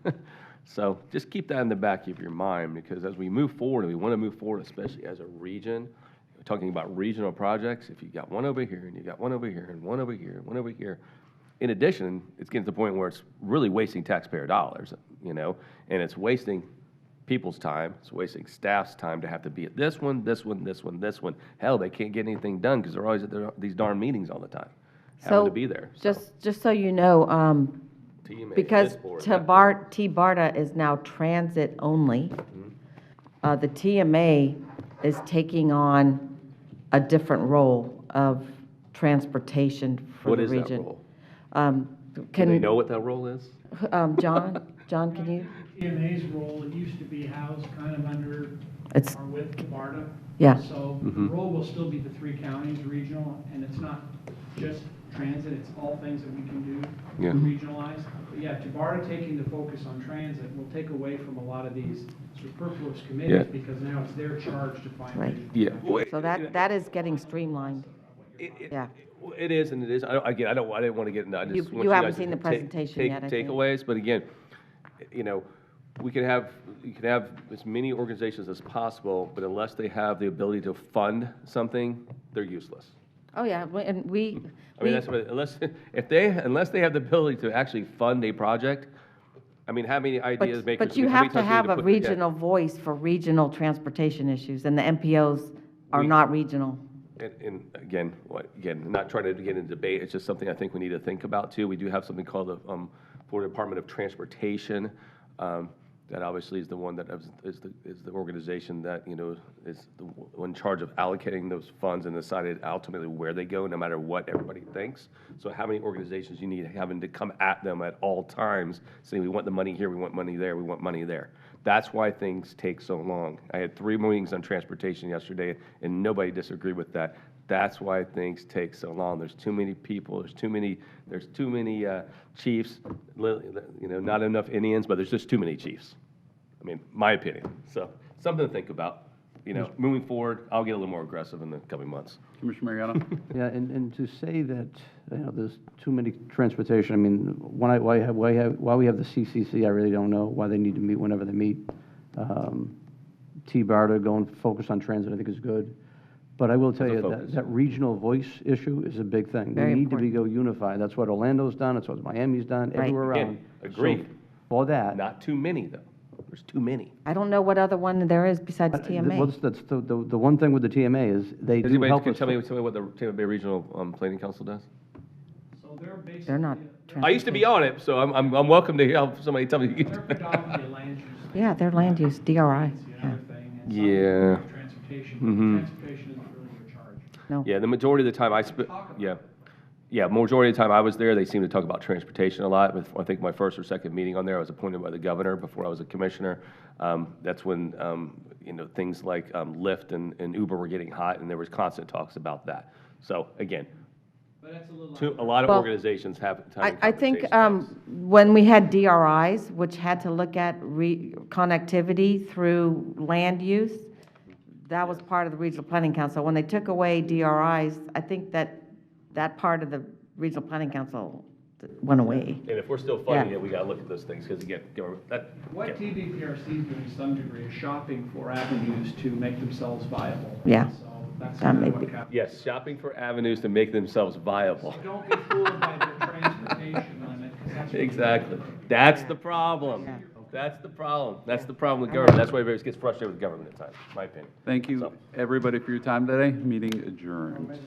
So just keep that in the back of your mind, because as we move forward, and we want to move forward, especially as a region, we're talking about regional projects. If you got one over here, and you got one over here, and one over here, and one over here, in addition, it's getting to the point where it's really wasting taxpayer dollars, and it's wasting people's time, it's wasting staff's time to have to be at this one, this one, this one, this one. Hell, they can't get anything done because they're always at these darn meetings all the time, having to be there. Just so you know, TMA, because this board, T-BARTA is now transit only, the TMA is taking on a different role of transportation for the region. What is that role? Can they know what that role is? John, can you? TMA's role, it used to be housed kind of under or with BARTA. Yeah. So the role will still be the 3 counties regional, and it's not just transit, it's all things that we can do regionalized. But yeah, BARTA taking the focus on transit will take away from a lot of these superfluous committees because now it's their charge to find. Right. Yeah. So that is getting streamlined. It is and it is. Again, I didn't want to get into, I just want You you haven't guys seen to the presentation yet, I think. takeaways, but again, you know, you can have as many organizations as possible, but unless they have the ability to fund something, they're useless. Oh, yeah, and we. I mean, that's what, unless they have the ability to actually fund a project, I mean, how many ideas makers? But you how many have to times do we have a put- regional voice for regional transportation issues, and the MPOs are not regional. And again, not trying to get into debate, it's just something I think we need to think about too. We do have something called the Florida Department of Transportation. That obviously is the one that is the organization that, you know, is in charge of allocating those funds and decided ultimately where they go, no matter what everybody thinks. So how many organizations you need having to come at them at all times, saying we want the money here, we want money there, we want money there. That's why things take so long. I had 3 meetings on transportation yesterday, and nobody disagreed with that. That's why things take so long. There's too many people. There's too many chiefs. You know, not enough Indians, but there's just too many chiefs. I mean, my opinion. So something to think about. You know, moving forward, I'll get a little more aggressive in the coming months. Commissioner Mariano? Yeah, and to say that, you know, there's too many transportation, I mean, why we have the CCC, I really don't know why they need to meet whenever they meet. T-Barta going focused on transit, I think is good. But I will tell you that regional voice issue is a big thing. Very We need to go unified. That's what Orlando's done, that's what Miami's done, everywhere around. Agreed. So for that. Not too many, though. There's too many. I don't know what other one there is besides TMA. That's the one thing with the TMA is they Does do anybody help can us. tell me what the Tampa Bay Regional Planning Council does? So they're basically. They're not. I used to be on it, so I'm welcome to help somebody tell me. They're predominantly land use. Yeah, they're land use, DRI. Another thing, and some Yeah. Transportation, Mhm. transportation isn't really your charge. No. Yeah, the majority of the time majority of the time I was there, they seemed to talk about transportation a lot. I think my first or second meeting on there, I was appointed by the governor before I was a commissioner. That's when, you know, things like Lyft and Uber were getting hot, and there was constant talks about that. So again, But that's a little. a lot of Well, organizations have. I think when we had DRIs, which had to look at connectivity through land use, that was part of the Regional Planning Council. When they took away DRIs, I think that part of the Regional Planning Council went away. And if we're still funding it, we got to look at those things because again, What TBPRC is doing to some degree is shopping for avenues to make themselves viable. Yeah. So that's That kind may of what be. cap. yes, shopping for avenues to make themselves viable. So don't be fooled by the transportation limit, 'cause that's. what- Exactly. That's the problem. Yeah. That's the problem. That's the problem with government. That's why everybody gets frustrated with government at times, in my opinion. Thank you, So- everybody, for your time today. Meeting adjourned.